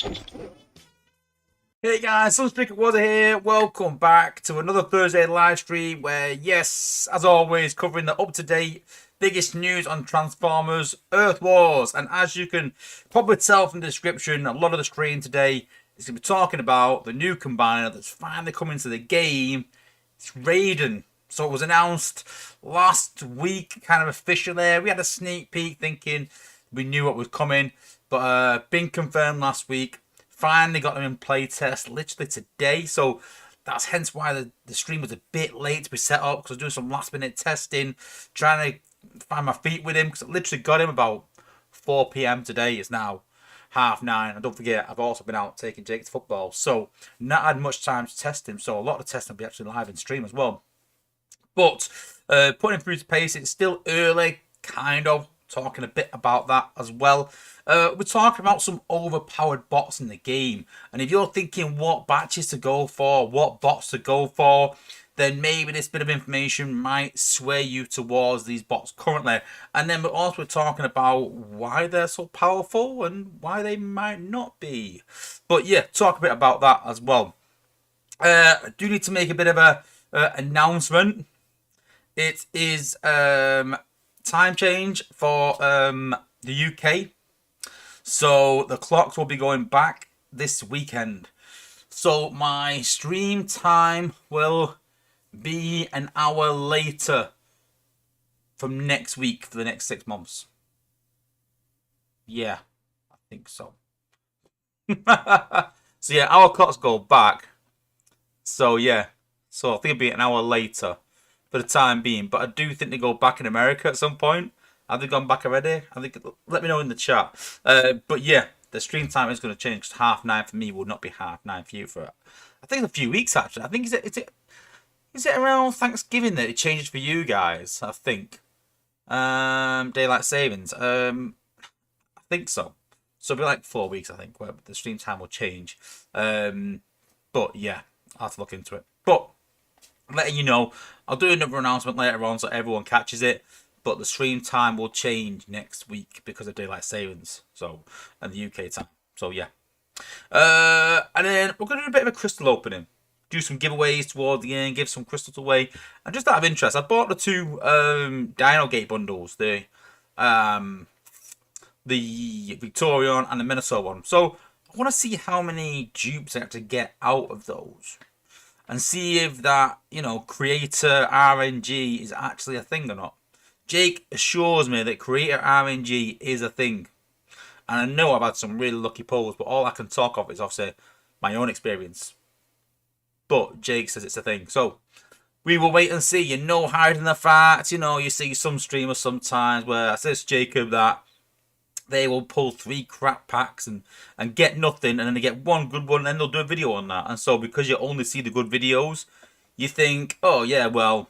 Hey guys, Sunstreaker Wozza here. Welcome back to another Thursday live stream where, yes, as always, covering the up-to-date biggest news on Transformers, Earth Wars. And as you can probably tell from the description, a lot of the stream today is going to be talking about the new combiner that's finally coming to the game. It's Raiden. So it was announced last week, kind of officially. We had a sneak peek thinking we knew what was coming, but been confirmed last week. Finally got them in playtest literally today, so that's hence why the stream was a bit late to be set up, because I was doing some last minute testing, trying to find my feet with him, because I literally got him about 4 p.m. today. It's now 9:30, and don't forget I've also been out taking Jake to football, so not had much time to test him, so a lot of the testing will be actually live in stream as well. But putting him through to pace, it's still early, kind of talking a bit about that as well. We're talking about some overpowered bots in the game, and if you're thinking what batches to go for, what bots to go for, then maybe this bit of information might sway you towards these bots currently. And then we're also talking about why they're so powerful and why they might not be. But yeah, talk a bit about that as well. I do need to make a bit of a announcement. It is time change for the UK. So the clocks will be going back this weekend. So my stream time will be an hour later from next week for the next 6 months. Yeah, I think so. So yeah, our clocks go back. So yeah, so I think it'll be an hour later for the time being. But I do think they go back in America at some point. Have they gone back already? I think. Let me know in the chat. But yeah, the stream time is going to change. 9:30 for me will not be 9:30 for you. For I think it's a few weeks actually. I think is it around Thanksgiving that it changes for you guys? I think. Daylight savings. I think so. So it'll be like 4 weeks, I think, where the stream time will change. But yeah, I'll have to look into it. But letting you know, I'll do another announcement later on so everyone catches it. But the stream time will change next week because of daylight savings, so, and the UK time. So yeah, and then we're gonna do a bit of a crystal opening, do some giveaways towards the end, give some crystals away, and just out of interest, I bought the two Dino Gate bundles, the Victorion and the Minnesota one. So I want to see how many dupes I have to get out of those, and see if that, you know, creator RNG is actually a thing or not. Jake assures me that creator RNG is a thing. And I know I've had some really lucky pulls, but all I can talk of is obviously my own experience. But Jake says it's a thing. So we will wait and see. You're no hiding the fact. You know, you see some streamers sometimes where I says Jacob that they will pull 3 crap packs and get nothing, and then they get one good one, and then they'll do a video on that. And so because you only see the good videos, you think, oh yeah, well,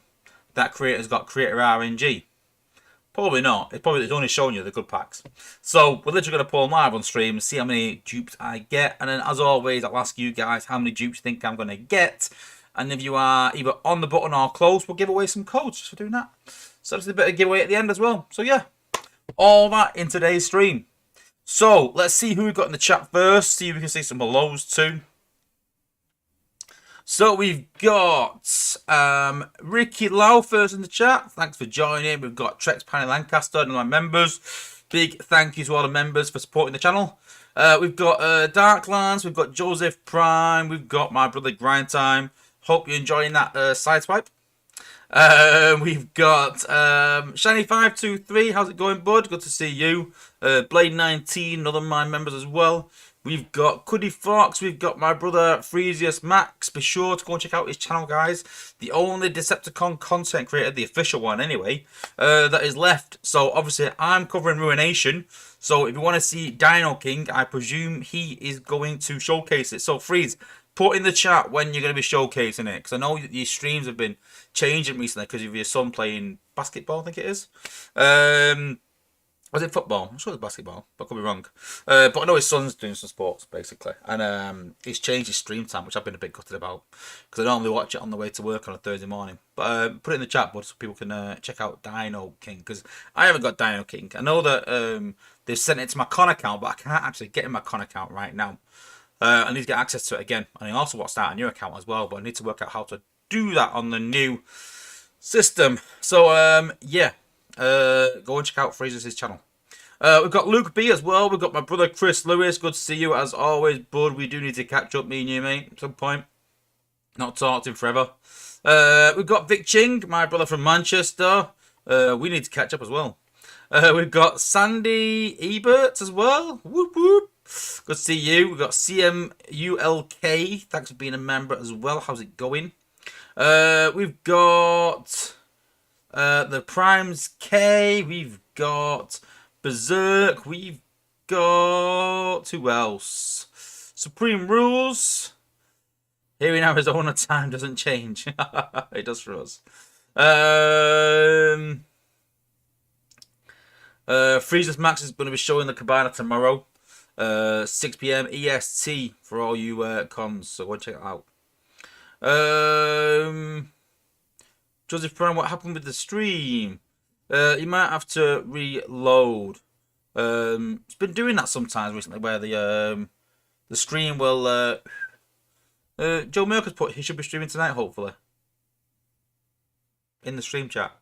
that creator's got creator RNG. Probably not. It's only showing you the good packs. So we're literally going to pull them live on stream and see how many dupes I get. And then as always, I'll ask you guys how many dupes you think I'm going to get. And if you are either on the button or close, we'll give away some codes just for doing that. So there's a bit of giveaway at the end as well. So yeah, all that in today's stream. So let's see who we got in the chat first. See if we can see some hellos too. So we've got Ricky Lau first in the chat. Thanks for joining. We've got Trex Panny Lancaster and my members. Big thank you to all the members for supporting the channel. We've got Darklands. We've got Joseph Prime. We've got my brother Grind Time. Hope you're enjoying that sideswipe. We've got Shiny523. How's it going, bud? Good to see you. Blade19, another of my members as well. We've got Cuddy Fox, we've got my brother Freesius Max. Be sure to go and check out his channel, guys. The only Decepticon content creator, the official one anyway, that is left. So obviously I'm covering Ruination. So if you want to see Dino King, I presume he is going to showcase it. So Freeze, put in the chat when you're going to be showcasing it. Because I know these streams have been changing recently because of your son playing basketball, I think it is. Was it football? I'm sure it was basketball, but I could be wrong. But I know his son's doing some sports, basically. And he's changed his stream time, which I've been a bit gutted about. Because I normally watch it on the way to work on a Thursday morning. But put it in the chat, bud, so people can check out Dino King. Because I haven't got Dino King. I know that they've sent it to my Con account, but I can't actually get in my Con account right now. I need to get access to it again. And I also want to start a new account as well, but I need to work out how to do that on the new system. So, yeah. Go and check out Fraser's channel. We've got Luke B as well. We've got my brother Chris Lewis. Good to see you as always, bud. We do need to catch up, me and you, mate, at some point. Not talked to him forever. We've got Vic Ching, my brother from Manchester. We need to catch up as well. We've got Sandy Ebert as well. Whoop whoop. Good to see you. We've got CMULK. Thanks for being a member as well. How's it going? We've got the Primes K. We've got Berserk. We've got... who else? Supreme Rules. Here in Arizona, time doesn't change. It does for us. Freezers Max is going to be showing the Cabana tomorrow. 6 PM EST for all you cons. So go and check it out. Joseph Brown, what happened with the stream? You might have to reload. It's been doing that sometimes recently, where the stream will. Joe Merker's put he should be streaming tonight, hopefully. In the stream chat.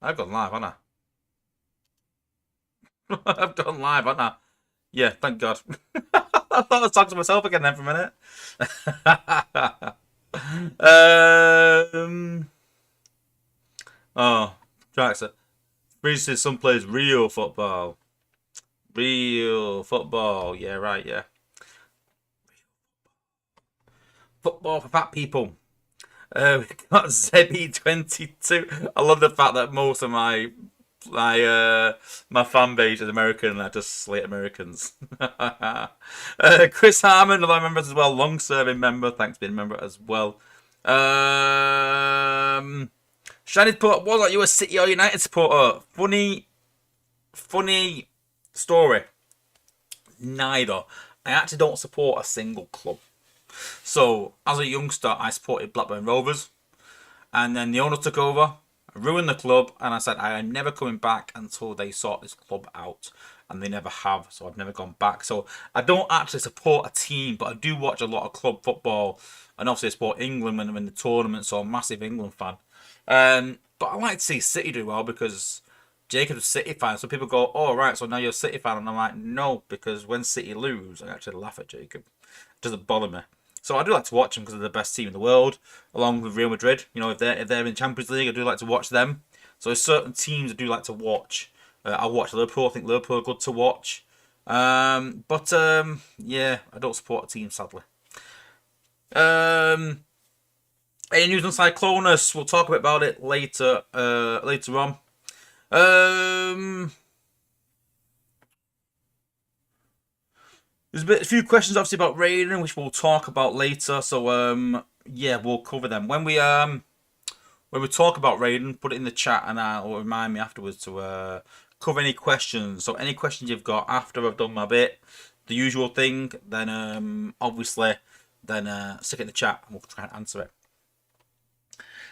I've gone live, haven't I? I've gone live, haven't I? Yeah, thank God. I thought I was talking to myself again then for a minute. Oh, Traxer. Breeze says some plays real football. Real football. Yeah, right, yeah. Football for fat people. We've got Zebby22. I love the fact that most of my fan base is American and I just slate Americans. Chris Harmon, another member as well, long serving member. Thanks for being a member as well. Shiny put, was like you a City or United supporter? Funny story. Neither. I actually don't support a single club. So, as a youngster, I supported Blackburn Rovers. And then the owner took over, ruined the club, and I said I am never coming back until they sort this club out. And they never have, so I've never gone back. So, I don't actually support a team, but I do watch a lot of club football. And obviously, I support England when I'm in the tournament, so I'm a massive England fan. But I like to see City do well because Jacob's a City fan. So people go, oh, right, so now you're a City fan. And I'm like, no, because when City lose, I actually laugh at Jacob. It doesn't bother me. So I do like to watch them because they're the best team in the world, along with Real Madrid. You know, if they're in Champions League, I do like to watch them. So there's certain teams I do like to watch. I watch Liverpool. I think Liverpool are good to watch. Yeah, I don't support a team, sadly. Any news on Cyclonus? We'll talk a bit about it later. Later on. There's a few questions obviously about Raiden, which we'll talk about later. So yeah, we'll cover them when we talk about Raiden. Put it in the chat, and I'll remind me afterwards to cover any questions. So any questions you've got after I've done my bit, the usual thing, then obviously, then stick it in the chat and we'll try and answer it.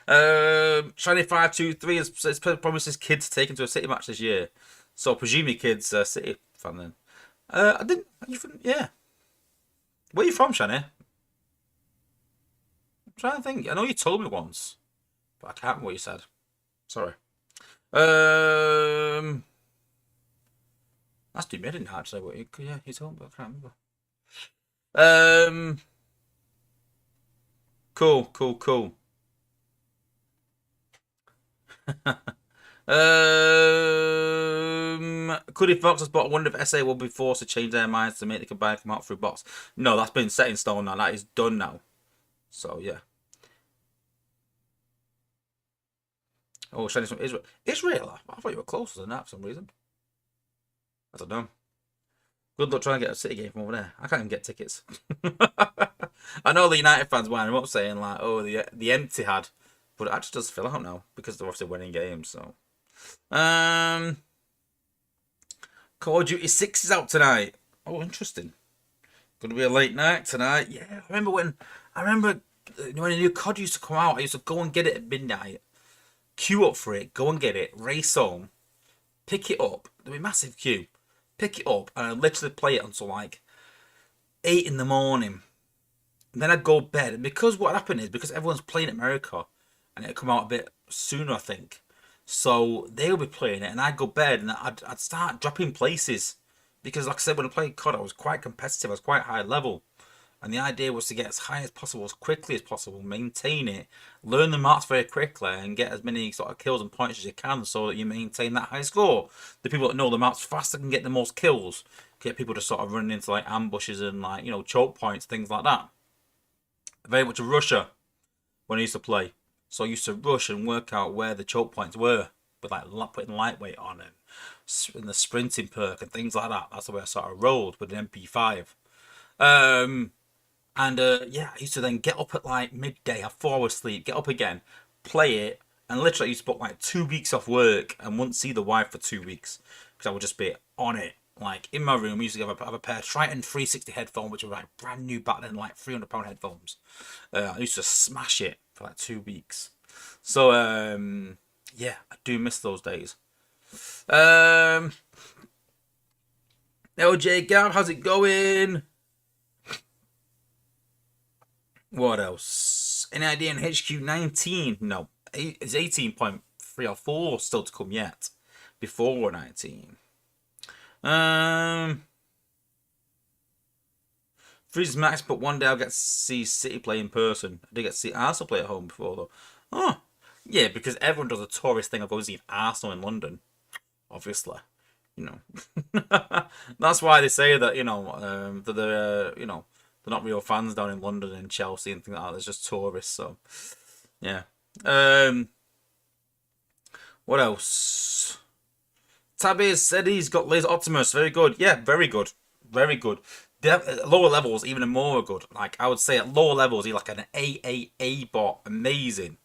Shiny523 has promises kids taken to a City match this year. So presume your kid's City fan then. I didn't. Yeah. Where are you from, Shani? I'm trying to think. I know you told me once, but I can't remember what you said. Sorry. That's too bad, didn't actually. But yeah, you told me. But I can't remember. Cool. Cuddy Fox has bought. I wonder if SA will be forced to change their minds to make the combine come out through box. No, that's been set in stone now. That is done now. So yeah. Oh, Shani's from Israel. Israel? I thought you were closer than that for some reason. I don't know. Good luck trying to get a City game from over there. I can't even get tickets. I know the United fans winding up saying like, oh, the empty had, but it actually does fill out now because they're obviously winning games. So Call of Duty 6 is out tonight. Oh, interesting. Gonna be a late night tonight. Yeah, I remember when a new COD used to come out, I used to go and get it at midnight, queue up for it, go and get it, race home, pick it up. There'd be a massive queue. Pick it up and I'd literally play it until like 8 in the morning. And then I'd go to bed. And because what happened is, because everyone's playing America, and it'd come out a bit sooner, I think. So they would be playing it, and I'd go to bed, and I'd start dropping places. Because like I said, when I played COD, I was quite competitive, I was quite high level. And the idea was to get as high as possible, as quickly as possible, maintain it, learn the maps very quickly, and get as many sort of kills and points as you can so that you maintain that high score. The people that know the maps faster can get the most kills. Get people to sort of running into like ambushes and like, you know, choke points, things like that. Very much a rusher when I used to play. So I used to rush and work out where the choke points were, with like putting lightweight on and the sprinting perk and things like that. That's the way I sort of rolled with an MP5. Yeah, I used to then get up at like midday, have 4 hours sleep, get up again, play it, and literally I used to book like 2 weeks off work and wouldn't see the wife for 2 weeks because I would just be on it. Like in my room, I used to have a pair of Triton 360 headphones, which were like brand new back then, like £300 headphones. I used to smash it for like 2 weeks. So yeah, I do miss those days. LJ Gab, how's it going? What else? Any idea in HQ 19? No. It's 18.3 or 4 still to come yet. Before 19. Freeze Max, but one day I'll get to see City play in person. I did get to see Arsenal play at home before though. Oh, yeah, because everyone does a tourist thing of going to see Arsenal in London. Obviously. You know. That's why they say that, you know, that they're, you know, they're not real fans down in London and Chelsea and things like that. There's just tourists, so yeah. What else? Tabby said he's got Laser Optimus. Very good. Yeah, very good. Very good. At lower levels, even more good. Like, I would say at lower levels, he's like an AAA bot. Amazing.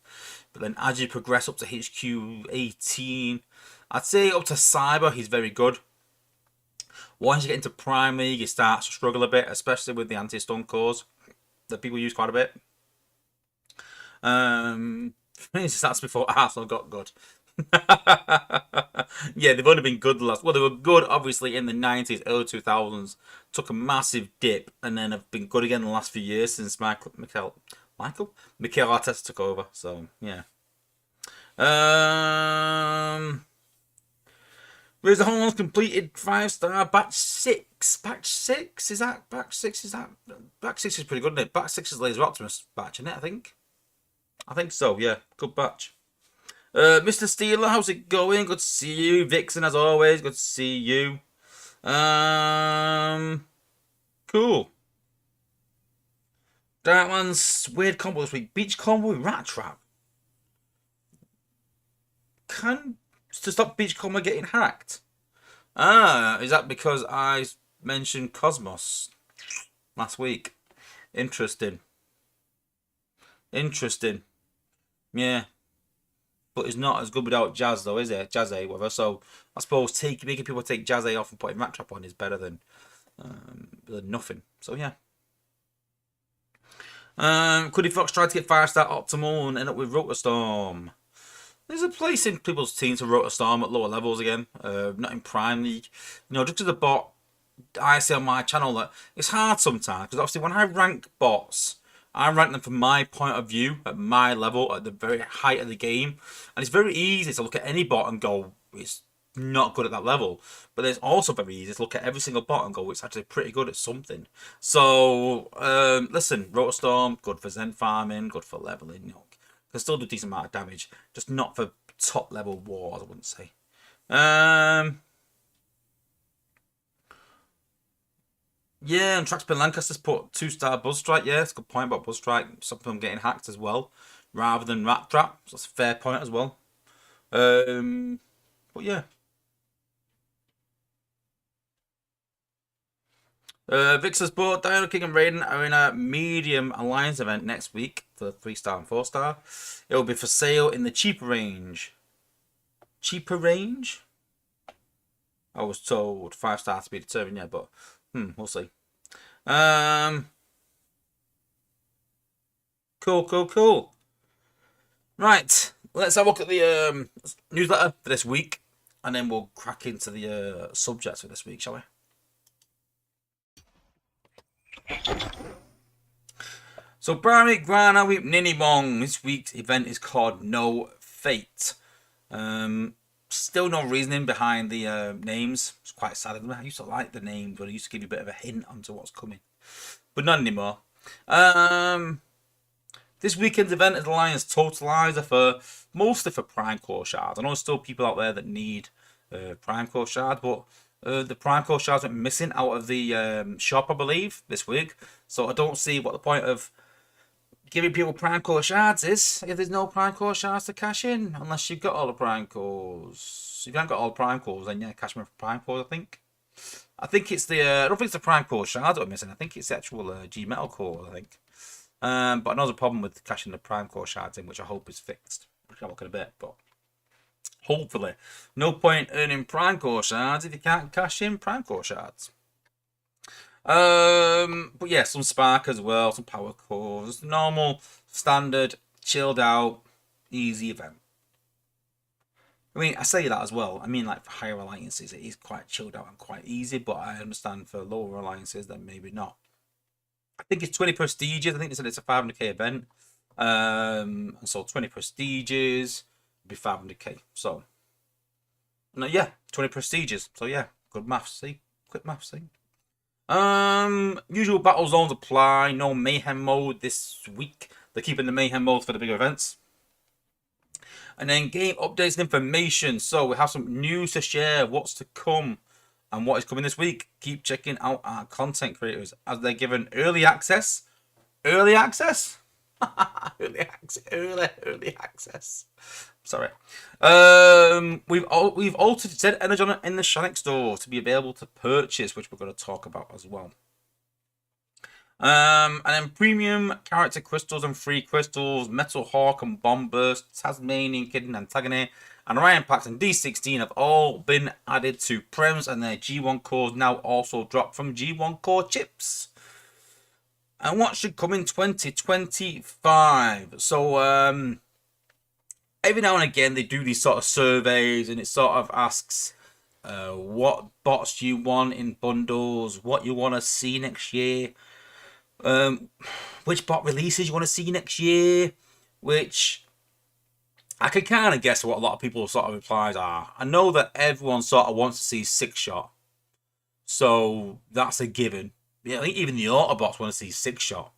But then as you progress up to HQ 18, I'd say up to Cyber, he's very good. Once you get into Prime League, you start to struggle a bit, especially with the anti-stun cores that people use quite a bit. That's before Arsenal got good. Yeah, they've only been good the last. Well, they were good obviously in the 90s, early 2000s. Took a massive dip, and then have been good again in the last few years since Mikel Arteta took over. So yeah. Razor Horns completed 5-star batch 6. Batch 6? Is that batch 6? Batch 6 is pretty good, isn't it? Batch 6 is Laser Optimus batch, isn't it? I think so, yeah. Good batch. Mr. Steeler, how's it going? Good to see you. Vixen, as always, good to see you. Cool. Darkman's weird combo this week. Beach combo with Rat Trap. To stop Beach combo getting hacked. Is that because I mentioned Cosmos last week? Interesting. Yeah. But it's not as good without Jazz though, is it? Jazz A, whatever. So I suppose making people take Jazz A off and putting Rat Trap on is better than nothing. So yeah. Cuddy Fox tried to get 5-star Optimal and end up with Rotorstorm. There's a place in people's teams to Rotorstorm at lower levels again. Not in Prime League. You know, just as a bot, I say on my channel that it's hard sometimes. Because obviously when I rank bots, I rank them from my point of view, at my level, at the very height of the game. And it's very easy to look at any bot and go, it's not good at that level. But it's also very easy to look at every single bot and go, it's actually pretty good at something. So, listen, Rotorstorm, good for Zen farming, good for leveling. You know, can still do a decent amount of damage, just not for top level wars, I wouldn't say. Yeah, and Traxpin Lancaster's put 2-star Buzz Strike. Yeah, it's a good point about Buzz Strike. Something them getting hacked as well, rather than Rat Trap. So that's a fair point as well. But yeah. Vix's bought Dino King and Raiden are in a medium alliance event next week for 3-star and 4-star. It will be for sale in the cheaper range. cheaper range. I was told 5-star to be determined, yeah, but we'll see. Cool. Right, let's have a look at the newsletter for this week, and then we'll crack into the subjects for this week, shall we? So, Barry Grana with Ninibong. This week's event is called No Fate. Still no reasoning behind the names. It's quite sad. I used to like the names, but it used to give you a bit of a hint onto what's coming. But not anymore. This weekend's event is Alliance Totalizer mostly for Prime Core Shards. I know there's still people out there that need Prime Core Shards, but the Prime Core Shards went missing out of the shop, I believe, this week. So I don't see what the point of giving people Prime Core Shards is if there's no Prime Core Shards to cash in, unless you've got all the Prime Cores. If you haven't got all the Prime Cores, then yeah, cash them in for Prime Cores, I think. I think it's the, I don't think it's the Prime Core Shards that are missing. I think it's the actual G Metal Core, I think. But I know there's a problem with cashing the Prime Core Shards in, which I hope is fixed. Which I'll look at a bit, but hopefully. No point earning Prime Core Shards if you can't cash in Prime Core Shards. But yeah, some Spark as well, some Power Cores. Normal, standard, chilled out, easy event. I mean, I say that as well. I mean, like for higher alliances, it is quite chilled out and quite easy, but I understand for lower alliances, then maybe not. I think it's 20 prestiges. I think they said it's a 500k event. And so 20 prestiges would be 500k. So, no, yeah, 20 prestiges. So yeah, good maths. See, quick maths. See. Usual battle zones apply. No mayhem mode this week. They're keeping the mayhem mode for the bigger events. And then game updates and information. So we have some news to share. What's to come and what is coming this week. Keep checking out our content creators as they're given early access. Early access. early access. Sorry. We've altered said Energon in the Shanix store to be available to purchase, which we're going to talk about as well. And then premium character crystals and free crystals, Metal Hawk and Bomb Burst, Tasmanian Kid and Antagonist, and Ryan Packs and D16 have all been added to Prems, and their G1 cores now also drop from G1 core chips. And what should come in 2025? So, every now and again they do these sort of surveys, and it sort of asks what bots you want in bundles, what you want to see next year, which bot releases you want to see next year, which I can kind of guess what a lot of people's sort of replies are. I know that everyone sort of wants to see 6-shot, so that's a given. Yeah, I think even the autobots want to see 6-shot.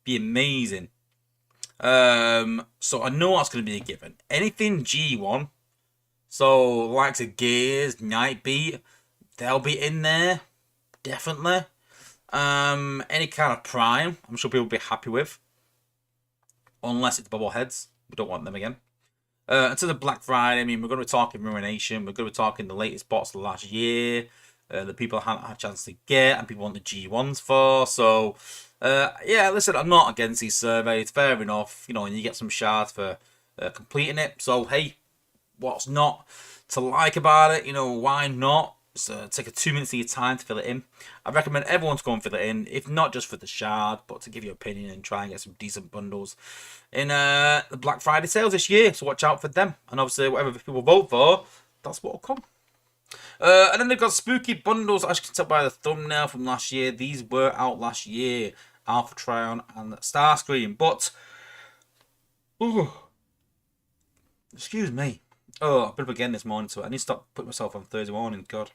Be amazing. So I know that's going to be a given. Anything G1, so likes of Gears, Nightbeat, they'll be in there, definitely. Any kind of Prime, I'm sure people will be happy with, unless it's bobbleheads. We don't want them again. Until the Black Friday, I mean, we're going to be talking Ruination, we're going to be talking the latest bots of last year, that people haven't had a chance to get and people want the G1s for. So, yeah, listen, I'm not against these surveys. Fair enough, you know, and you get some shards for completing it. So, hey, what's not to like about it? You know, why not? So take a 2 minutes of your time to fill it in. I recommend everyone to go and fill it in, if not just for the shard, but to give your opinion and try and get some decent bundles in the Black Friday sales this year. So watch out for them. And obviously, whatever people vote for, that's what will come. And then they've got spooky bundles, as you can tell by the thumbnail from last year. These were out last year. Alpha Trion and Starscream. But, ooh, excuse me. Oh, I've been up again this morning, so I need to stop putting myself on Thursday morning. God.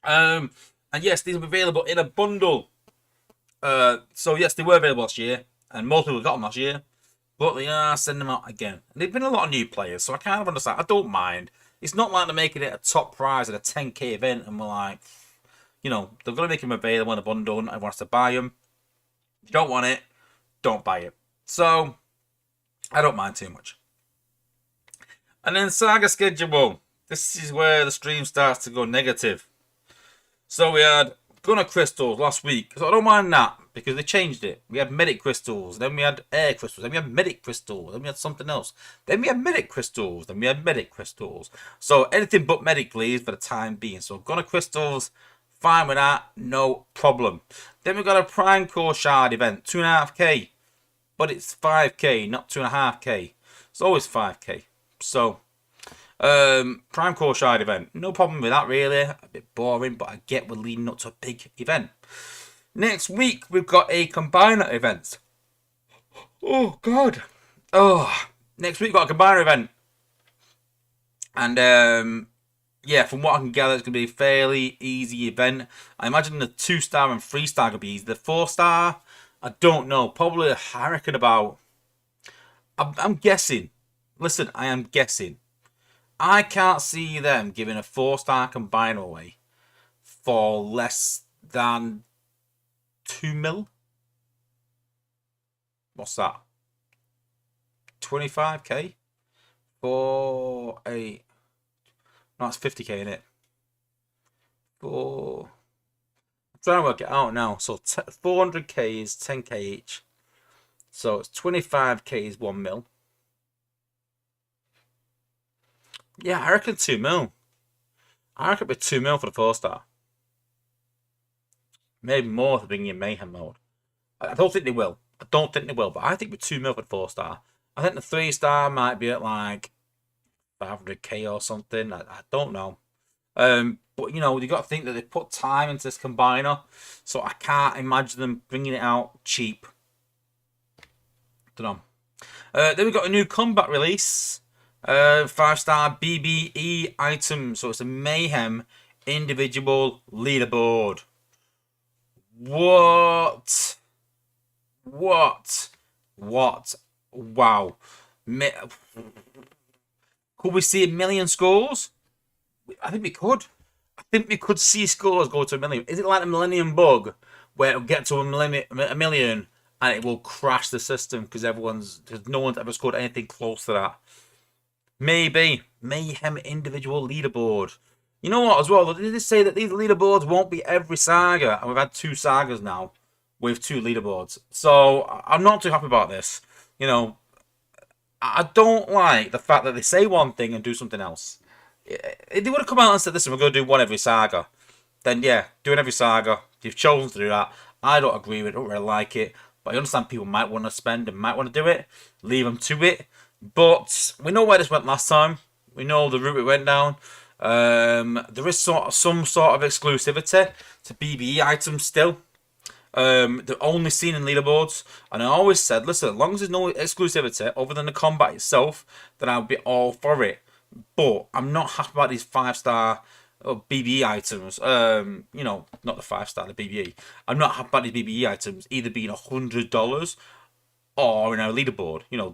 And yes, these are available in a bundle. So yes, they were available last year, and most people got them last year, but they are sending them out again. And they've been a lot of new players, so I kind of understand. I don't mind. It's not like they're making it a top prize at a 10k event, and we're like, you know, they're going to make them available in a bundle, and everyone has to buy them. If you don't want it, don't buy it. So, I don't mind too much. And then Saga schedule. This is where the stream starts to go negative. So we had Gunner Crystals last week. So I don't mind that. because they changed it. We had medic crystals, then we had air crystals, then we had medic crystals, then we had something else. Then we had medic crystals, then we had medic crystals. So anything but medic, please, for the time being. So Gunner crystals, fine with that, no problem. Then we got a Prime Core Shard event, 2.5k. But it's 5k, not 2.5k. It's always 5k. So, Prime Core Shard event. No problem with that, really. A bit boring, but I get we're leading up to a big event. Next week, we've got a Combiner event. Oh, God. Oh, next week, we've got a Combiner event. And, yeah, from what I can gather, it's going to be a fairly easy event. I imagine the 2-star and 3-star could be easy. The 4-star, I don't know. Probably, I reckon about... I'm guessing. Listen, I am guessing. I can't see them giving a 4-star combiner away for less than 2 mil. What's that? 25k for a... No, it's 50k in it. For... I'm trying to work it out now. So 400k is 10k each. So it's 25k is 1 mil. Yeah, I reckon 2 mil. I reckon it'd be 2 mil for the 4-star. Maybe more for bringing in Mayhem mode. I don't think they will. I don't think they will, but I think with 2 mil for the 4-star. I think the 3-star might be at like 500k or something. I don't know. But you know, you got to think that they put time into this combiner, so I can't imagine them bringing it out cheap. Don't know. Then we got a new combat release. 5-star BBE item. So it's a Mayhem individual leaderboard. What? Wow. Could we see 1 million scores? I think we could. I think we could see scores go to 1 million. Is it like the Millennium Bug, where it'll get to a million and it will crash the system because no one's ever scored anything close to that? Maybe. Mayhem individual leaderboard. You know what, as well, they did say that these leaderboards won't be every saga, and we've had 2 sagas now with 2 leaderboards. So I'm not too happy about this. You know, I don't like the fact that they say one thing and do something else. If they would have come out and said, listen, we're going to do one every saga, then yeah, doing every saga. You've chosen to do that. I don't agree with it, I don't really like it. But I understand people might want to spend and might want to do it. Leave them to it. But we know where this went last time. We know the route it went down. There is some sort of exclusivity to BBE items still. They're only seen in leaderboards. And I always said, listen, as long as there's no exclusivity other than the combat itself, then I'll be all for it. But I'm not happy about these 5-star BBE items. You know, not the 5-star, the BBE. I'm not happy about these BBE items either being $100 or in our leaderboard. You know,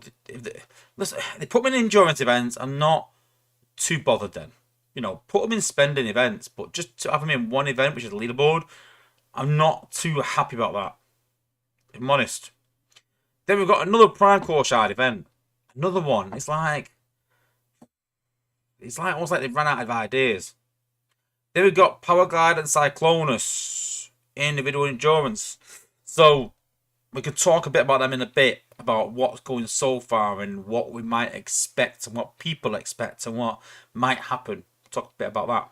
listen, they put them in endurance events. I'm not too bothered then. You know, put them in spending events, but just to have them in one event, which is a leaderboard, I'm not too happy about that, if I'm honest. Then we've got another Prime Core Shard event. Another one. It's like almost like they've run out of ideas. Then we've got Powerglide and Cyclonus. Individual endurance. So we could talk a bit about them in a bit, about what's going so far and what we might expect and what people expect and what might happen. Talk a bit about that.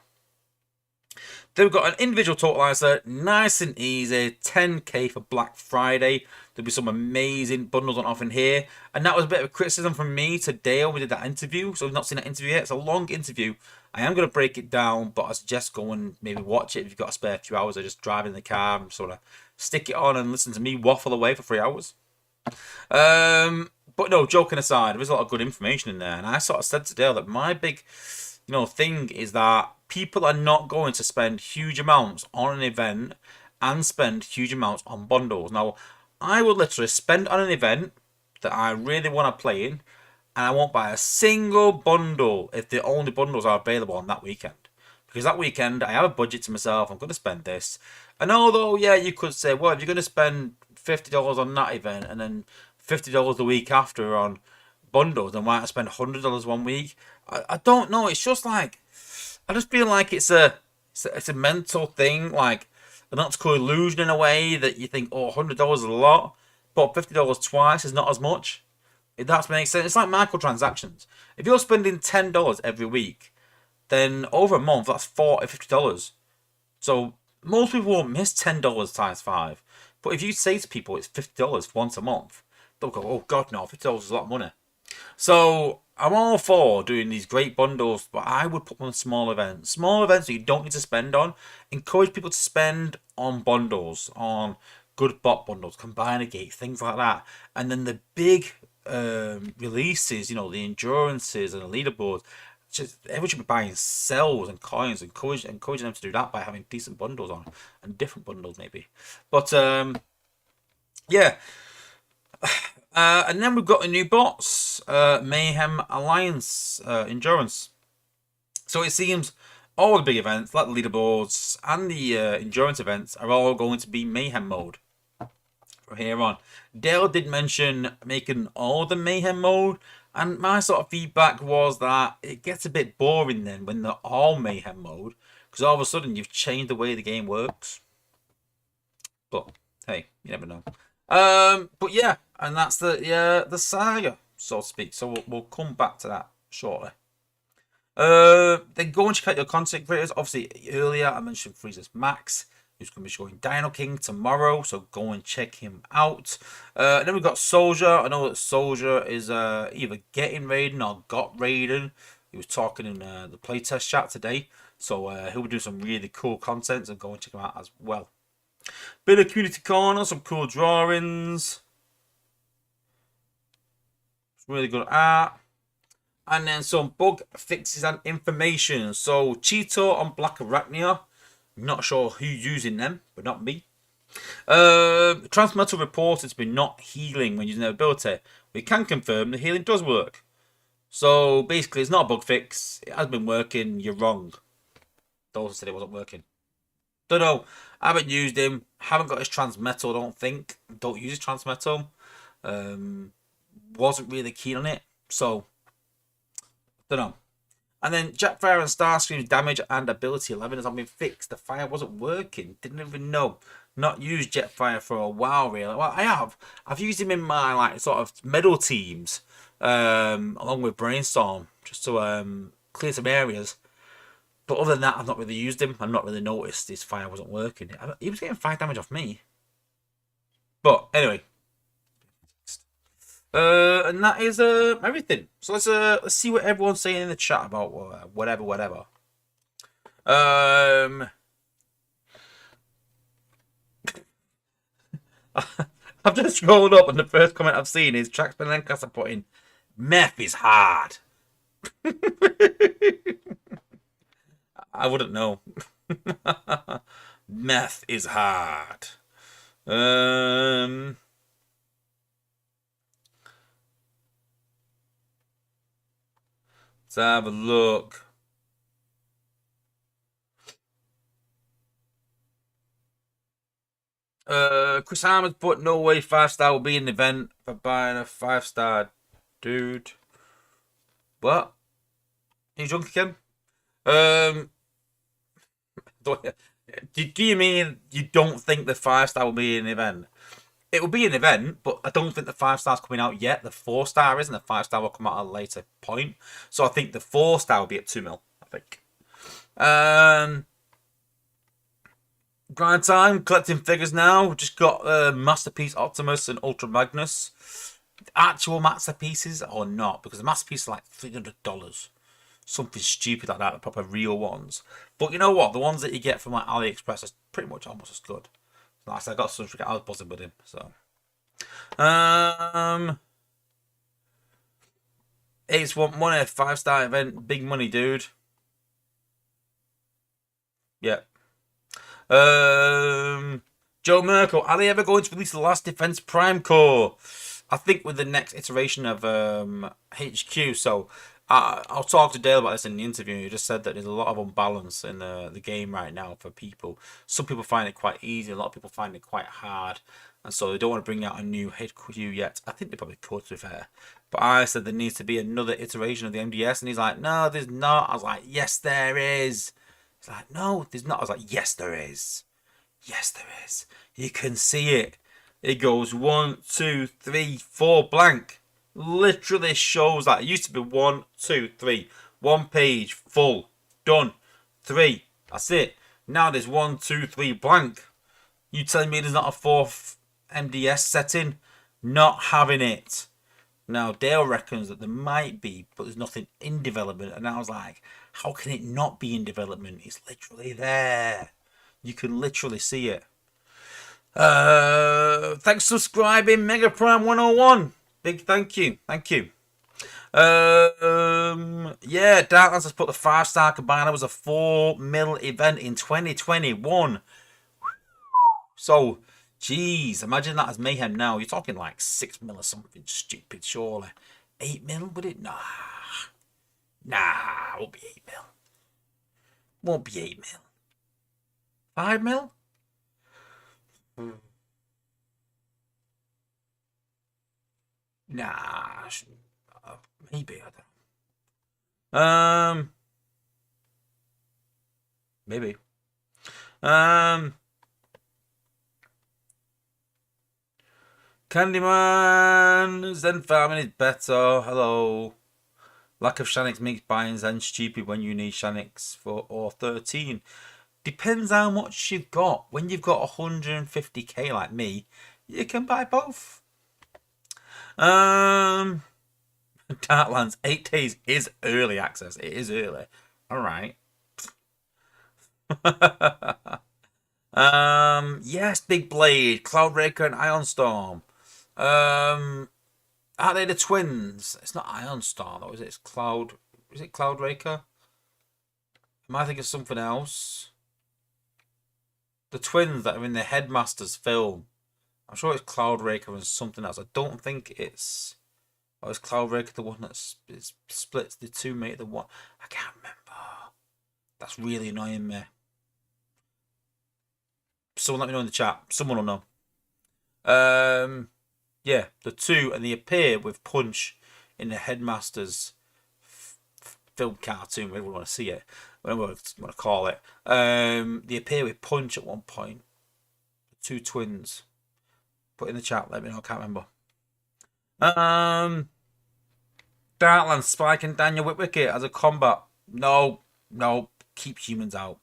Then we've got an individual totalizer, nice and easy, 10k for Black Friday. There'll be some amazing bundles on offer in here. And that was a bit of a criticism from me to Dale. We did that interview, so we've not seen that interview yet. It's a long interview. I am going to break it down, but I suggest go and maybe watch it if you've got a spare few hours, or just drive in the car and sort of stick it on and listen to me waffle away for 3 hours. But no, joking aside, there is a lot of good information in there. And I sort of said to Dale that my big thing is that people are not going to spend huge amounts on an event and spend huge amounts on bundles. Now, I would literally spend on an event that I really want to play in, and I won't buy a single bundle if the only bundles are available on that weekend. Because that weekend, I have a budget to myself, I'm going to spend this. And although, yeah, you could say, well, if you're going to spend $50 on that event and then $50 the week after on bundles, then why not spend $100 one week? I don't know. It's just like, I just feel like it's a mental thing. Like, an optical illusion in a way that you think, oh, $100 is a lot, but $50 twice is not as much. If that makes sense. It's like microtransactions. If you're spending $10 every week, then over a month, that's $40, $50. So most people won't miss $10 times 5. But if you say to people it's $50 once a month, they'll go, oh God, no, $50 is a lot of money. So I'm all for doing these great bundles, but I would put them on small events. Small events that you don't need to spend on. Encourage people to spend on bundles, on good bot bundles, Combiner Gate, things like that. And then the big releases, you know, the endurances and the leaderboards, just everyone should be buying cells and coins, encouraging them to do that by having decent bundles on, and different bundles maybe. But yeah. And then we've got the new bots, Mayhem Alliance Endurance. So it seems all the big events, like the leaderboards and the endurance events, are all going to be Mayhem mode from here on. Dale did mention making all the Mayhem mode, and my sort of feedback was that it gets a bit boring then when they're all Mayhem mode, because all of a sudden you've changed the way the game works. But hey, you never know. But yeah, and that's the Saga, so to speak. So we'll come back to that shortly. Then go and check out your content creators. Obviously, earlier I mentioned Freezer's Max, who's going to be showing Dino King tomorrow, so go and check him out. And then we've got Soldier. I know that Soldier is either getting Raiden or got Raiden. He was talking in the playtest chat today, so he'll be doing some really cool content, so go and check him out as well. Bit of community corner, some cool drawings, really good art, and then some bug fixes and information. So Cheeto on Black Arachnia, not sure who's using them, but not me. Transmetal reported to be not healing when using their ability. We can confirm the healing does work. So basically, it's not a bug fix. It has been working. You're wrong. Those said it wasn't working. Don't know. I haven't used him. Haven't got his transmetal, I don't think. Don't use his transmetal. Wasn't really keen on it. So, don't know. And then Jetfire and Starscream's damage and ability 11 has not been fixed. The fire wasn't working. Didn't even know. Not used Jetfire for a while, really. Well, I have. I've used him in my, like, sort of medal teams. Along with Brainstorm. Just to clear some areas. But other than that, I've not really used him. I've not really noticed his fire wasn't working. He was getting 5 damage off me. But anyway, and that is everything. So let's see what everyone's saying in the chat about whatever. I've just scrolled up, and the first comment I've seen is Traxman and Lancaster putting, "Meth is hard." I wouldn't know. Meth is hard. Let's have a look. Chris Harmon's put, no way 5-star will be an event for buying a 5-star, dude. What? Are you drunk again? Do you mean you don't think the 5-star will be an event? It will be an event, but I don't think the 5-star's coming out yet. The 4-star isn't. The 5-star will come out at a later point. So I think the 4-star will be at 2 mil, I think. Grind time, collecting figures now. Just got Masterpiece Optimus and Ultra Magnus. Actual masterpieces or not, because the masterpieces are like $300. Something stupid like that, the proper real ones. But you know what? The ones that you get from like AliExpress are pretty much almost as good. Nice, I got Sunstreaker. I was buzzing with him. So, Ace want money, 5-star event, big money, dude. Yeah. Joe Merkel, are they ever going to release the last Defense Prime Core? I think with the next iteration of HQ. So I'll talk to Dale about this in the interview. He just said that there's a lot of unbalance in the game right now for people. Some people find it quite easy. A lot of people find it quite hard. And so they don't want to bring out a new HQ yet. I think they probably could, to be fair. But I said there needs to be another iteration of the MDS. And he's like, no, there's not. I was like, yes, there is. He's like, no, there's not. I was like, yes, there is. Yes, there is. You can see it. It goes 1, 2, 3, 4 blank. Literally shows that. It used to be 1, 2, 3. One page, full. Done. 3. That's it. Now there's 1, 2, 3 blank. You telling me there's not a fourth MDS setting? Not having it. Now, Dale reckons that there might be, but there's nothing in development. And I was like, how can it not be in development? It's literally there. You can literally see it. Thanks for subscribing, Mega Prime 101. Big thank you. Thank you. Yeah, Darklands has put the 5-star combiner was a 4 mil event in 2021. So, jeez, imagine that as mayhem now. You're talking like 6 mil or something stupid, surely. 8 mil, would it? Nah. Nah, won't be 8 mil. Won't be 8 mil. 5 mil? Nah. Maybe, I don't know. Maybe. Candyman, Zen farming is better. Hello. Lack of Shanix makes buying Zen stupid when you need Shanix for or 13. Depends how much you've got. When you've got 150k like me, you can buy both. Darklands 8 days is early access. It is early. Alright. Yes, Big Blade, Cloudraker and Ironstorm. Are they the twins? It's not Ironstorm though, is it? It's Cloud. Is it Cloudraker? Am I thinking of something else? The twins that are in the Headmaster's film. I'm sure it's Cloudraker and something else. I don't think it's. Oh, is Cloudraker the one that splits the two, make the one? I can't remember. That's really annoying me. Someone let me know in the chat. Someone will know. Yeah, the two, and they appear with Punch in the Headmaster's film cartoon, whatever you want to see it, whatever you want to call it. They appear with Punch at one point. The two twins. Put in the chat, let me know, I can't remember. Darkland, Spike and Daniel Whitwicket as a combat. No, keep humans out.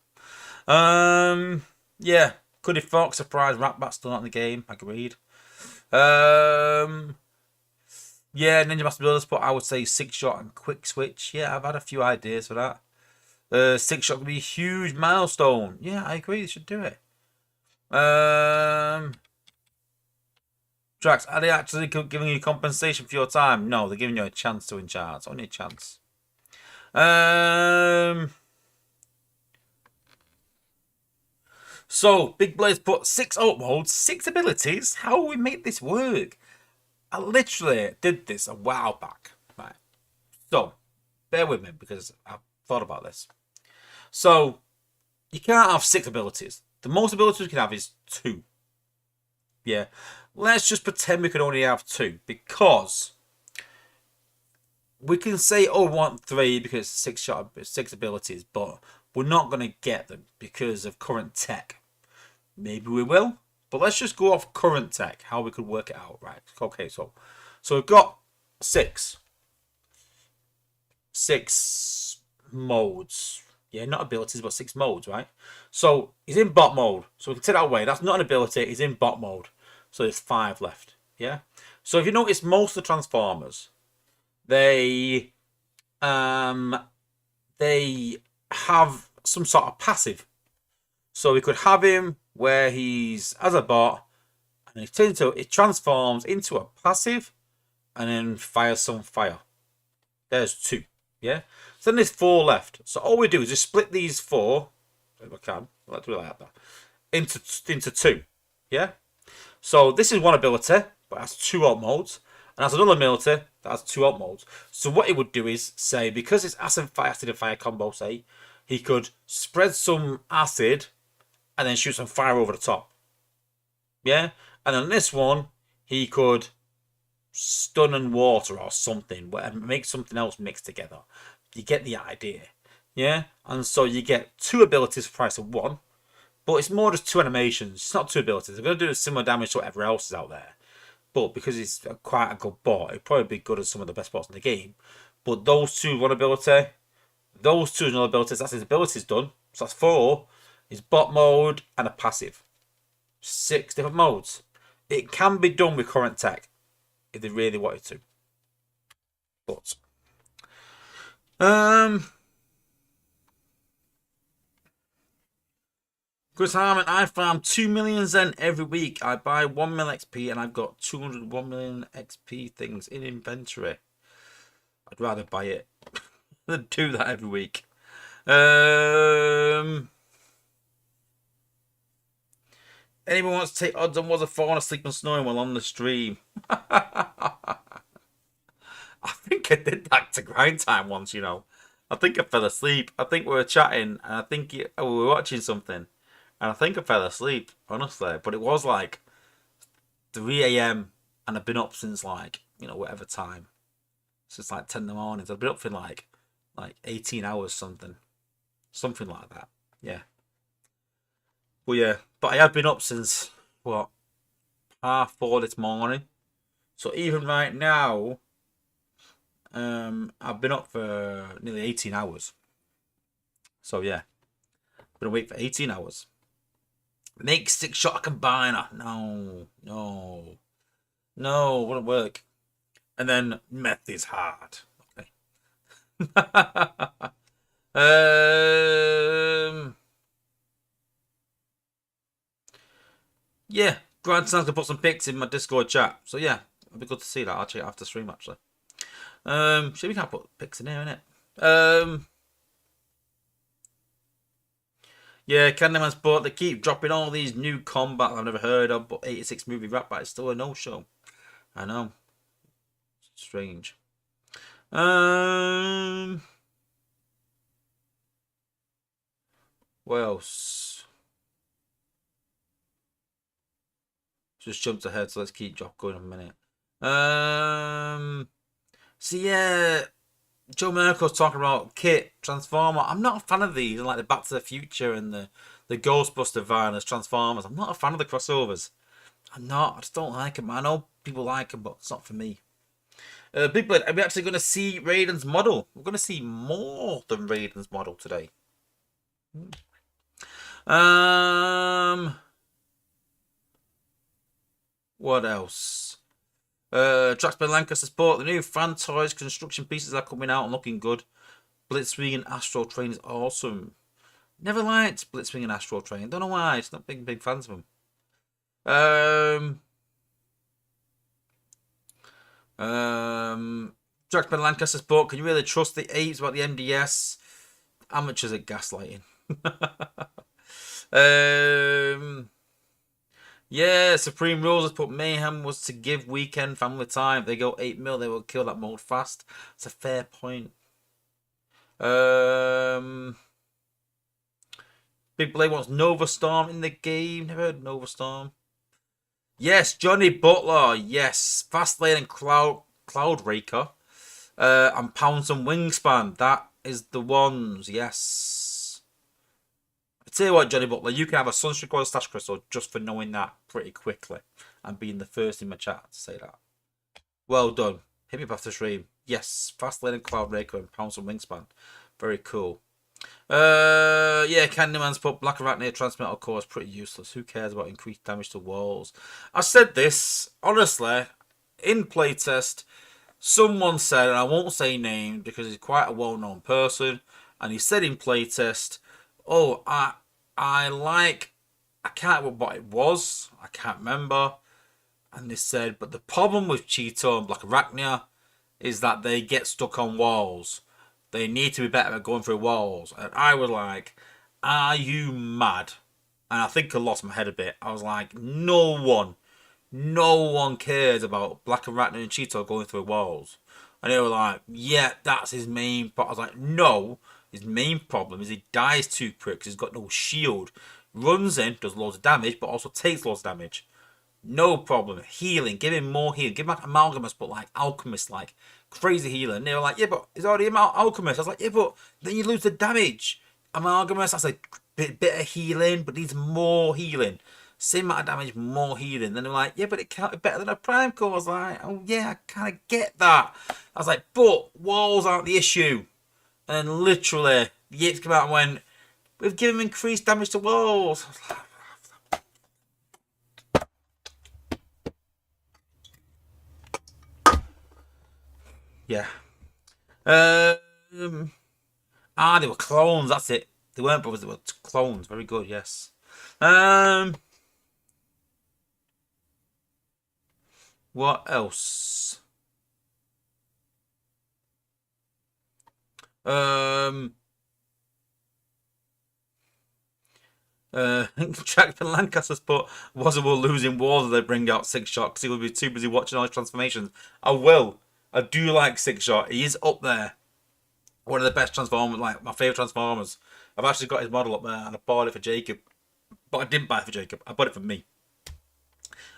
Yeah, Cuddy Fox, surprise, Ratbat still not in the game, agreed. Yeah, Ninja Master Builders put, I would say 6-shot and quick switch. Yeah, I've had a few ideas for that. 6-shot could be a huge milestone. Yeah, I agree, they should do it. Drax, are they actually giving you compensation for your time? No, they're giving you a chance to enchant. Only a chance. So, Big Blaze put 6 ult modes, 6 abilities. How will we make this work? I literally did this a while back. Right. So, bear with me because I've thought about this. So, you can't have 6 abilities. The most abilities you can have is 2. Yeah. Let's just pretend we can only have 2 because we can say, oh, we want 3 because 6 abilities, but we're not going to get them because of current tech. Maybe we will, but let's just go off current tech, how we could work it out, right? Okay, so we've got 6 modes. Yeah, not abilities, but 6 modes, right? So he's in bot mode. So we can take that away. That's not an ability. He's in bot mode. So there's 5 left. Yeah. So if you notice, most of the Transformers, they have some sort of passive. So we could have him where he's as a bot, and it transforms into a passive, and then fires some fire. There's 2. Yeah. So then there's 4 left. So all we do is just split these 4, if I can, let's do it like that, into 2. Yeah. So this is one ability, but it has 2 ult modes, and has another ability that has 2 ult modes. So what it would do is say, because it's acid and fire combo, say, he could spread some acid and then shoot some fire over the top. Yeah. And then this one, he could stun and water or something, and make something else mixed together. You get the idea. Yeah. And so you get 2 abilities for the price of 1. But it's more just two animations. It's not two abilities. They're going to do similar damage to whatever else is out there. But because it's quite a good bot, it'd probably be good as some of the best bots in the game. But those two, one ability, those two another abilities, that's his abilities done. So that's 4. Is bot mode and a passive. 6 different modes. It can be done with current tech if they really wanted to. But Chris Harmon, I farm 2 million Zen every week. I buy 1 mil XP and I've got 201 million XP things in inventory. I'd rather buy it than do that every week. Anyone wants to take odds on Wozza falling asleep and snoring while on the stream? I think I did that to grind time once, you know. I think I fell asleep. I think we were chatting and I think we were watching something. And I think I fell asleep, honestly. But it was like 3 a.m. and I've been up since like, you know, whatever time. So it's like 10 in the morning. So I've been up for like 18 hours something. Something like that. Yeah. Well, yeah. But I have been up since, what, 4:30 this morning. So even right now, I've been up for nearly 18 hours. So yeah. Been awake for 18 hours. Make 6-shot combiner. No. Wouldn't work. And then meth is hard. Okay. Yeah, Grandson's gonna put some pics in my Discord chat. So yeah, it'll be good to see that. I'll check it after stream actually. Sure, we can't put pics in here, innit? Yeah, Candyman's bought. They keep dropping all these new combat I've never heard of, but 86 movie rap back is still a no-show. I know. Strange. What else? Just jumped ahead, so let's keep going a minute. So yeah, Joe Merkel's talking about Kit, Transformer. I'm not a fan of these, like the Back to the Future and the Ghostbuster Viners, Transformers. I'm not a fan of the crossovers. I'm not. I just don't like them. I know people like them, but it's not for me. Big Blade, are we actually going to see Raiden's model? We're going to see more than Raiden's model today. What else? Traxman Lancaster Sport. The new fan toys construction pieces are coming out and looking good. Blitzwing and Astro Train is awesome. Never liked Blitzwing and Astro Train. Don't know why. It's not big fans of them. Traxman Lancaster Sport. Can you really trust the apes about the MDS? Amateurs at gaslighting. Yeah, Supreme Rules has put Mayhem was to give weekend family time. If they go 8 mil, they will kill that mode fast. It's a fair point. Big Blade wants Nova Storm in the game. Never heard of Nova Storm. Yes, Johnny Butler. Yes, Fastlane and Cloud Raker. And Pounds and Wingspan. That is the ones. Yes. I tell you what, Johnny Butler, you can have a Sunstreaker or a Stash Crystal just for knowing that pretty quickly and being the first in my chat to say that. Well done. Hit me up after stream. Yes, Fastlane and Cloud Raker and Pounds and Wingspan. Very cool. Yeah, Candyman's put Black Arachnia Transmetal Core is pretty useless. Who cares about increased damage to walls? I said this, honestly, in playtest. Someone said, and I won't say name because he's quite a well-known person, and he said in playtest, oh, I can't remember what it was. I can't remember. And they said, but the problem with Cheeto and Black Arachnia is that they get stuck on walls. They need to be better at going through walls. And I was like, are you mad? And I think I lost my head a bit. I was like, no one cares about Black Arachnia and Cheeto going through walls. And they were like, yeah, that's his main problem. I was like, no. His main problem is he dies too quick because he's got no shield. Runs in, does loads of damage, but also takes loads of damage. No problem. Healing. Give him more healing. Give him like Amalgamous, but like Alchemist, like crazy healing. And they were like, yeah, but he's already Alchemist. I was like, yeah, but then you lose the damage. Amalgamous, I said, bit of healing, but needs more healing. Same amount of damage, more healing. Then they're like, yeah, but it can't be better than a Prime Core. I was like, oh yeah, I kind of get that. I was like, but walls aren't the issue. And literally, the Yips came out and went, we've given him increased damage to walls. Yeah. They were clones. That's it. They weren't brothers. They were clones. Very good. Yes. What else? Jackman Lancaster's put Wozza will lose in wars if they bring out Six Shot because he will be too busy watching all his transformations. I will. I do like Six Shot. He is up there. One of the best Transformers, like my favourite Transformers. I've actually got his model up there and I bought it for Jacob. But I didn't buy it for Jacob. I bought it for me.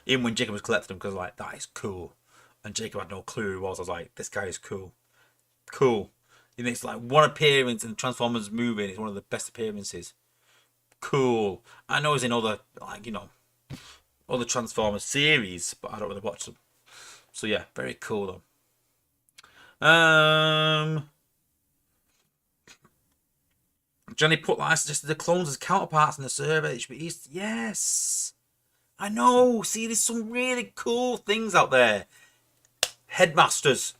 Even when Jacob was collecting him because like, that is cool. And Jacob had no clue who he was. I was like, this guy is cool. Cool. He makes like one appearance in the Transformers movie and it's one of the best appearances. Cool. I know he's in other, like, you know, other Transformers series, but I don't really watch them. So yeah, very cool though. Johnny put like suggested the clones as counterparts in the server. Yes. I know. See, there's some really cool things out there. Headmasters.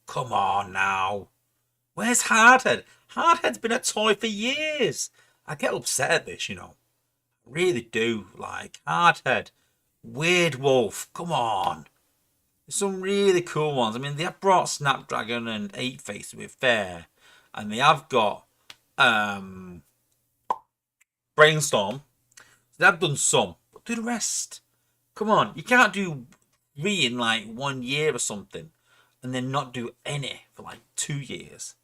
Come on now. Where's Hardhead? Hardhead's been a toy for years. I get upset at this, you know. I really do. Like, Hardhead. Weird Wolf. Come on. There's some really cool ones. I mean, they have brought Snapdragon and Eight Face to be fair. And they have got Brainstorm. They have done some. But do the rest. Come on. You can't do 3 in like 1 year or something. And then not do any for like 2 years.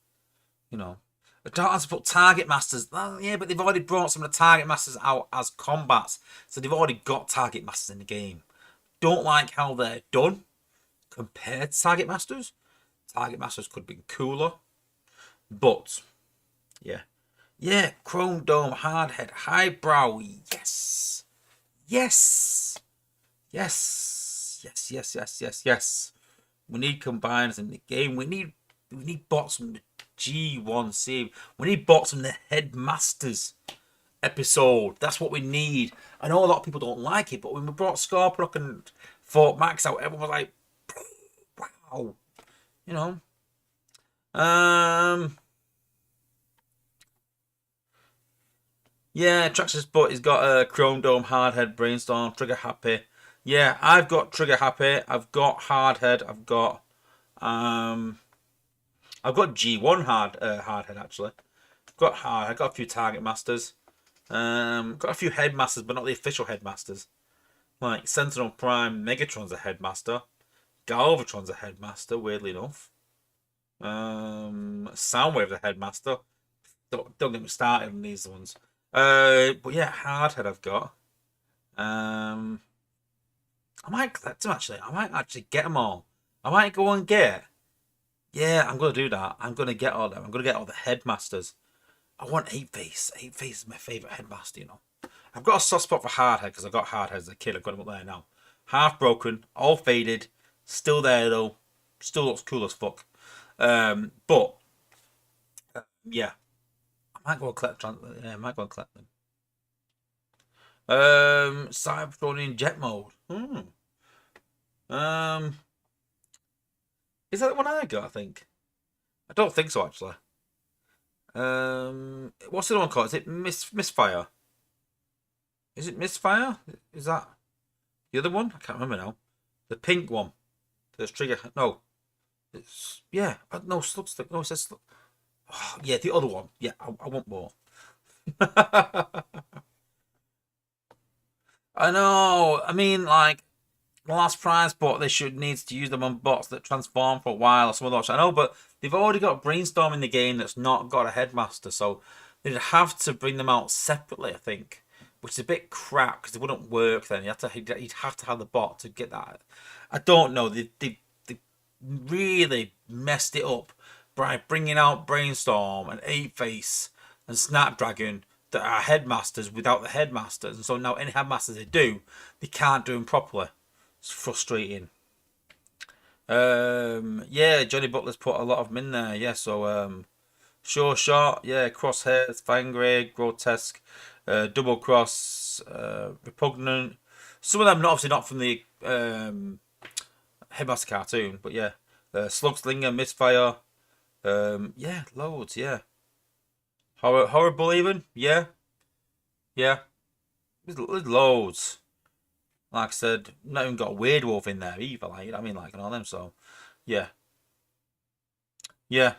You know. They don't have to put Target Masters. Oh, yeah, but they've already brought some of the Target Masters out as combats. So they've already got Target Masters in the game. Don't like how they're done compared to Target Masters. Target Masters could have been cooler. But, yeah. Yeah, Chrome Dome, Hardhead, Highbrow, yes. Yes. We need combiners in the game. We need bots from the G1 series. We need bots from the Headmasters episode. That's what we need. I know a lot of people don't like it, but when we brought Scorponok and Fort Max out, everyone was like, wow. You know. Yeah, Traxxas Butt has got a Chrome Dome, Hardhead, Brainstorm, Trigger Happy. Yeah, I've got Trigger Happy. I've got Hardhead. I've got G1 Hardhead actually. I've got a few Target Masters. Got a few Headmasters, but not the official Headmasters. Like Sentinel Prime, Megatron's a Headmaster. Galvatron's a Headmaster, weirdly enough. Soundwave's a Headmaster. Don't get me started on these ones. But yeah, Hardhead I've got. I might collect them actually. I might actually get them all. I might go and get. Yeah, I'm gonna do that. I'm gonna get all them. I'm gonna get all the Headmasters. I want Eight Face. Eight Face is my favourite Headmaster, you know. I've got a soft spot for Hardhead because I got Hardhead as a kid. I've got him up there now. Half broken, all faded, still there though. Still looks cool as fuck. But yeah, I might go and collect. Yeah, I might go and collect them. Cybertronian Jet Mode. Is that the one I got? I think. I don't think so actually. What's the other one called? Is it Misfire? Is it Misfire? Is that the other one? I can't remember now. The pink one. There's Trigger. No. It's yeah. No, Slugstick. No, it says Slug. Oh, yeah, the other one. Yeah, I want more. I know. I mean, like the last prize bot, they should needs to use them on bots that transform for a while or some of those. I know, but they've already got Brainstorm in the game that's not got a Headmaster, so they'd have to bring them out separately, I think, which is a bit crap because it wouldn't work then. You'd have to have the bot to get that. I don't know. They really messed it up by bringing out Brainstorm and Eight Face and Snapdragon that are headmasters without the headmasters, and so now any headmasters they do, they can't do them properly. It's frustrating. Yeah, Johnny Butler's put a lot of them in there. Yeah, so Sure Shot, yeah, Crosshairs, Fangray, Grotesque, Double Cross, Repugnant. Some of them obviously not from the Headmaster cartoon, but yeah, Slugslinger, Misfire, yeah, loads, yeah. Horrible even, yeah, yeah. There's loads. Like I said, not even got a Weird Wolf in there either. Like, I mean, like, and all them. So, yeah, yeah.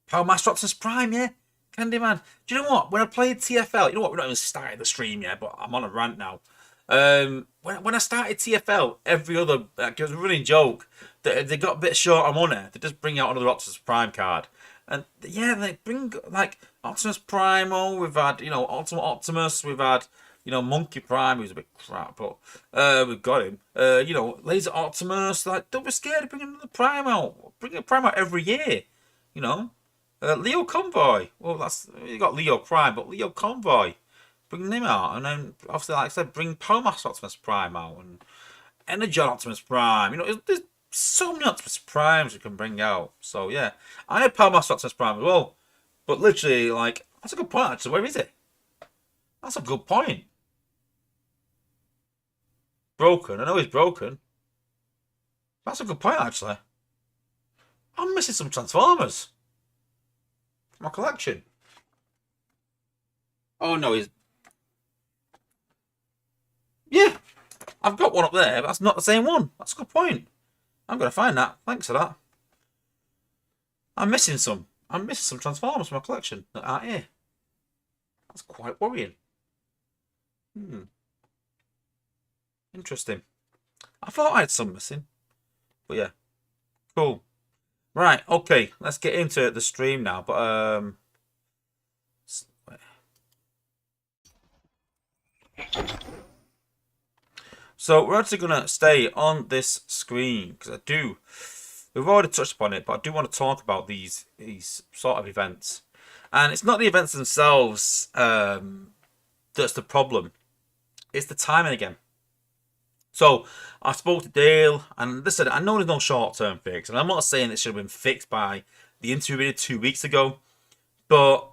Power Master Optimus Prime, yeah. Candyman. Do you know what? When I played TFL, you know what? We're not even started the stream yet, but I'm on a rant now. When I started TFL, every other it was a running joke that they got a bit short on money, they just bring out another Optimus Prime card, and yeah, they bring like Optimus Primal. We've had Ultimate Optimus. We've had Monkey Prime, who's a bit crap, but we've got him. Laser Optimus. Like, don't be scared to bring another Prime out. Bring a Prime out every year. You know. Leo Convoy. Well, you got Leo Prime, but Leo Convoy. Bring them out, and then obviously, like I said, bring Power Master Optimus Prime out, and Energon Optimus Prime. There's so many Optimus Primes you can bring out. So yeah, I had Power Master Optimus Prime as well, but literally, like, that's a good point. Actually, where is it? That's a good point. Broken. I know he's broken. That's a good point, actually. I'm missing some Transformers. My collection. Oh no, he's. Yeah, I've got one up there, but that's not the same one. That's a good point. I'm going to find that. Thanks for that. I'm missing some. I'm missing some Transformers from my collection that aren't here. That's quite worrying. Interesting. I thought I had some missing. But yeah. Cool. Right, okay. Let's get into the stream now. But so we're actually going to stay on this screen because we've already touched upon it, but I do want to talk about these sort of events. And it's not the events themselves that's the problem. It's the timing again. So I spoke to Dale, and listen, I know there's no short-term fix, and I'm not saying it should have been fixed by the interview we did 2 weeks ago, but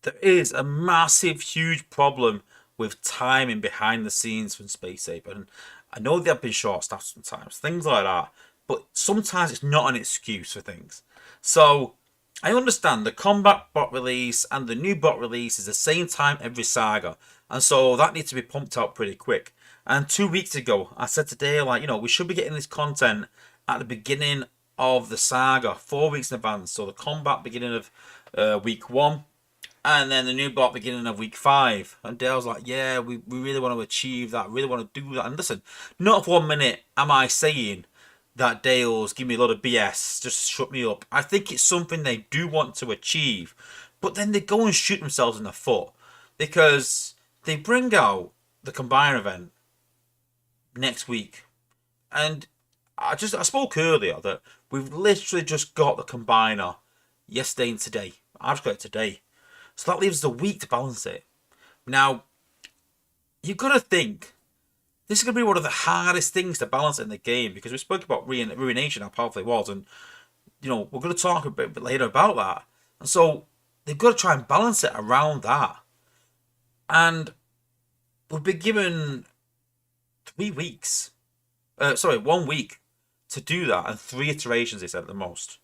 there is a massive, huge problem with timing behind the scenes from Space Ape, and I know they've been short-staffed sometimes, things like that, but sometimes it's not an excuse for things. So I understand the combat bot release and the new bot release is the same time every Saga, and so that needs to be pumped out pretty quick. And 2 weeks ago, I said today, like, we should be getting this content at the beginning of the Saga, 4 weeks in advance. So the combat beginning of week 1, and then the new bot beginning of week 5. And Dale's like, yeah, we really want to achieve that, really want to do that. And listen, not for 1 minute am I saying that Dale's giving me a lot of BS, just shut me up. I think it's something they do want to achieve, but then they go and shoot themselves in the foot because they bring out the Combine event next week, and I spoke earlier that we've literally just got the Combiner yesterday and today. I've just got it today, so that leaves the week to balance it. Now you've got to think this is going to be one of the hardest things to balance in the game, because we spoke about Ruination, how powerful it was, and we're going to talk a bit later about that. And so they've got to try and balance it around that, and we've been given 3 weeks. 1 week to do that, and 3 iterations, they said, at the most.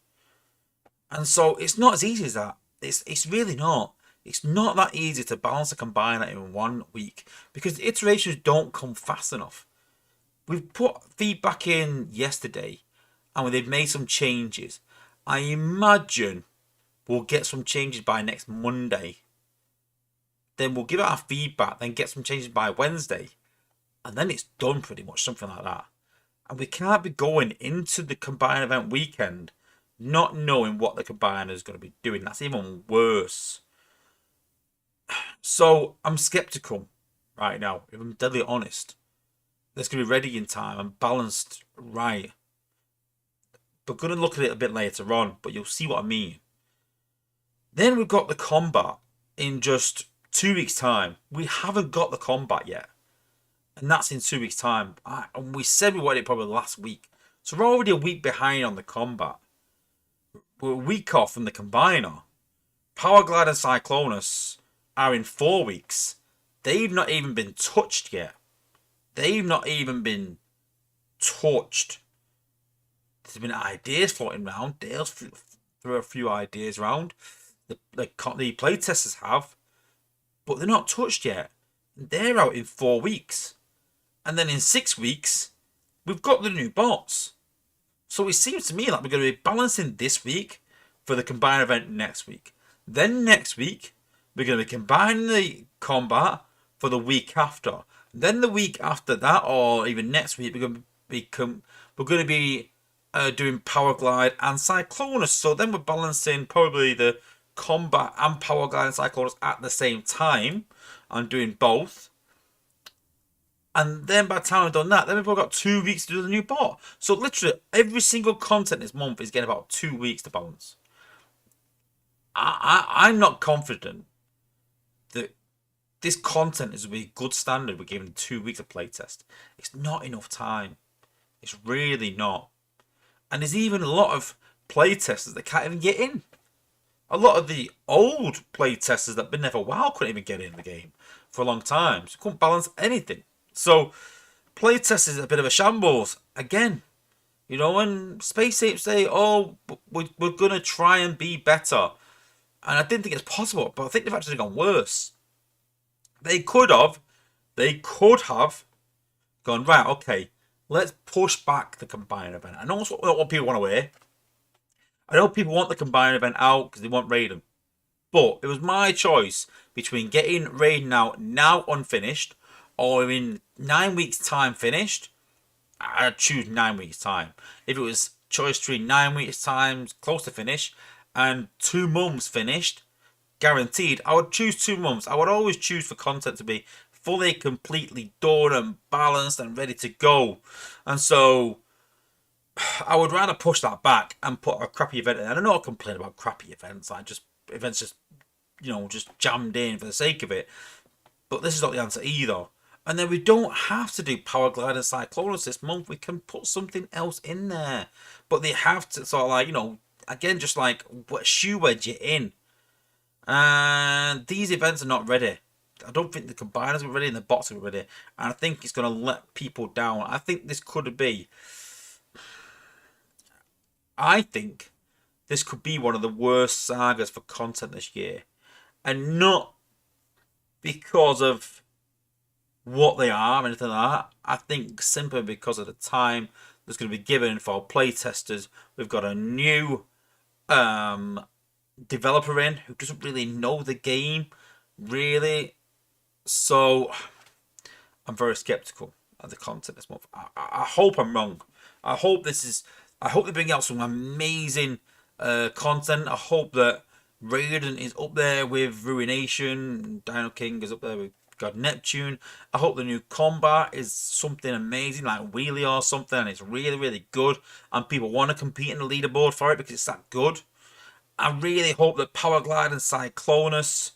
And so it's not as easy as that. It's really not. It's not that easy to balance a combiner in 1 week, because the iterations don't come fast enough. We've put feedback in yesterday, and they've made some changes. I imagine we'll get some changes by next Monday. Then we'll give it our feedback, then get some changes by Wednesday. And then it's done, pretty much, something like that. And we can't be going into the Combine event weekend not knowing what the Combiner is going to be doing. That's even worse. So I'm skeptical right now, if I'm deadly honest. That's going to be ready in time and balanced right. We're going to look at it a bit later on, but you'll see what I mean. Then we've got the combat. in just 2 weeks' time. We haven't got the combat yet. And that's in 2 weeks' time. And we said we wanted it probably last week. So we're already a week behind on the combat. We're a week off from the combiner. Powerglide and Cyclonus are in 4 weeks. They've not even been touched yet. They've not even been touched. There's been ideas floating around. Dale's threw a few ideas around. The playtesters have. But they're not touched yet. They're out in 4 weeks. And then in 6 weeks, we've got the new bots. So it seems to me like we're going to be balancing this week for the combined event next week. Then next week, we're going to be combining the combat for the week after. Then the week after that, or even next week, we're going to be doing Powerglide and Cyclonus. So then we're balancing probably the combat and Powerglide and Cyclonus at the same time and doing both. And then by the time I've done that, then we've got 2 weeks to do the new bot. So literally every single content this month is getting about 2 weeks to balance. I'm not confident that this content is going to be good standard. We're giving 2 weeks of playtest. It's not enough time. It's really not. And there's even a lot of playtesters that can't even get in. A lot of the old playtesters that have been there for a while couldn't even get in the game for a long time. So couldn't balance anything. So, playtest is a bit of a shambles. Again, you know, when Space Apes say, oh, we're going to try and be better. And I didn't think it's possible, but I think they've actually gone worse. They could have gone, right, okay, let's push back the combined event. I know that's what people want to hear. I know people want the combined event out because they want Raiden. But it was my choice between getting Raiden out now unfinished or in 9 weeks' time finished. I'd choose 9 weeks' time. If it was choice between 9 weeks' time close to finish and 2 months finished, guaranteed, I would choose 2 months. I would always choose for content to be fully, completely done and balanced and ready to go. And so I would rather push that back and put a crappy event in. And I know I complain about crappy events. Events just, just jammed in for the sake of it. But this is not the answer either. And then we don't have to do Powerglide and Cyclonus this month. We can put something else in there. But they have to sort of again, just like shoe wedge it in. And these events are not ready. I don't think the combiners are ready and the bots are ready. And I think it's going to let people down. I think this could be one of the worst sagas for content this year. And not because of what they are, anything like that. I think simply because of the time that's going to be given for playtesters. We've got a new developer in who doesn't really know the game, really. So I'm very skeptical of the content this month. I hope I'm wrong. I hope they bring out some amazing content. I hope that Raiden is up there with Ruination. Dino King is up there with God Neptune. I hope the new combat is something amazing, like Wheelie or something, and it's really, really good. And people want to compete in the leaderboard for it because it's that good. I really hope that Powerglide and Cyclonus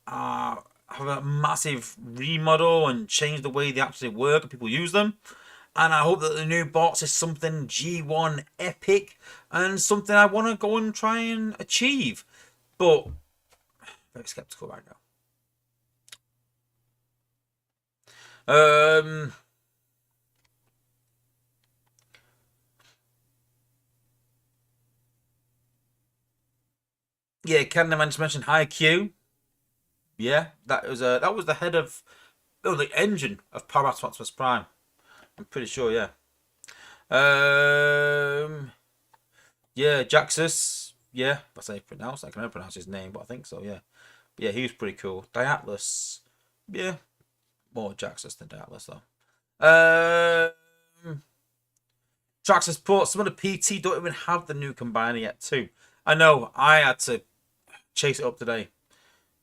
have a massive remodel and change the way they actually work and people use them. And I hope that the new bots is something G1 epic and something I want to go and try and achieve. But very skeptical right now. Yeah, Canada mentioned High Q. Yeah, that was the head of the engine of Paradox Optimus Prime. I'm pretty sure, yeah. Yeah, Jaxus. Yeah, that's how you pronounce it. I can never pronounce his name, but I think so, yeah. But yeah, he was pretty cool. Diatlas. Yeah. More Jaxus than Diatlas, though. Traxxas Port. Some of the PT don't even have the new combiner yet, too. I know, I had to chase it up today.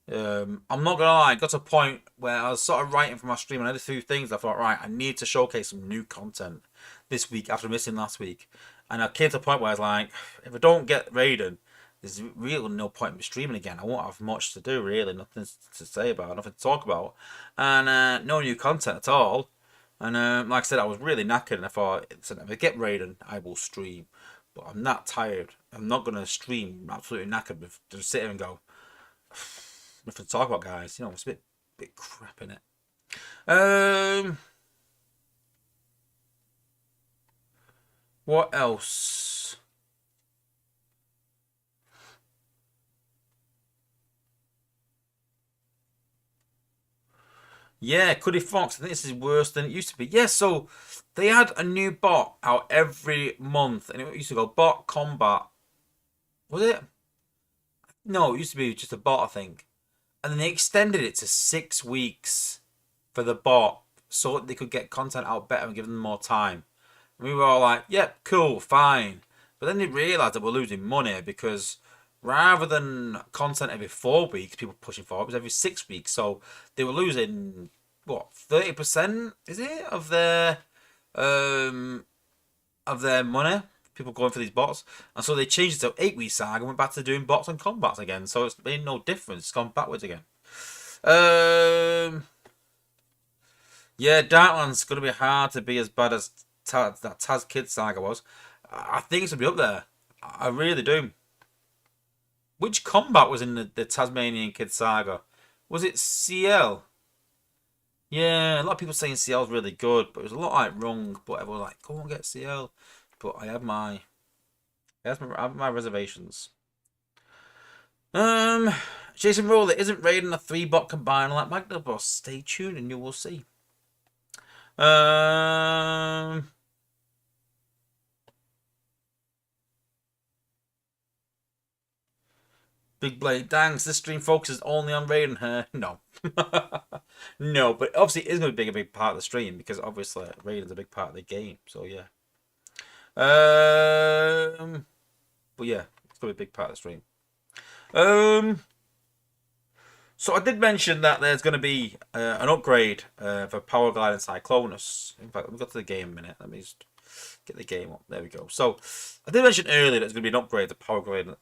I'm not gonna lie, I got to a point where I was sort of writing for my stream and I did a few things. I thought, right, I need to showcase some new content this week after missing last week. And I came to a point where I was like, if I don't get Raiden, there's really no point in me streaming again. I won't have much to do, really. Nothing to say about, nothing to talk about. And no new content at all. And like I said, I was really knackered, and I thought, if I get Raiden, I will stream. But I'm not tired. I'm not going to stream absolutely knackered. Just sit here and go, nothing to talk about, guys. You know, it's a bit crap in it. What else? Yeah, Cuddy Fox. I think this is worse than it used to be. Yeah, so they had a new bot out every month, and it used to go bot combat. Was it? No, it used to be just a bot, I think. And then they extended it to 6 weeks for the bot so they could get content out better and give them more time. And we were all like, yep, cool, fine. But then they realised that we're losing money because rather than content every 4 weeks, people pushing for it was every 6 weeks. So they were losing what 30%, is it, of their money. People going for these bots, and so they changed it to 8 week Saga and went back to doing bots and combats again. So it's made no difference. It's gone backwards again. Yeah, Darkland's gonna be hard to be as bad as that Taz Kid Saga was. I think it's gonna be up there. I really do. Which combat was in the Tasmanian Kid Saga? Was it CL? Yeah, a lot of people saying CL's really good, but it was a lot like wrong. But everyone was like, go and get CL. But I have my reservations. Jason Roller, isn't Raiden a 3-bot combiner like Magna Boss? Stay tuned and you will see. Big Blade, thanks. This stream focuses only on Raiden here. No. No, but obviously it is going to be a big part of the stream because obviously Raiden's a big part of the game. So yeah. But yeah, it's going to be a big part of the stream. So I did mention that there's going to be an upgrade for Powerglide and Cyclonus. In fact, we've got to the game a minute. Let me just get the game up. There we go. So I did mention earlier that there's going to be an upgrade to Powerglide.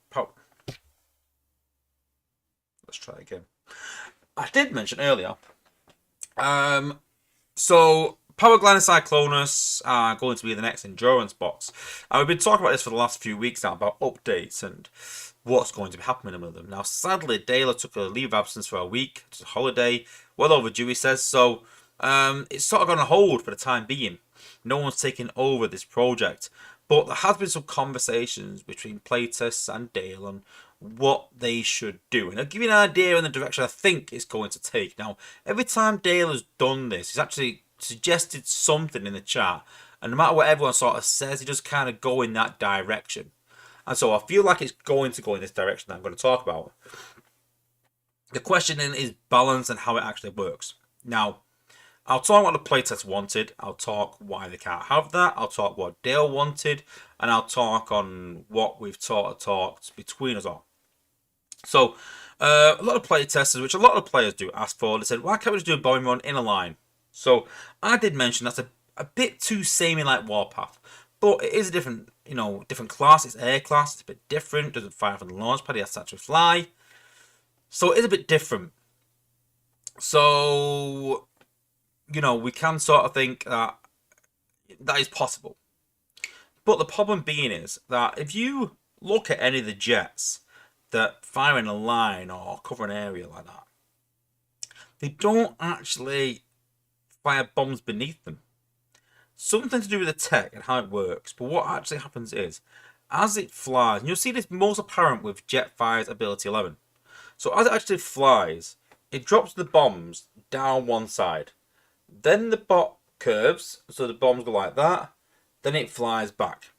Let's try again. I did mention earlier. So Powerglide and Cyclonus are going to be the next endurance bots. And we've been talking about this for the last few weeks now about updates and what's going to be happening with them. Now, sadly, Dale took a leave of absence for a week. It's a holiday. Well overdue, he says. So it's sort of gone on hold for the time being. No one's taking over this project. But there has been some conversations between playtests and Dale on what they should do. And I'll give you an idea on the direction I think it's going to take. Now, every time Dale has done this, he's actually suggested something in the chat. And no matter what everyone sort of says, he just kind of go in that direction. And so I feel like it's going to go in this direction that I'm going to talk about. The question then is balance and how it actually works. Now, I'll talk what the playtest wanted. I'll talk why they can't have that. I'll talk what Dale wanted. And I'll talk on what we've talked between us all. So, a lot of playtesters, which a lot of players do ask for, they said, why can't we just do a bombing run in a line? So, I did mention that's a bit too samey like Warpath. But it is a different, different class. It's air class. It's a bit different. Doesn't fire from the launch pad. It has to actually fly. So, it is a bit different. So, we can sort of think that is possible. But the problem being is that if you look at any of the jets that fire in a line or cover an area like that, they don't actually fire bombs beneath them. Something to do with the tech and how it works. But what actually happens is, as it flies, and you'll see this most apparent with Jetfire's ability 11. So as it actually flies, it drops the bombs down one side. Then the bot curves, so the bombs go like that. Then it flies back.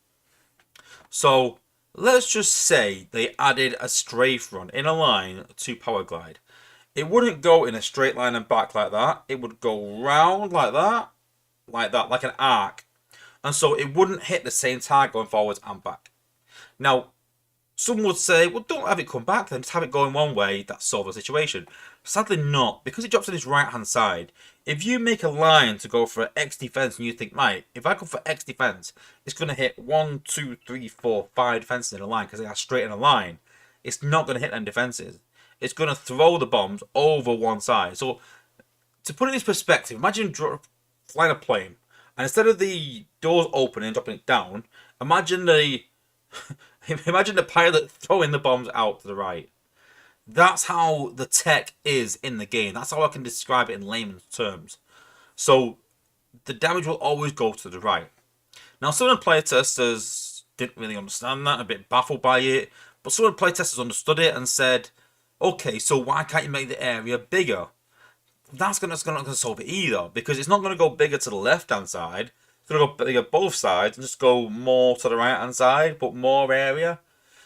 So let's just say they added a strafe run in a line to Powerglide. It wouldn't go in a straight line and back like that. It would go round like that, like an arc. And so it wouldn't hit the same target going forwards and back. Now, some would say, well, don't have it come back then, just have it going one way, that solves the situation. Sadly not, because it drops on its right hand side. If you make a line to go for X defense and you think, right, if I go for X defense, it's going to hit 1, 2, 3, 4, 5 defenses in a line because they are straight in a line. it's not going to hit them defenses. It's going to throw the bombs over one side. So to put it in perspective, imagine flying a plane, and instead of the doors opening and dropping it down, imagine the imagine the pilot throwing the bombs out to the right. That's how the tech is in the game. That's how I can describe it in layman's terms. So the damage will always go to the right. Now, some of the playtesters didn't really understand that, a bit baffled by it, but some of the playtesters understood it and said, okay, so why can't you make the area bigger? That's not going to solve it either, because it's not going to go bigger to the left-hand side. It's going to go bigger both sides and just go more to the right-hand side, but more area.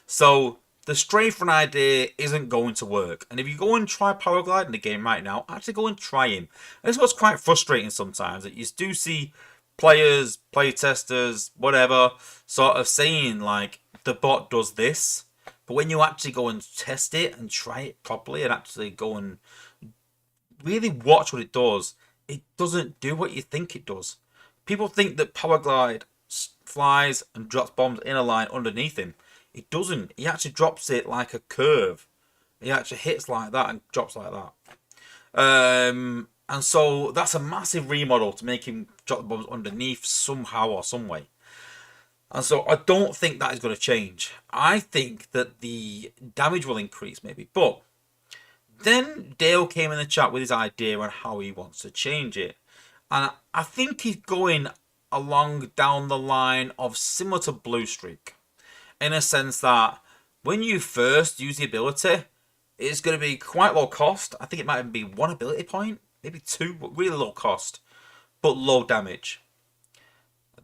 So the strafe run idea isn't going to work. And if you go and try Powerglide in the game right now, actually go and try him. And this is what's quite frustrating sometimes, that you do see players, playtesters, whatever, sort of saying like, the bot does this. But when you actually go and test it and try it properly and actually go and really watch what it doesn't do what you think it does. People think that Powerglide flies and drops bombs in a line underneath him. It doesn't. He actually drops it like a curve. He actually hits like that and drops like that. And so that's a massive remodel to make him drop the bombs underneath somehow or some way. And so I don't think that is going to change. I think that the damage will increase maybe. But then Dale came in the chat with his idea on how he wants to change it. And I think he's going along down the line of similar to Blue Streak. In a sense that when you first use the ability, it's going to be quite low cost. I think it might even be 1 ability point, maybe 2, but really low cost, but low damage.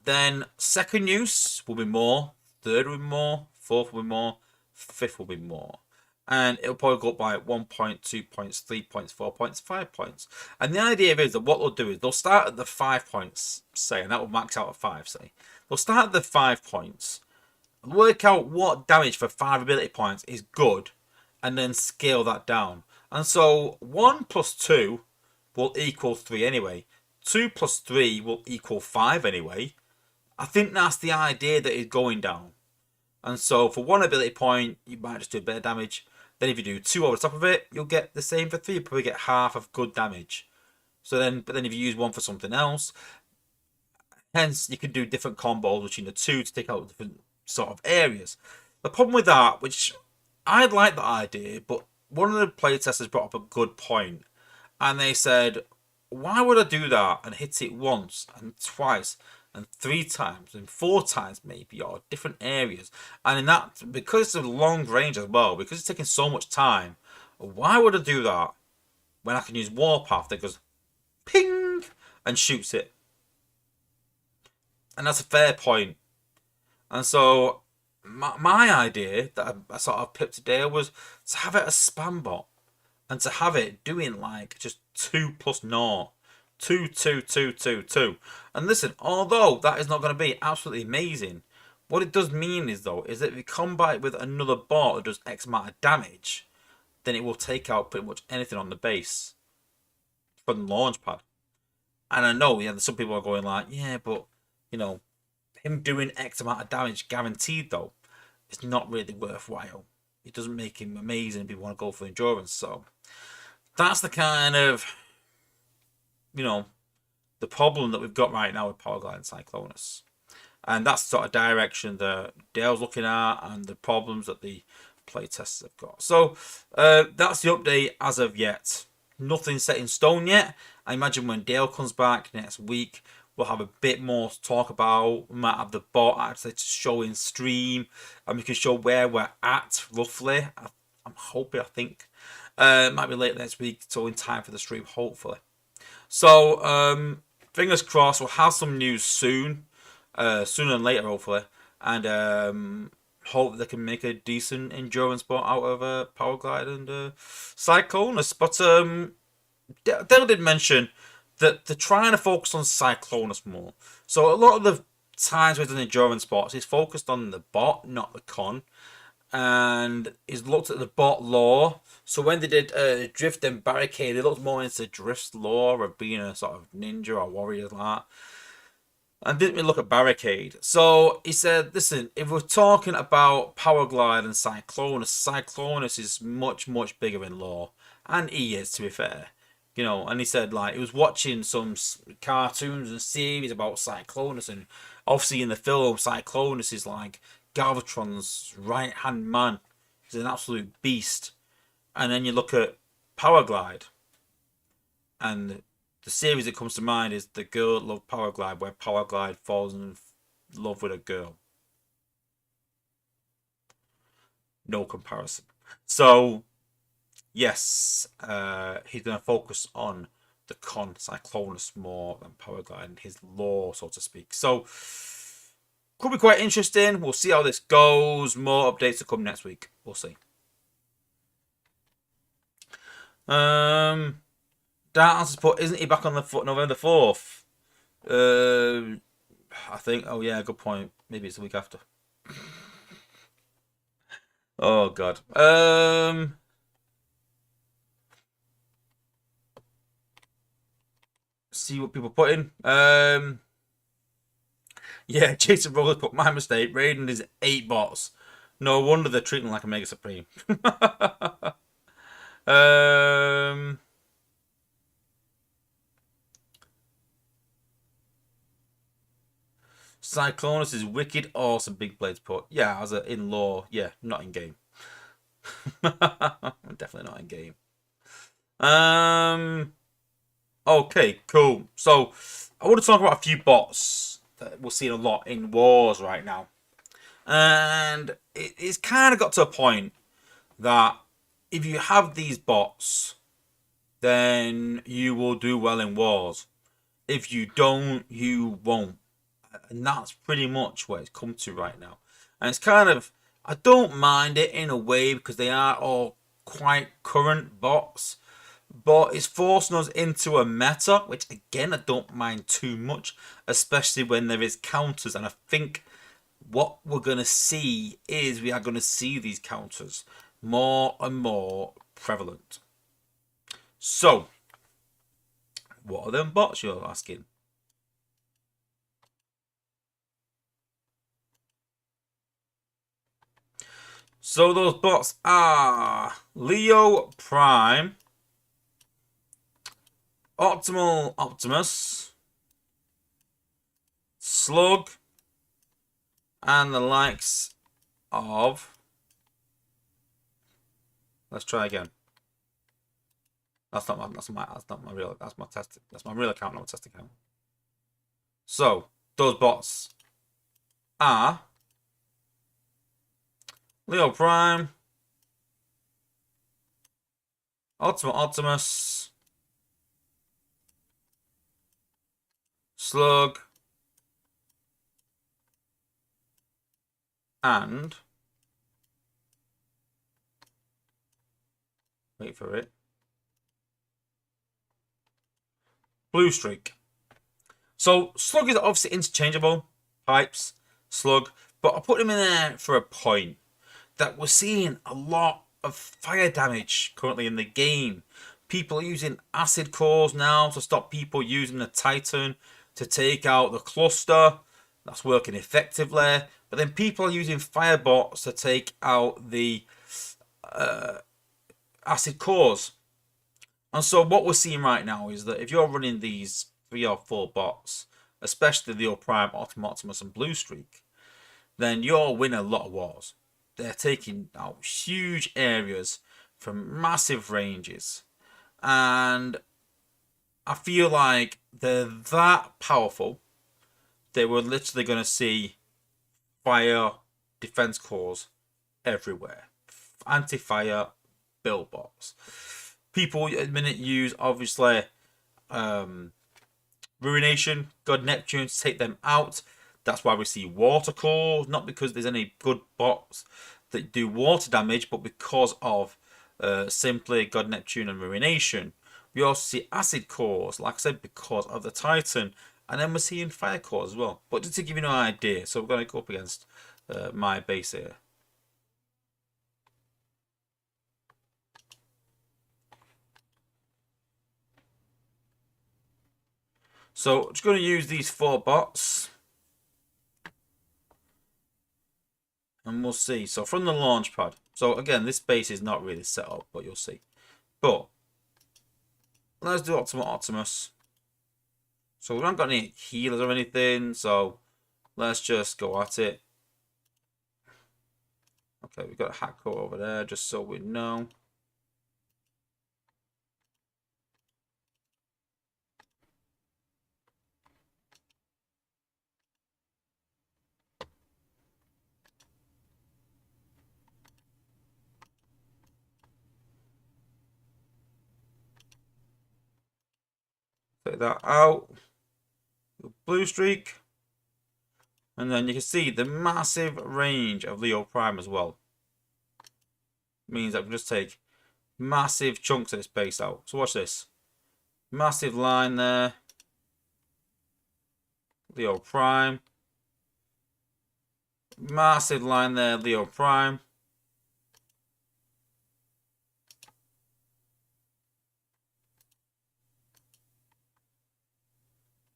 Then second use will be more, third will be more, fourth will be more, fifth will be more. And it'll probably go up by 1 point, 2 points, 3 points, 4 points, 5 points. And the idea is that what they'll do is they'll start at the 5 points, say, and that will max out at 5, say. They'll start at the 5 points, work out what damage for 5 ability points is good, and then scale that down. And so 1 plus 2 will equal 3 anyway. 2 plus 3 will equal 5 anyway. I think that's the idea that is going down. And so for 1 ability point, you might just do a bit of damage. Then if you do 2 over the top of it, you'll get the same for 3. You'll probably get half of good damage. So then, but then if you use 1 for something else, hence you can do different combos between the 2 to take out different sort of areas. The problem with that, which I like that idea, but one of the playtesters brought up a good point, and they said, why would I do that and hit it once and twice and 3 times and 4 times maybe, or different areas? And in that, because it's a long range as well, because it's taking so much time, why would I do that when I can use Warpath that goes ping and shoots it? And that's a fair point. And so my idea that I sort of pipped today was to have it a spam bot and to have it doing like just 2 plus 0. 2, 2, 2, 2, 2. And listen, although that is not going to be absolutely amazing, what it does mean is though, is that if you combat it with another bot that does X amount of damage, then it will take out pretty much anything on the base from the launch pad. And I know, yeah, some people are going like, yeah, but, you know, him doing X amount of damage guaranteed though, it's not really worthwhile. It doesn't make him amazing if you want to go for endurance. So that's the kind of, you know, the problem that we've got right now with Powerglide and Cyclonus. And that's the sort of direction that Dale's looking at and the problems that the playtesters have got. So that's the update as of yet. Nothing set in stone yet. I imagine when Dale comes back next week, we'll have a bit more to talk about. We might have the bot actually to show in stream, and we can show where we're at roughly. I'm hoping, I think. It might be late next week, so in time for the stream, hopefully. So, fingers crossed, we'll have some news soon. Sooner than later, hopefully. And hope they can make a decent endurance bot out of Powerglide and Cyclonus. But Dale did mention that they're trying to focus on Cyclonus more. So a lot of the times with an endurance bots, he's focused on the bot, not the con. And he's looked at the bot lore. So when they did Drift and Barricade, they looked more into Drift's lore of being a sort of ninja or warrior like that. and didn't really look at Barricade. So he said, listen, if we're talking about Powerglide and Cyclonus, Cyclonus is much, much bigger in lore. And he is, to be fair. You know, and he said, like, he was watching some cartoons and series about Cyclonus, and obviously in the film, Cyclonus is like Galvatron's right-hand man. He's an absolute beast. And then you look at Powerglide, and the series that comes to mind is The Girl That Loved Powerglide, where Powerglide falls in love with a girl. No comparison. So, yes, he's going to focus on the con Cyclonus more than Powerglide and his lore, so to speak. So, could be quite interesting. We'll see how this goes. More updates to come next week. We'll see. Darkness put, isn't he back on the November 4th? I think. Oh yeah, good point. Maybe it's the week after. Oh god. See what people put in. Yeah, Jason Rowland put my mistake. Raiden is 8 bots. No wonder they're treating him like a Mega Supreme. Cyclonus is wicked awesome. Big Blades put. Yeah, as a in lore. Yeah, not in game. Definitely not in game. Okay, cool. So I want to talk about a few bots that we're seeing a lot in wars right now, and it's kind of got to a point that if you have these bots, then you will do well in wars. If you don't, you won't, and that's pretty much what it's come to right now. And it's kind of, I don't mind it in a way because they are all quite current bots, but it's forcing us into a meta, which again I don't mind too much, especially when there is counters. And I think what we're going to see is we are going to see these counters more and more prevalent. So, what are them bots, you're asking? So those bots are Leo Prime, Optimal Optimus, Slug, and the likes of. Let's try again. That's not my real. That's my test. That's my real account, not my test account. So those bots are Leo Prime, Ultimate Optimus, Slug, and wait for it, Blue Streak. So Slug is obviously interchangeable, pipes, Slug, but I put him in there for a point that we're seeing a lot of fire damage currently in the game. People are using acid cores now to stop people using the Titan to take out the cluster. That's working effectively. But then people are using firebots to take out the acid cores. And so what we're seeing right now is that if you're running these 3 or 4 bots, especially the Prime, Optimus, and Blue Streak, then you'll win a lot of wars. They're taking out huge areas from massive ranges. And I feel like they're that powerful. They were literally going to see fire defense cores everywhere. Anti-fire build bots. People at the minute use, obviously, Ruination, God Neptune to take them out. That's why we see water cores, not because there's any good bots that do water damage, but because of simply God Neptune and Ruination. We also see acid cores, like I said, because of the Titan, and then we're seeing fire cores as well. But just to give you an idea, so we're going to go up against my base here. So just going to use these 4 bots. And we'll see. So from the launch pad. So again, this base is not really set up, but you'll see. But let's do Ultimate Optimus. So we haven't got any healers or anything, so let's just go at it. Okay, we've got a hack code over there, just so we know. Take that out. Blue streak. And then you can see the massive range of Leo Prime as well. Means I can just take massive chunks of this base out. So watch this. Massive line there. Leo Prime. Massive line there, Leo Prime.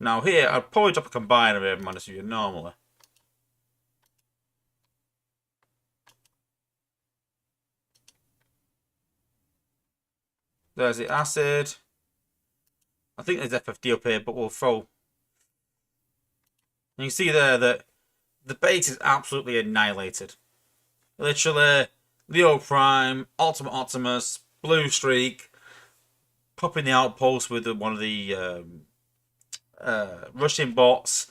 Now here, I'd probably drop a combiner here, man, you normally. There's the acid. I think there's FFD up here, but we'll throw. And you see there that the base is absolutely annihilated. Literally, Leo Prime, Ultimate Optimus, Blue Streak, popping the outpost with one of the rushing bots.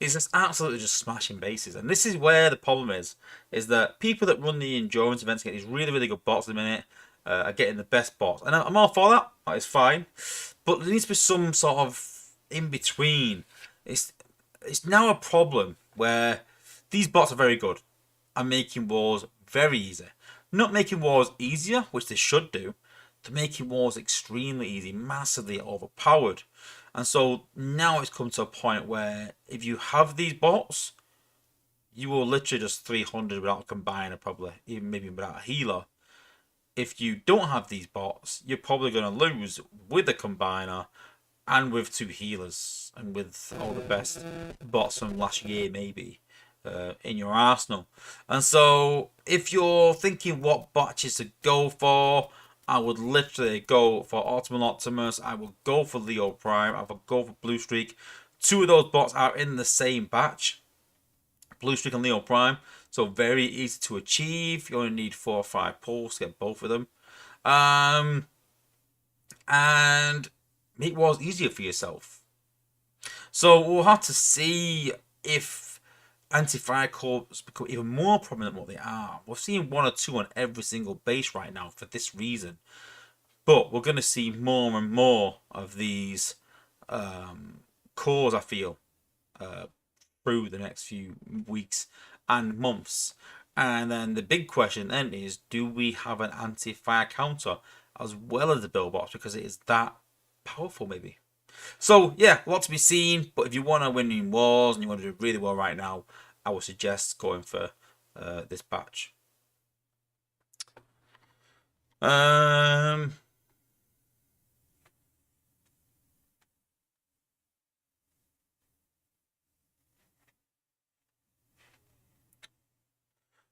Is just absolutely just smashing bases. And this is where the problem is that people that run the endurance events get these really, really good bots at the minute. Are getting the best bots. And I'm all for that. That is fine. But there needs to be some sort of in between. It's now a problem where these bots are very good and making wars very easy. Not making wars easier, which they should do. They're making wars extremely easy, massively overpowered. And so now it's come to a point where if you have these bots, you will literally just 300 without a combiner, probably, even maybe without a healer. If you don't have these bots, you're probably going to lose with a combiner and with 2 healers and with all the best bots from last year, maybe, in your arsenal. And so, if you're thinking what batches to go for, I would literally go for Ultimate Optimus. I would go for Leo Prime. I would go for Blue Streak. 2 of those bots are in the same batch. Blue Streak and Leo Prime. So very easy to achieve. You only need 4 or 5 pulls to get both of them. And make wars easier for yourself. So we'll have to see if anti-fire corps become even more prominent than what they are. We're seeing 1 or 2 on every single base right now for this reason. But we're going to see more and more of these cores, I feel, through the next few weeks and months. And then the big question then is, do we have an anti-fire counter as well as the Billbox, because it is that powerful maybe? So yeah, a lot to be seen, but if you want to win in wars and you want to do really well right now, I would suggest going for this batch.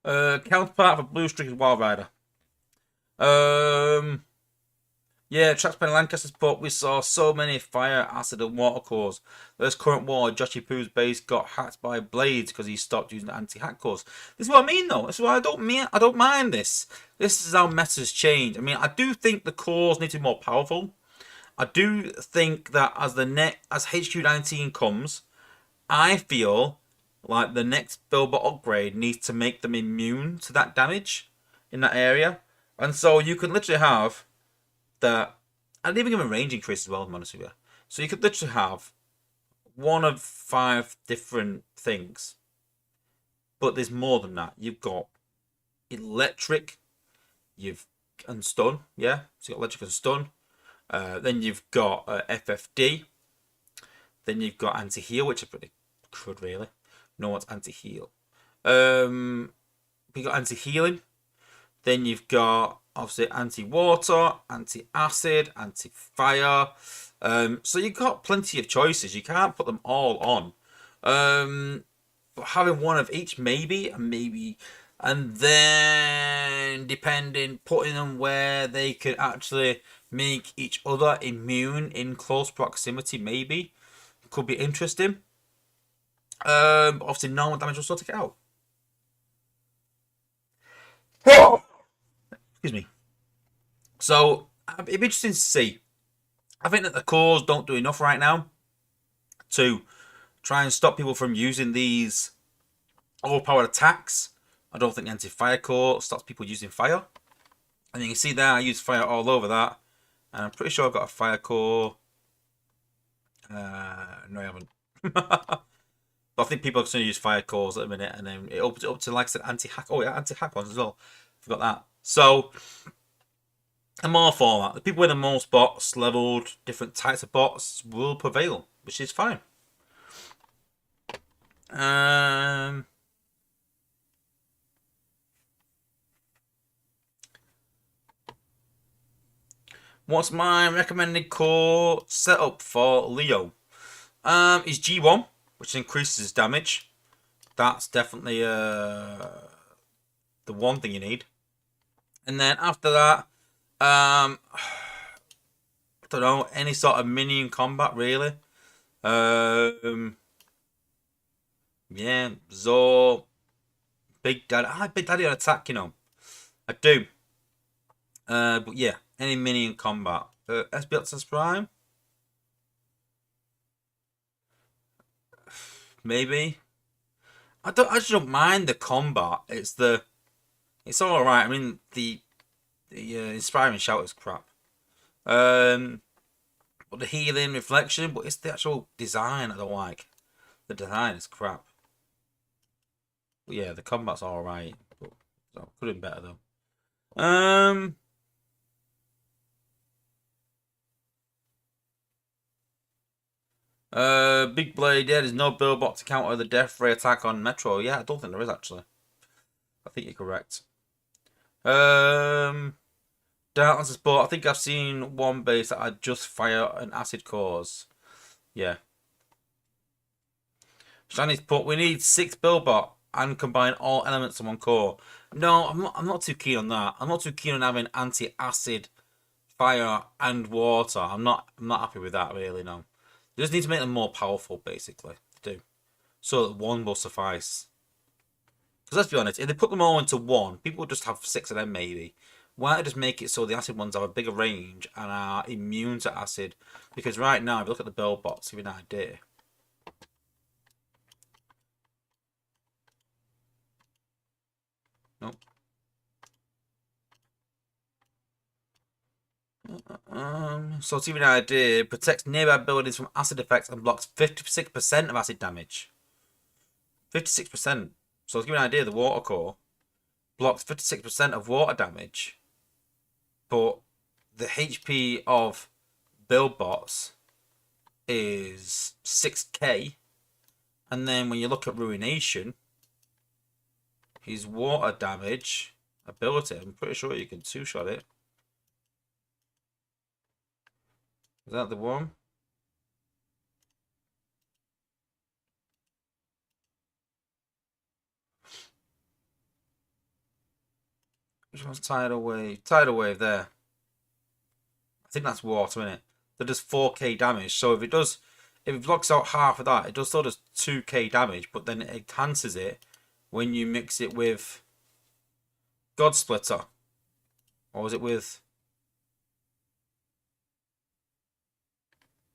Counterpart for Blue Streak is Wild Rider. Yeah, Trax Pen Lancaster's put, we saw so many fire, acid, and water cores. This current war, Joshi Poo's base got hacked by blades because he stopped using the anti-hack cores. This is what I mean, though. This is what I don't mind this. This is how metas change. I mean, I do think the cores need to be more powerful. I do think that as HQ19 comes, I feel like the next Billbot upgrade needs to make them immune to that damage in that area. And so you can literally have that, and even give them a range increase as well, I'm honest with you. So you could literally have 1 of 5 different things. But there's more than that. You've got electric, and stun, yeah? So you've got electric and stun. Then you've got FFD. Then you've got anti-heal, which is pretty good, really. No one's anti-heal. You've got anti-healing. Then you've got, obviously, anti-water, anti-acid, anti-fire. So you've got plenty of choices. You can't put them all on. But having 1 of each, maybe, and maybe and then putting them where they can actually make each other immune in close proximity, maybe could be interesting. Obviously, normal damage will still take it out. Excuse me. So it'd be interesting to see. I think that the cores don't do enough right now to try and stop people from using these overpowered attacks. I don't think the anti-fire core stops people using fire. And you can see there, I use fire all over that. And I'm pretty sure I've got a fire core. No, I haven't. But I think people are going to use fire cores at a minute, and then it opens it up to, like I said, anti-hack. Oh yeah, anti-hack ones as well. Forgot that. So I'm all for that. The people with the most bots, leveled, different types of bots, will prevail, which is fine. What's my recommended core setup for Leo? Is G1, which increases his damage. That's definitely the one thing you need. And then after that, I don't know, any sort of minion combat really. Yeah, Zor, Big Daddy. I like Big Daddy on attack, you know. I do. But yeah, any minion combat. SB Prime? Maybe. I just don't mind the combat. It's all right. I mean the inspiring shout is crap. But the healing reflection, but it's the actual design I don't like. The design is crap. But yeah, the combat's all right, but could have been better though. Big Blade, yeah, there's no build bot to counter the death ray attack on Metro. Yeah, I don't think there is actually. I think you're correct. Darkness is sport. I think I've seen one base that had just fire and acid cores. Yeah. Shini's put, we need 6 build bot and combine all elements in one core. No, I'm not too keen on that. I'm not too keen on having anti-acid, fire, and water. I'm not happy with that really, no. You just need to make them more powerful, basically. To do. So that one will suffice. Because let's be honest, if they put them all into one, people would just have 6 of them maybe. Why not just make it so the acid ones have a bigger range and are immune to acid? Because right now, if you look at the build bots, give you an idea. Nope. So to give you an idea, protects nearby buildings from acid effects and blocks 56% of acid damage. 56%. So to give you an idea, the water core blocks 56% of water damage, but the HP of build bots is 6k, and then when you look at Ruination, his water damage ability, I'm pretty sure you can 2-shot it. Is that the one? Which one's Tidal Wave? Tidal Wave there. I think that's water, isn't it? That does 4k damage. So if it blocks out half of that, it does still does 2k damage, but then it enhances it when you mix it with God Splitter. Or was it with...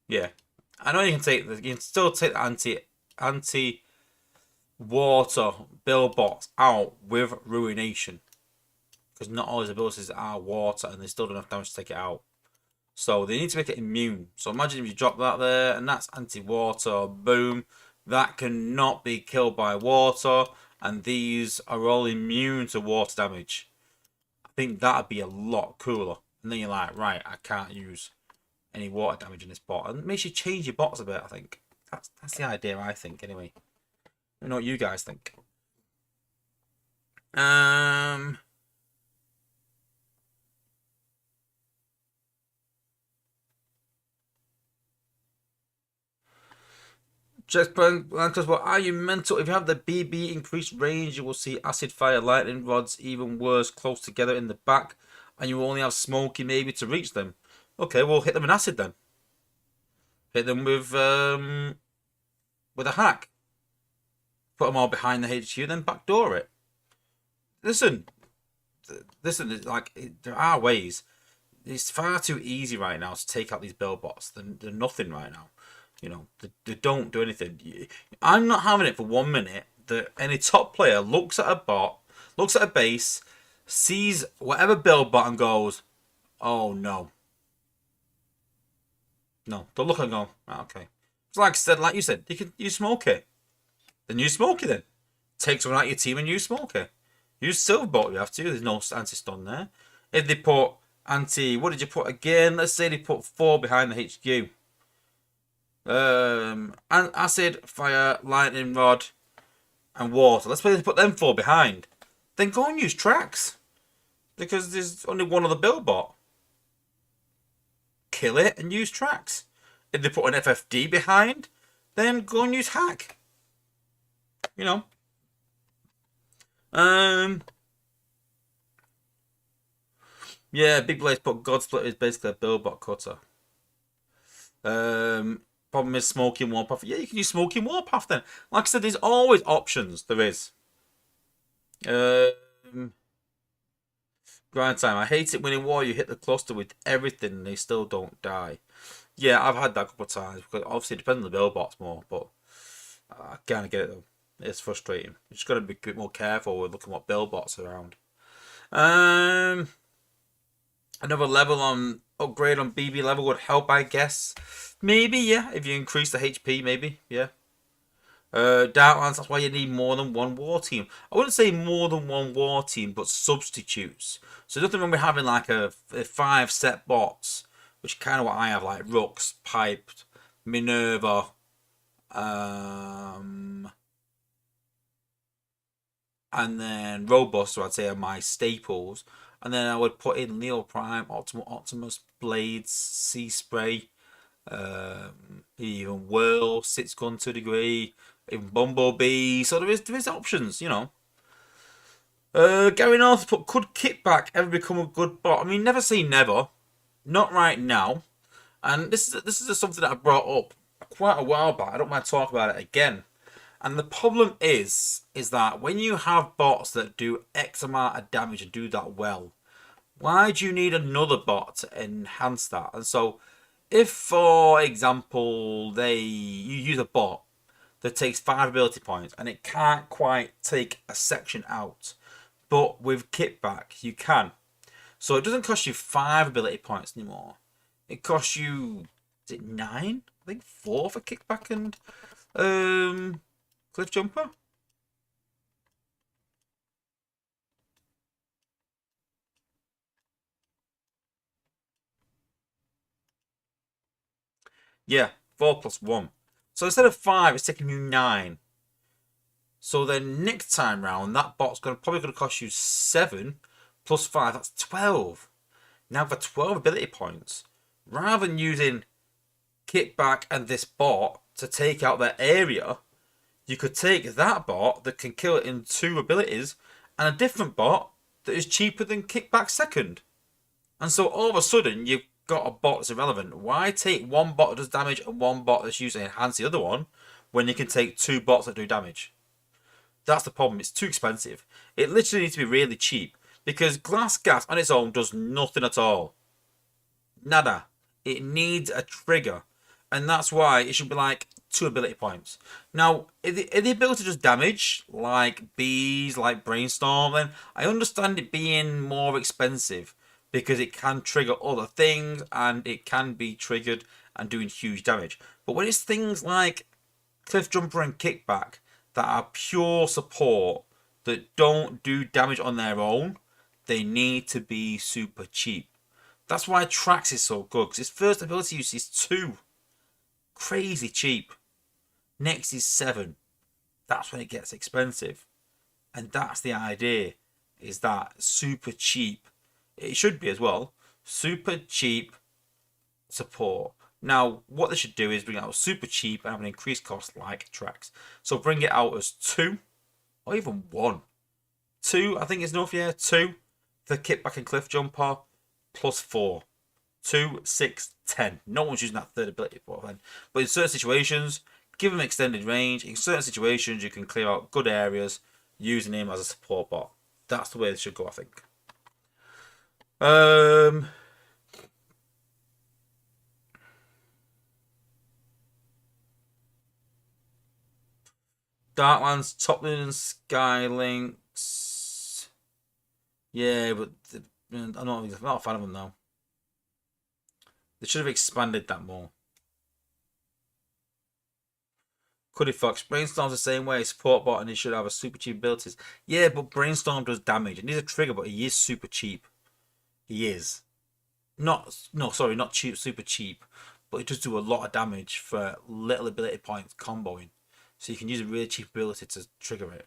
Yeah. I know you can still take the anti water build bots out with Ruination. Because not all his abilities are water and they still don't have damage to take it out. So they need to make it immune. So imagine if you drop that there and that's anti-water, boom. That cannot be killed by water, and these are all immune to water damage. I think that'd be a lot cooler. And then you're like, right, I can't use any water damage in this bot. And it makes you change your bots a bit, I think. That's the idea, I think, anyway. I don't know what you guys think. Checkpoint answers, well, are you mental? If you have the BB increased range, you will see acid, fire, lightning rods, even worse, close together in the back, and you will only have Smokey maybe to reach them. Okay, well, hit them in acid then. Hit them with a hack. Put them all behind the HQ, then backdoor it. Listen, like, there are ways. It's far too easy right now to take out these billbots. They're nothing right now. You know, they don't do anything. I'm not having it for 1 minute that any top player looks at a bot, looks at a base, sees whatever build bot and goes, oh no. No, they'll look and go, oh, okay. It's like you said, you can use Smokey. Then use Smokey then. Take someone out of your team and use Smokey. Use Silverbot if you have to. There's no anti-stun there. If they put what did you put again? Let's say they put 4 behind the HQ. And acid, fire, lightning rod, and water. Let's say they put them 4 behind. Then go and use tracks. Because there's only one other build bot. Kill it and use tracks. If they put an FFD behind, then go and use hack. You know. Yeah, Big Blaze put God Split is basically a build bot cutter. Problem is Smoking Warpath. Yeah, you can use Smoking Warpath then. Like I said, there's always options. There is. Grind time. I hate it when in war you hit the cluster with everything and they still don't die. Yeah, I've had that a couple of times. Because obviously it depends on the build bots more, but I kind of get it though. It's frustrating. You just got to be a bit more careful with looking what build bots are around. Another level on upgrade on BB level would help, I guess. Maybe, yeah. If you increase the HP, maybe, yeah. Darklands, that's why you need more than one war team. I wouldn't say more than one war team, but substitutes. So nothing wrong with having like a 5 set bots, which is kind of what I have, like Rux, Piped, Minerva, and then Robust, so I'd say are my staples. And then I would put in Leo Prime, Optimus, Blades, Sea Spray, even Whirl, Six Gun to a degree, even Bumblebee. So there is options, you know. Gary North put, could Kickback ever become a good bot? I mean, never say never. Not right now. And this is something that I brought up quite a while back. I don't mind talking about it again. And the problem is that when you have bots that do X amount of damage and do that well, why do you need another bot to enhance that? And so, if for example you use a bot that takes 5 ability points and it can't quite take a section out, but with Kickback you can. So it doesn't cost you 5 ability points anymore. It costs you, is it 9? I think 4 for Kickback and Cliff Jumper. Yeah, 4 plus 1. So instead of 5, it's taking you 9. So then next time round, that bot's probably going to cost you 7 plus 5. That's 12. Now for 12 ability points, rather than using Kickback and this bot to take out their area, you could take that bot that can kill it in 2 abilities and a different bot that is cheaper than Kickback second. And so all of a sudden, you've got a bot that's irrelevant. Why take one bot that does damage and one bot that's used to enhance the other one when you can take 2 bots that do damage? That's the problem. It's too expensive. It literally needs to be really cheap because Glass Gas on its own does nothing at all. Nada. It needs a trigger. And that's why it should be like 2 ability points. Now, if the ability does damage, like bees, like Brainstorm, then I understand it being more expensive because it can trigger other things and it can be triggered and doing huge damage. But when it's things like Cliff Jumper and Kickback that are pure support that don't do damage on their own, they need to be super cheap. That's why Trax is so good, because its first ability use is 2. Crazy cheap. Next is 7. That's when it gets expensive. And that's the idea, is that super cheap. It should be as well. Super cheap support. Now, what they should do is bring it out super cheap and have an increased cost like tracks. So bring it out as 2 or even 1. 2, I think is enough, yeah. 2 for kickback and cliff jumper plus 4. 2, 6, 10. No one's using that third ability for then. But in certain situations, give him extended range. In certain situations, you can clear out good areas using him as a support bot. That's the way they should go, I think. Darklands, Topland, and Skylinks. Yeah, but I'm not a fan of them now. They should have expanded that more. Cuddy Fox, Brainstorm's the same way. Support bot and he should have a super cheap abilities. Yeah, but Brainstorm does damage. And he's a trigger, but he is super cheap. He is. Not cheap, super cheap. But he does do a lot of damage for little ability points comboing. So you can use a really cheap ability to trigger it.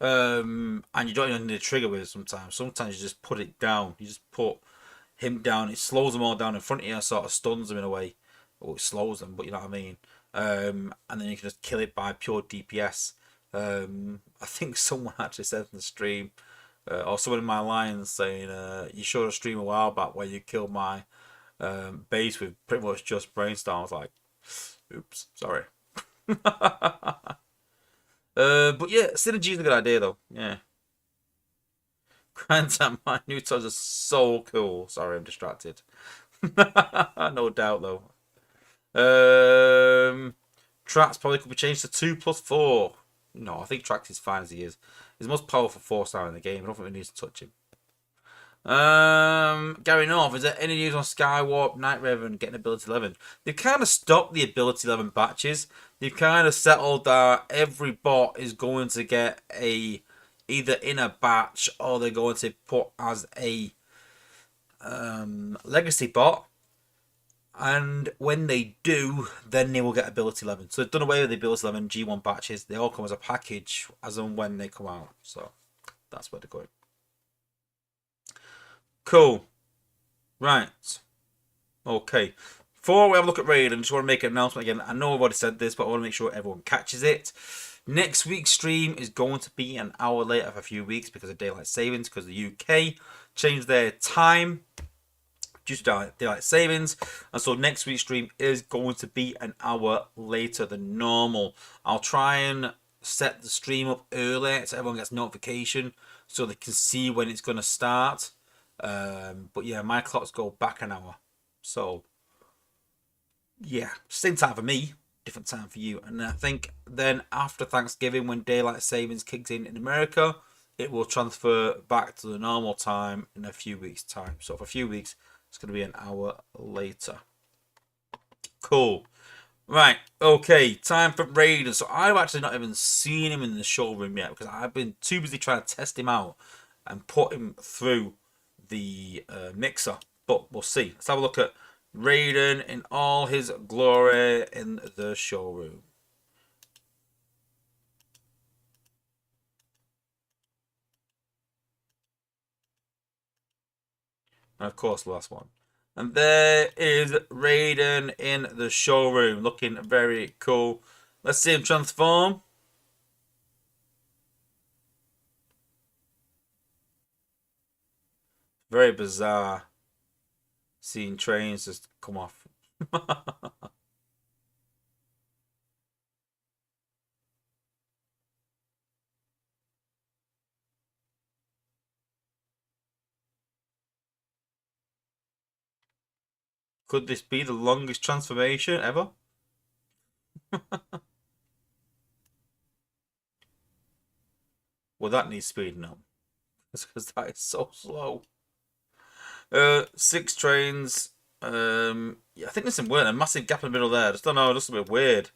And you don't even need to trigger with it sometimes. Sometimes you just put it down. You just put him down. It slows them all down in front of you, sort of stuns them in a way. Or it slows them, but you know what I mean. And then you can just kill it by pure DPS. I think someone actually said in the stream, or someone in my lines saying, you showed a stream a while back where you killed my base with pretty much just Brainstorm. I was like, oops, sorry. But yeah, synergy is a good idea though. Yeah. Granddad, my new toys are so cool. Sorry, I'm distracted. No doubt though. Trax probably could be changed to 2 plus 4. No, I think Trax is fine as he is. He's the most powerful 4-star in the game. I don't think we need to touch him. Gary North, is there any news on Skywarp, Night Raven getting ability 11? They've kind of stopped the ability 11 batches. They've kind of settled that every bot is going to get either in a batch or they're going to put as a legacy bot. And when they do, then they will get ability 11. So they've done away with the ability 11 G1 batches. They all come as a package as and when they come out. So that's where they're going. Cool. Right. Okay. Before we have a look at Raiden, I just want to make an announcement again. I know I've already said this, but I want to make sure everyone catches it. Next week's stream is going to be an hour later for a few weeks because of daylight savings, because the UK changed their time due to daylight savings, and so next week's stream is going to be an hour later than normal. I'll try and set the stream up early so everyone gets notification so they can see when it's going to start. But yeah, my clocks go back an hour, so yeah, same time for me, different time for you. And I think then after Thanksgiving, when daylight savings kicks in America, it will transfer back to the normal time in a few weeks' time. So for a few weeks, it's going to be an hour later. Cool. Right, okay, time for Raiden. So I've actually not even seen him in the showroom yet because I've been too busy trying to test him out and put him through the mixer. But we'll see. Let's have a look at Raiden in all his glory in the showroom. And of course, the last one. And there is Raiden in the showroom, looking very cool. Let's see him transform. Very bizarre seeing trains just come off. Could this be the longest transformation ever? Well, that needs speeding up. Because that is so slow. 6 trains. Yeah, I think there's some weird, a massive gap in the middle there. Just don't know, just a bit weird.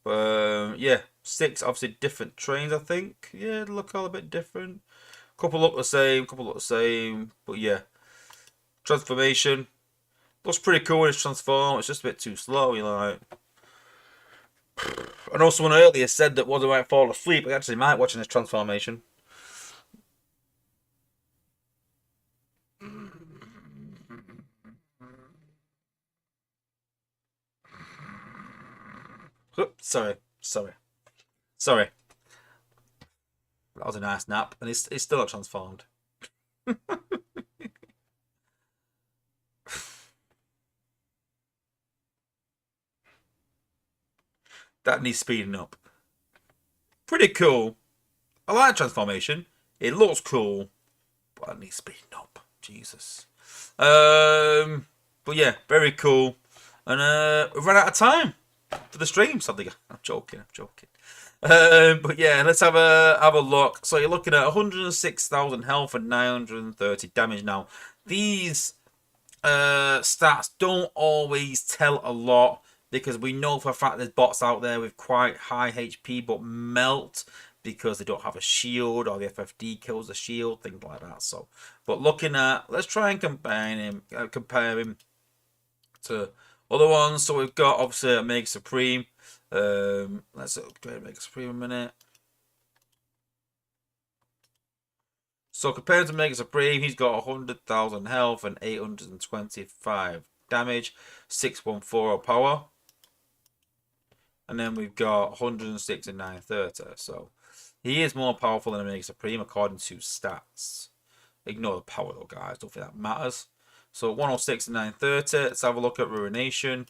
But yeah, 6 obviously different trains. I think. Yeah, they look all a bit different. Couple look the same. Couple look the same. But yeah, transformation looks pretty cool when it's transformed. It's just a bit too slow, you know. Like. I know someone earlier said that Wozza might fall asleep. I actually might watching this transformation. Oops, sorry. That was a nice nap, and it's still not transformed. That needs speeding up. Pretty cool. I like transformation. It looks cool, but I need speeding up. Jesus. But yeah, very cool. And we've run out of time for the stream. Something. I'm joking. But yeah, let's have a look. So you're looking at 106,000 health and 930 damage now. These stats don't always tell a lot because we know for a fact there's bots out there with quite high HP but melt because they don't have a shield or the FFD kills the shield, things like that. So, but looking at, let's try and compare him to other ones. So we've got obviously a Mega Supreme. Let's upgrade Mega Supreme a minute. So compared to Mega Supreme, he's got 100,000 health and 825 damage, 614 power. And then we've got 106 and 930. So he is more powerful than a Mega Supreme according to stats. Ignore the power though, guys. Don't think that matters. So 106 and 930. Let's have a look at Ruination.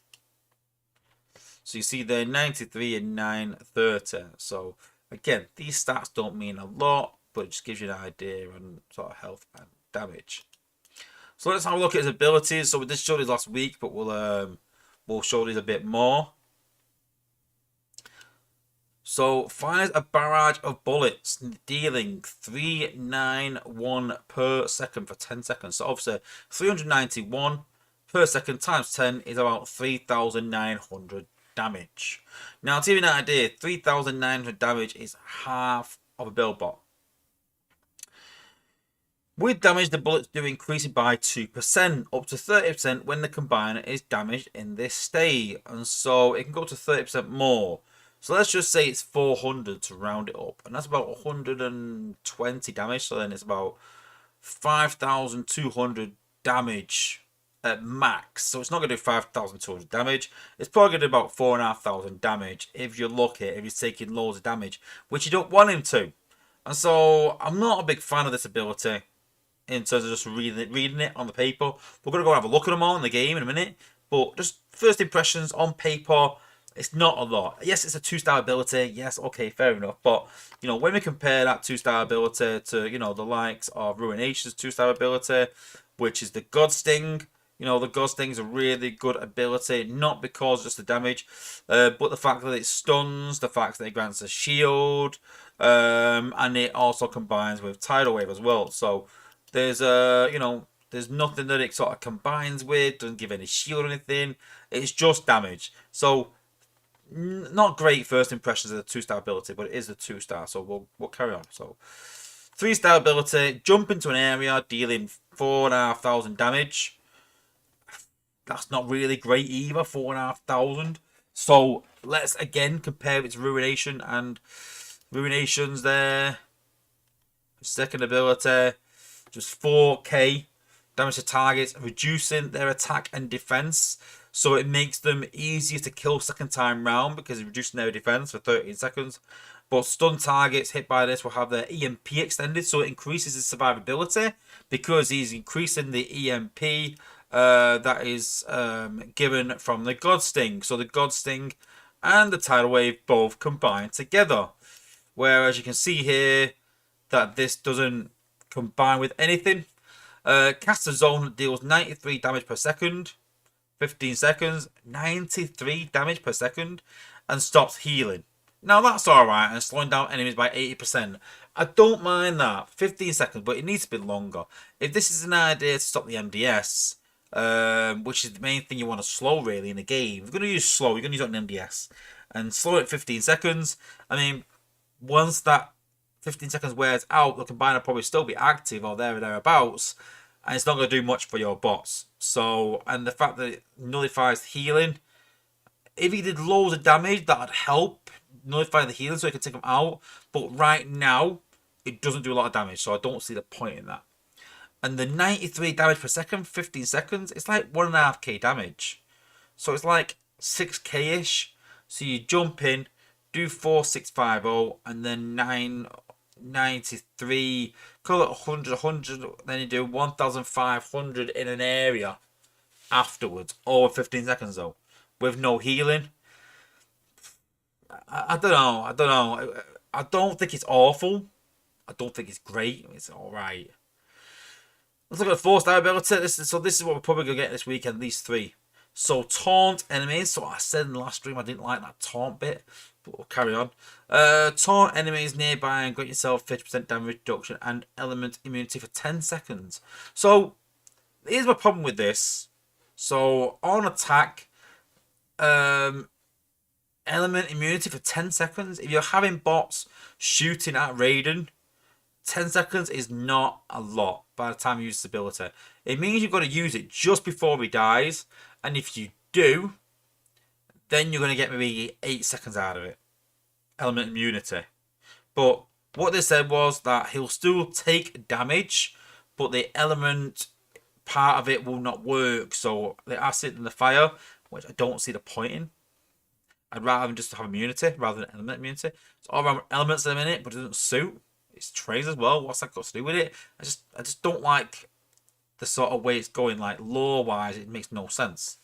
So you see there 93 and 930. So again, these stats don't mean a lot, but it just gives you an idea on sort of health and damage. So let's have a look at his abilities. So we did show these last week, but we'll show these a bit more. So fires a barrage of bullets, dealing 391 per second for 10 seconds. So obviously 391 per second times 10 is about 3,900 damage. Now to give you an idea, 3,900 damage is half of a build bot. With damage, the bullets do increase it by 2%, up to 30% when the combiner is damaged in this state. And so it can go to 30% more. So let's just say it's 400 to round it up. And that's about 120 damage. So then it's about 5,200 damage at max. So it's not going to do 5,200 damage. It's probably going to do about 4,500 damage if you're lucky, if he's taking loads of damage, which you don't want him to. And so I'm not a big fan of this ability in terms of just reading it on the paper. We're going to go have a look at them all in the game in a minute. But just first impressions on paper, it's not a lot. Yes, it's a 2-star ability. Yes, okay, fair enough. But, you know, when we compare that 2-star ability to, you know, the likes of Ruination's 2-star ability, which is the God Sting. You know, the God Sting is a really good ability, not because just the damage, but the fact that it stuns, the fact that it grants a shield, and it also combines with Tidal Wave as well. So there's you know, there's nothing that it sort of combines with, doesn't give any shield or anything. It's just damage. So not great first impressions of the 2-star ability, but it is a 2-star, so we'll carry on. So 3-star ability, jump into an area, dealing 4,500 damage. That's not really great either, 4,500. So let's again compare its Ruination and Ruination's there. Second ability, just 4k damage to targets, reducing their attack and defense. So it makes them easier to kill second time round because it's reducing their defense for 13 seconds. But stun targets hit by this will have their EMP extended, so it increases its survivability because he's increasing the EMP that is given from the God Sting. So the God Sting and the Tidal Wave both combine together. Whereas you can see here that this doesn't combine with anything. Cast a zone that deals 93 damage per second. 15 seconds, 93 damage per second, and stops healing. Now that's alright, and slowing down enemies by 80%. I don't mind that, 15 seconds, but it needs to be longer. If this is an idea to stop the MDS, which is the main thing you want to slow really in the game, if you're going to use slow, you're going to use it on MDS. And slow it 15 seconds, I mean, once that 15 seconds wears out, the combiner will probably still be active or there or thereabouts, and it's not going to do much for your bots. So, and the fact that it nullifies healing, if he did loads of damage, that would help nullify the healing so he can take them out. But right now, it doesn't do a lot of damage, so I don't see the point in that. And the 93 damage per second, 15 seconds, it's like 1.5k damage. So it's like 6k-ish. So you jump in, do 4650, and then 993, call it 100, then you do 1500 in an area afterwards, over 15 seconds though, with no healing. I don't know. I don't know. I don't think it's awful. I don't think it's great. It's all right. Let's look at the four-star ability. This is what we're probably going to get this weekend, at least 3. So, taunt enemies. So, I said in the last stream I didn't like that taunt bit, but we'll carry on. Taunt enemies nearby and grant yourself 50% damage reduction and element immunity for 10 seconds. So, here's my problem with this. So, on attack, element immunity for 10 seconds. If you're having bots shooting at Raiden, 10 seconds is not a lot by the time you use this ability. It means you've got to use it just before he dies. And if you do, then you're going to get maybe 8 seconds out of it. Element immunity. But what they said was that he'll still take damage, but the element part of it will not work. So the acid and the fire, which I don't see the point in. I'd rather him just have immunity rather than element immunity. So all around elements are in it, but it doesn't suit. It's trains as well. What's that got to do with it? I just don't like the sort of way it's going. Like lore wise, it makes no sense.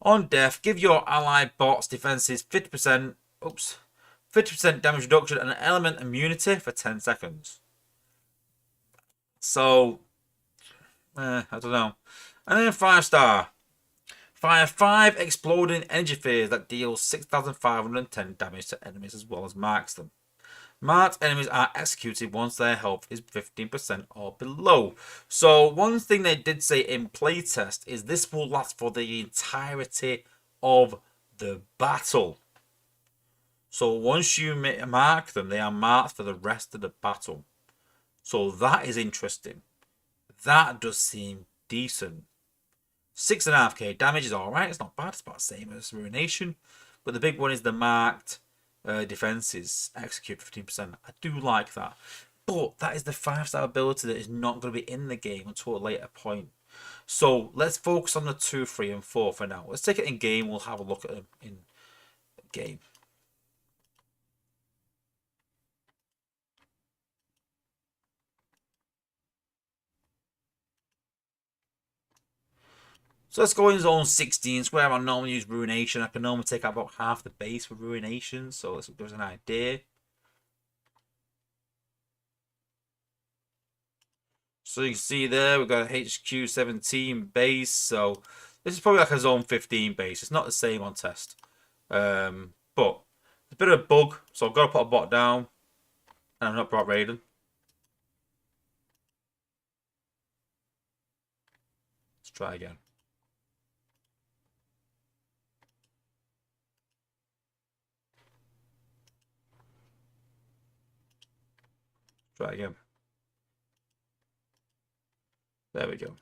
On death, give your allied bots defenses 50%. 50% damage reduction and element immunity for 10 seconds. So, I don't know. And then 5-star. Fire 5 exploding energy spheres that deals 6,510 damage to enemies as well as marks them. Marked enemies are executed once their health is 15% or below. So one thing they did say in playtest is this will last for the entirety of the battle. So once you mark them, they are marked for the rest of the battle. So that is interesting. That does seem decent. 6.5k damage is alright. It's not bad. It's about the same as Ruination. But the big one is the marked defenses. Execute 15%. I do like that. But that is the 5-star ability that is not going to be in the game until a later point. So let's focus on the 2, 3, and 4 for now. Let's take it in game. We'll have a look at them in game. So let's go in zone 16, where I normally use Ruination. I can normally take out about half the base for Ruination, so let's give us an idea. So you can see there, we've got a HQ 17 base, so this is probably like a zone 15 base. It's not the same on test. But it's a bit of a bug, so I've got to put a bot down, and I've not brought Raiden. Let's try again. Try again. There we go.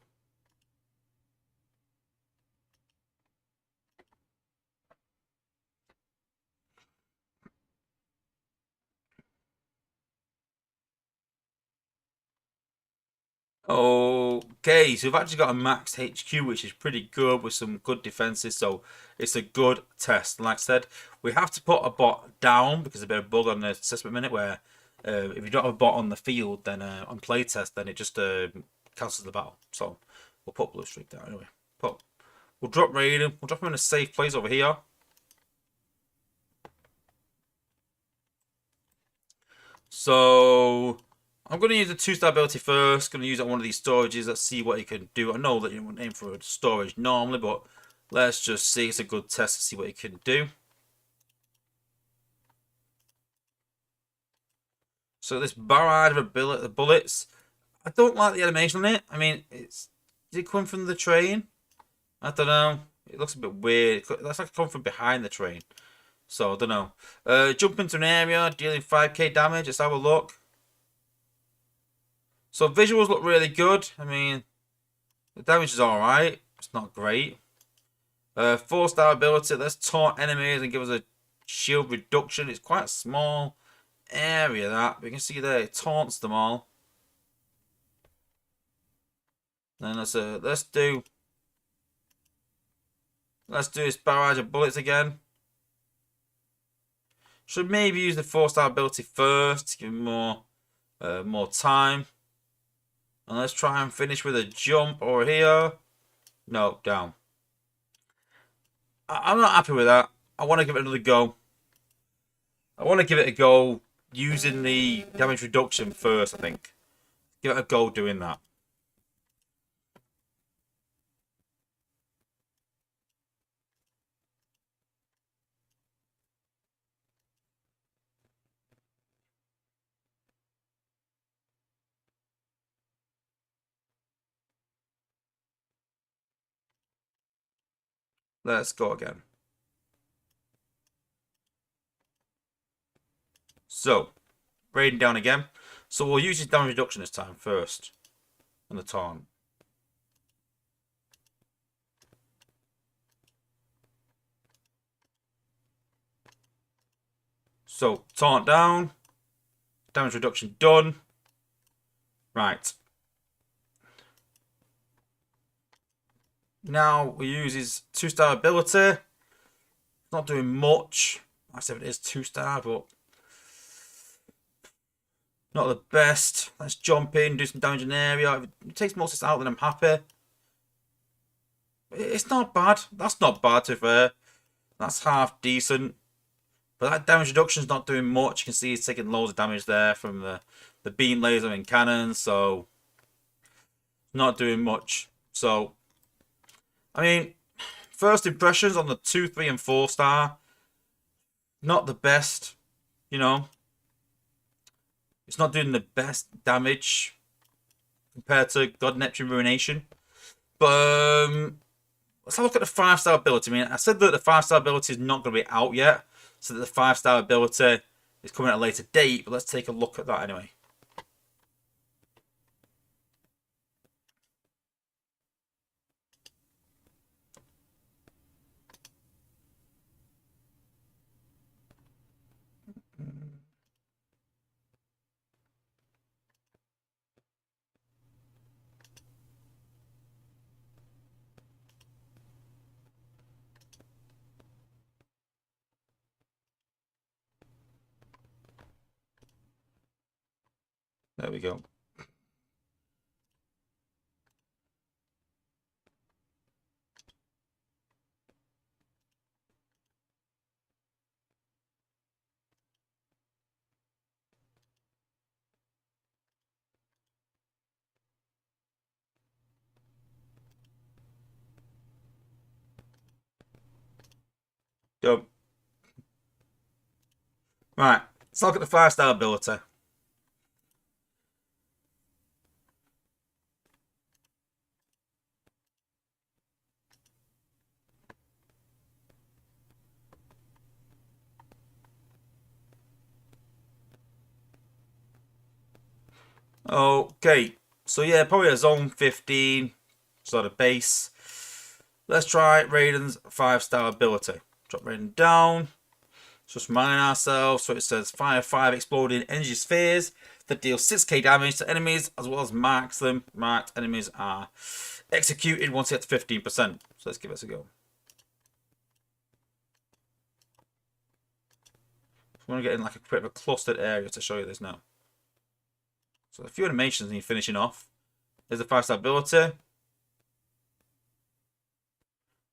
Okay, so we've actually got a maxed HQ, which is pretty good with some good defenses, so it's a good test. Like I said, we have to put a bot down because there's a bit of bug on the assessment minute where if you don't have a bot on the field, then on playtest, then it just cancels the battle. So we'll put Blue Streak down anyway. We'll drop Raiden. We'll drop him in a safe place over here. So I'm going to use the 2-star ability first. Going to use it on one of these storages. Let's see what he can do. I know that you wouldn't aim for a storage normally, but let's just see. It's a good test to see what he can do. So this barrage of the bullets, I don't like the animation on it. I mean, is it coming from the train? I don't know. It looks a bit weird. It looks like it comes from behind the train. So I don't know. Jump into an area, dealing 5k damage. Let's have a look. So visuals look really good. I mean, the damage is alright. It's not great. 4-star ability. Let's taunt enemies and give us a shield reduction. It's quite a small area that. But you can see there, it taunts them all. Then let's do this barrage of bullets again. Should maybe use the 4-star ability first to give him more time. And let's try and finish with a jump over here. No, down. I'm not happy with that. I want to give it another go. I want to give it a go using the damage reduction first, I think. Give it a go doing that. Let's go again. So, Raiden down again. So we'll use his damage reduction this time first. On the taunt. So, taunt down. Damage reduction done. Right. Now we use his 2-star ability. Not doing much. I said it is 2-star, but not the best. Let's jump in, do some damage in the area. If it takes most of this out, then I'm happy. It's not bad. That's not bad, to be fair. That's half decent. But that damage reduction is not doing much. You can see he's taking loads of damage there from the beam laser and cannon. So, not doing much. So, I mean, first impressions on the 2, 3, and 4-star. Not the best, you know. It's not doing the best damage compared to God Neptune Ruination. But let's have a look at the 5-star ability. I mean, I said that the 5-star ability is not going to be out yet. So that the 5-star ability is coming at a later date. But let's take a look at that anyway. There we go. Go. Right. Let's look at the 5-star ability. Okay, so yeah, probably a zone 15 sort of base. Let's try Raiden's 5-star ability. Drop Raiden down. Just remind ourselves. So it says fire 5 exploding energy spheres that deal 6k damage to enemies as well as marks them. Marked enemies are executed once it gets 15%. So let's give this a go. I want to get in like a bit of a clustered area to show you this now. So a few animations and you're finishing off. There's the 5-star ability.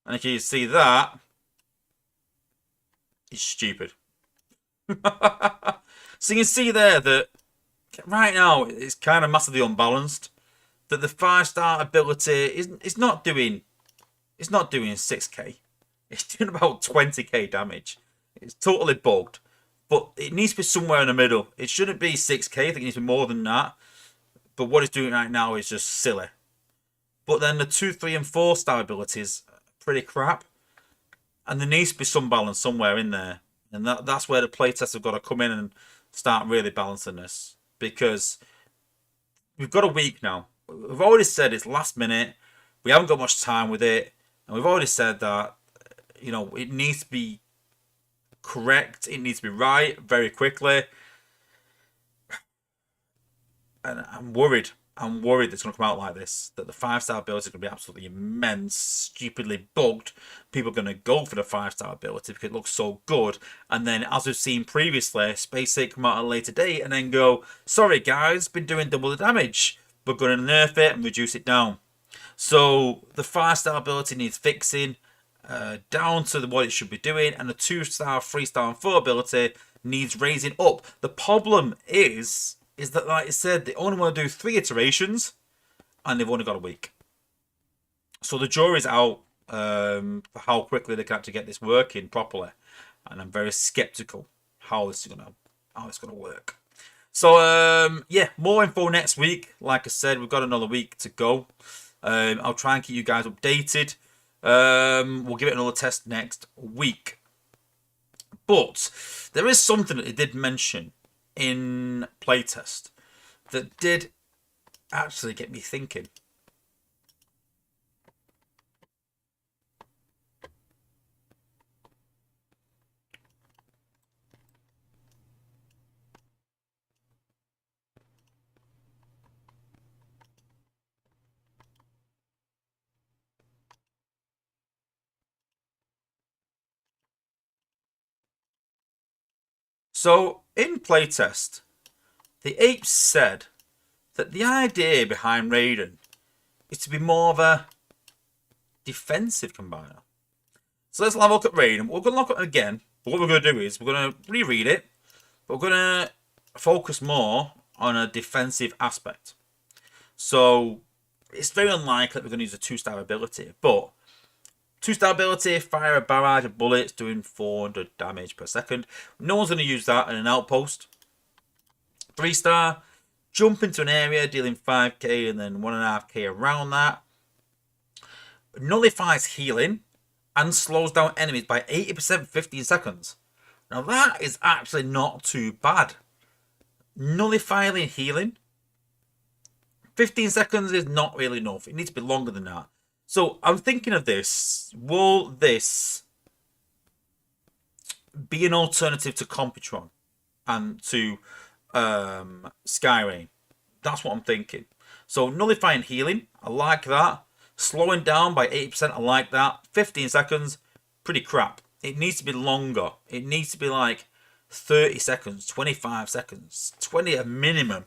And if you see that, it's stupid. So you can see there that right now it's kind of massively unbalanced. That the 5-star ability is not doing 6k. It's doing about 20k damage. It's totally bugged. But it needs to be somewhere in the middle. It shouldn't be 6k. I think it needs to be more than that. But what it's doing right now is just silly. But then the 2, 3, and 4-star abilities are pretty crap. And there needs to be some balance somewhere in there. And that's where the playtests have got to come in and start really balancing this. Because we've got a week now. We've already said it's last minute. We haven't got much time with it. And we've already said that, you know, it needs to be correct. It needs to be right very quickly. And I'm worried. I'm worried that it's going to come out like this, that the 5-star ability is going to be absolutely immense, stupidly bugged. People are going to go for the 5-star ability because it looks so good. And then, as we've seen previously, Space 8 come out at a later date and then go, sorry guys, been doing double the damage. We're going to nerf it and reduce it down. So the 5-star ability needs fixing down to what it should be doing, and the 2-star, 3-star, and 4 ability needs raising up. The problem is that, like I said, they only want to do 3 iterations, and they've only got a week. So the jury's out for how quickly they can actually get this working properly, and I'm very skeptical how this is gonna work. So yeah, more info next week. Like I said, we've got another week to go. I'll try and keep you guys updated. We'll give it another test next week. But there is something that they did mention in playtest that did actually get me thinking. So in playtest, the apes said that the idea behind Raiden is to be more of a defensive combiner. So let's have a look at Raiden. We're going to look at it again. But what we're going to do is we're going to reread it. But we're going to focus more on a defensive aspect. So it's very unlikely that we're going to use a 2-star ability. But 2-star ability, fire a barrage of bullets doing 400 damage per second. No one's going to use that in an outpost. 3-star, jump into an area dealing 5k and then 1.5k around that. Nullifies healing and slows down enemies by 80% for 15 seconds. Now that is actually not too bad. Nullifying healing, 15 seconds is not really enough. It needs to be longer than that. So I'm thinking of this. Will this be an alternative to Computron and to Skyrain? That's what I'm thinking. So nullifying healing, I like that. Slowing down by 80%, I like that. 15 seconds, pretty crap. It needs to be longer. It needs to be like 30 seconds, 25 seconds, 20 at minimum.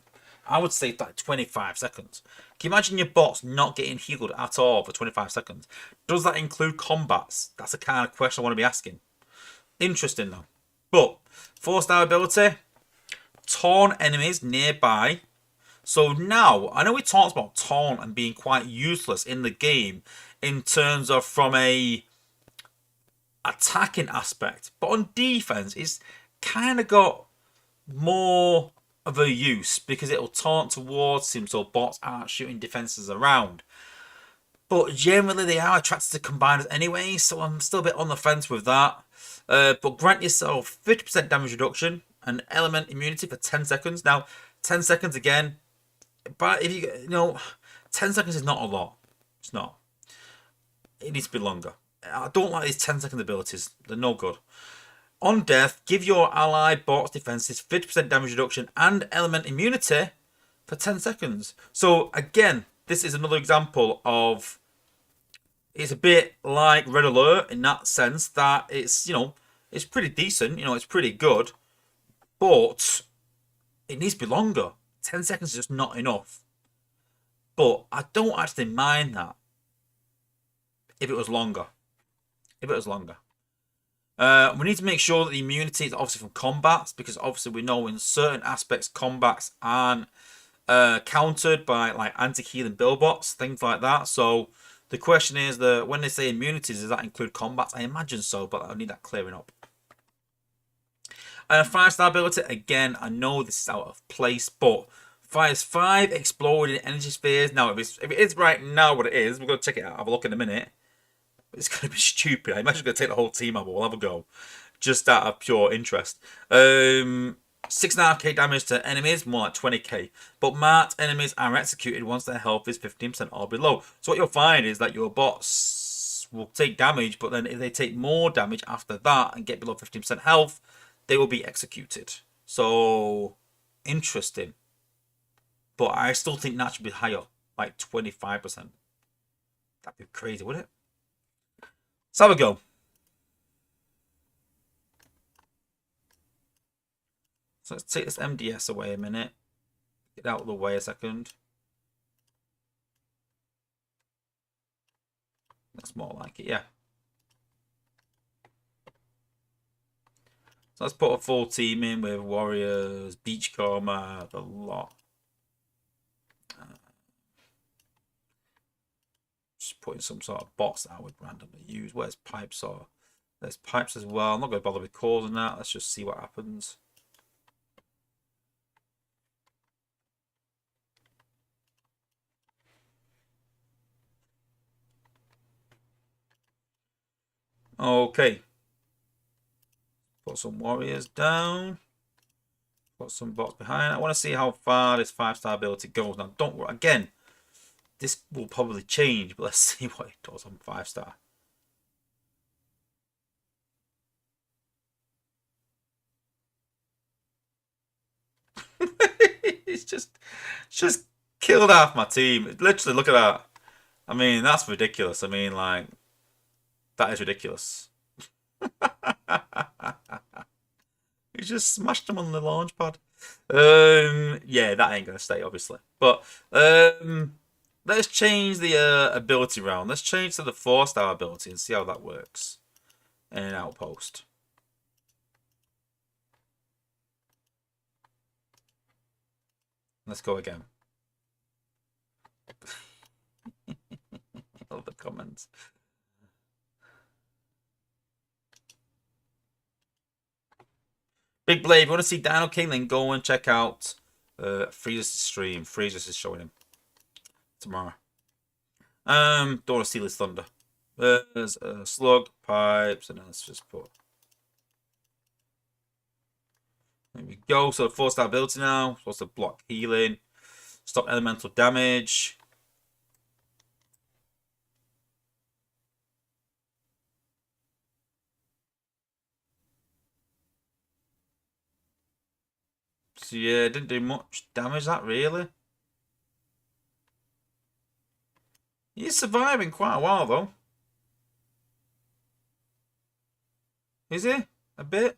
I would say like 25 seconds. Can you imagine your bots not getting healed at all for 25 seconds? Does that include combats? That's the kind of question I want to be asking. Interesting though. But 4-star ability, taunt enemies nearby. So now, I know we talked about taunt and being quite useless in the game in terms of from a attacking aspect. But on defense, it's kind of got more of a use because it'll taunt towards him so bots aren't shooting defenses around. But generally they are attracted to combiners anyway, so I'm still a bit on the fence with that. But grant yourself 50% damage reduction and element immunity for 10 seconds. Now, 10 seconds again, but if you know, 10 seconds is not a lot. It's not. It needs to be longer. I don't like these 10-second abilities. They're no good. On death, give your ally bots defenses 50% damage reduction and element immunity for 10 seconds. So again, this is another example of, it's a bit like Red Alert in that sense that it's, you know, it's pretty decent, you know, it's pretty good, but it needs to be longer. 10 seconds is just not enough. But I don't actually mind that if it was longer. If it was longer. We need to make sure that the immunity is obviously from combats, because obviously we know in certain aspects combats aren't countered by like anti-healing billbots, things like that. So the question is that when they say immunities, does that include combats? I imagine so, but I need that clearing up. 5-star ability, again, I know this is out of place, but fires 5 exploding energy spheres. Now, if it is right now what it is, we're going to check it out, have a look in a minute. It's going to be stupid. I imagine it's going to take the whole team out, but we'll have a go. Just out of pure interest. 6.5k damage to enemies, more like 20k. But marked enemies are executed once their health is 15% or below. So what you'll find is that your bots will take damage, but then if they take more damage after that and get below 15% health, they will be executed. So, interesting. But I still think that should be higher, like 25%. That'd be crazy, wouldn't it? Let's have a go. So let's take this MDS away a minute. Get out of the way a second. That's more like it, yeah. So let's put a full team in with Warriors, Beachcomber, the lot. Just putting some sort of bots that I would randomly use. Where's Pipes? Or there's Pipes as well. I'm not going to bother with causing that. Let's just see what happens. Okay. Put some Warriors down. Put some bots behind. I want to see how far this 5-star ability goes. Now, don't worry. Again, this will probably change, but let's see what it does on 5-star. It's just killed half my team. Literally, look at that. I mean, that's ridiculous. I mean, like, that is ridiculous. He just smashed them on the launch pad. Yeah, that ain't gonna stay, obviously. But let's change the ability round. Let's change to the 4-star ability and see how that works in an outpost. Let's go again. Love the comments. Big Blade, if you want to see Dino King, then go and check out Freezer's stream. Freezer's is showing him tomorrow. Don't want to steal his thunder. There's Slug, Pipes, and then let's just put. There we go. So 4-star ability now. Supposed to block healing, stop elemental damage. So yeah, it didn't do much damage, that really. He's surviving quite a while though. Is he? A bit?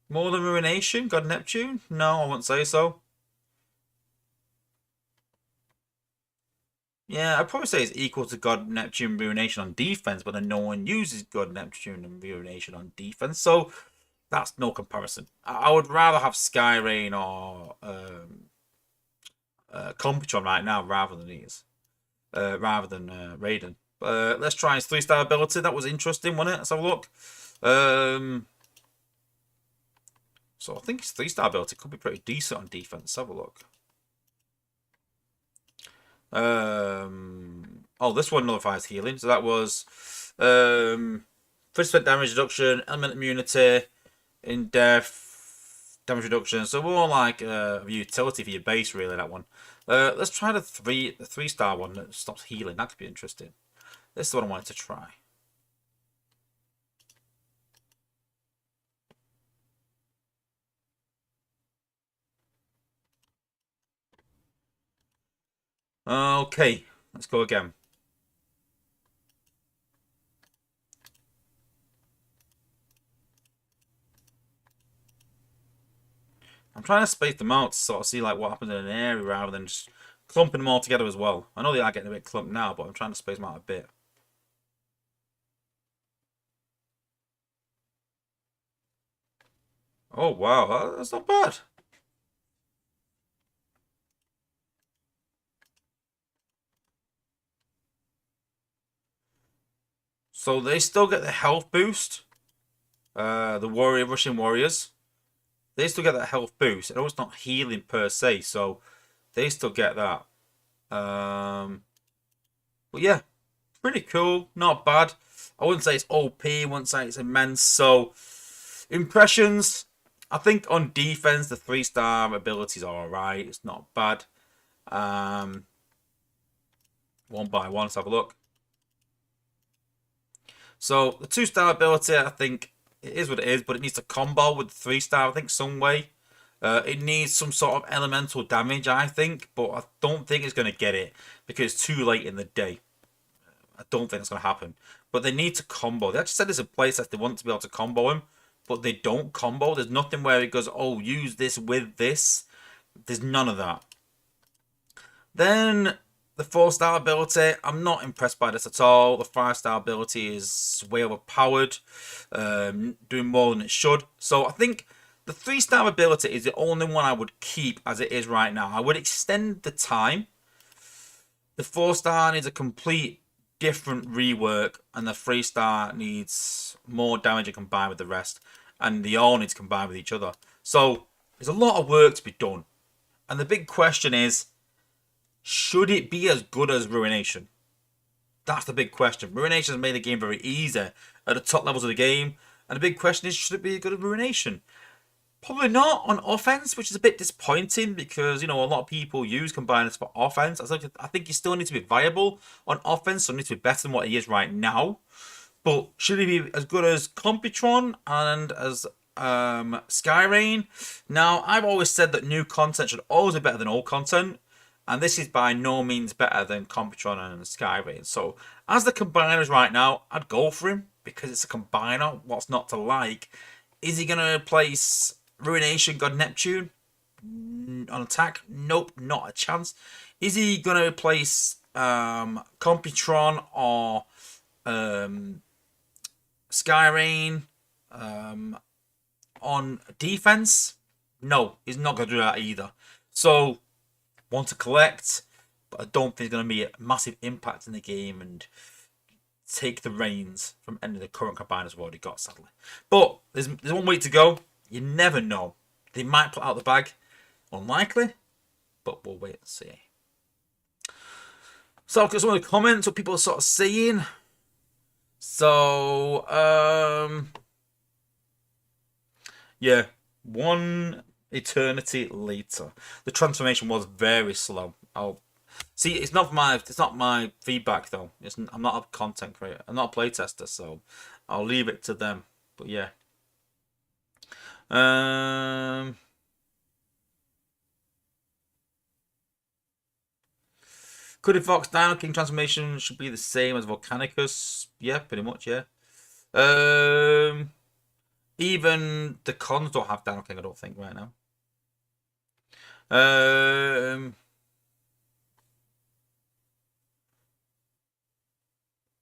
More than Ruination? God Neptune? No, I wouldn't say so. Yeah, I'd probably say it's equal to God Neptune Ruination on defense, but then no one uses God Neptune and Ruination on defense, so that's no comparison. I would rather have Skyrain or Computron right now rather than these. Rather than Raiden. Let's try his 3-star ability. That was interesting, wasn't it? Let's have a look. So I think his 3-star ability could be pretty decent on defense. Let's have a look. Oh, this one nullifies healing. So that was 50% damage reduction, element immunity, in depth, damage reduction. So more like a utility for your base, really, that one. Let's try the 3-star one that stops healing. That could be interesting. This is the one I wanted to try. Okay, let's go again. I'm trying to space them out to sort of see like what happens in an area rather than just clumping them all together as well. I know they are getting a bit clumped now, but I'm trying to space them out a bit. Oh wow, that's not bad. So they still get the health boost. The Russian Warriors. They still get that health boost. I know it's not healing per se, so they still get that. But yeah, pretty cool. Not bad. I wouldn't say it's OP. I wouldn't say it's immense. So, impressions. I think on defense, the 3-star abilities are alright. It's not bad. One by one, let's have a look. So, the 2-star ability, I think it is what it is, but it needs to combo with the 3-star, I think, some way. It needs some sort of elemental damage, I think, but I don't think it's going to get it because it's too late in the day. I don't think it's going to happen. But they need to combo. They actually said there's a place that they want to be able to combo him, but they don't combo. There's nothing where it goes, oh, use this with this. There's none of that. Then the 4-star ability, I'm not impressed by this at all. The 5-star ability is way overpowered, doing more than it should. So I think the 3-star ability is the only one I would keep as it is right now. I would extend the time. The 4-star needs a complete different rework, and the 3-star needs more damage to combine with the rest, and they all need to combine with each other. So there's a lot of work to be done, and the big question is, should it be as good as Ruination? That's the big question. Ruination has made the game very easy at the top levels of the game, and the big question is, should it be as good as Ruination? Probably not on offense, which is a bit disappointing because, you know, a lot of people use combiners for offense. I think you still need to be viable on offense, so it needs to be better than what he is right now. But should he be as good as Computron and as Skyrain? Now, I've always said that new content should always be better than old content, and this is by no means better than Computron and Skyrain. So, as the combiners right now, I'd go for him because it's a combiner. What's not to like? Is he going to replace Ruination God Neptune on attack? Nope, not a chance. Is he going to replace Computron or Skyrain on defense? No, he's not going to do that either. So, want to collect, but I don't think it's going to be a massive impact in the game and take the reins from any of the current combiners we've already got, sadly. But there's 1 week to go. You never know. They might put out the bag. Unlikely, but we'll wait and see. So I've got some of the comments, what people are sort of saying. So, yeah, one eternity later. The transformation was very slow. See, it's not my feedback though. I'm not a content creator. I'm not a playtester, so I'll leave it to them. But yeah. Cuddy Fox Dino King transformation should be the same as Volcanicus. Yeah, pretty much, yeah. Even the cons don't have Dino King, I don't think, right now.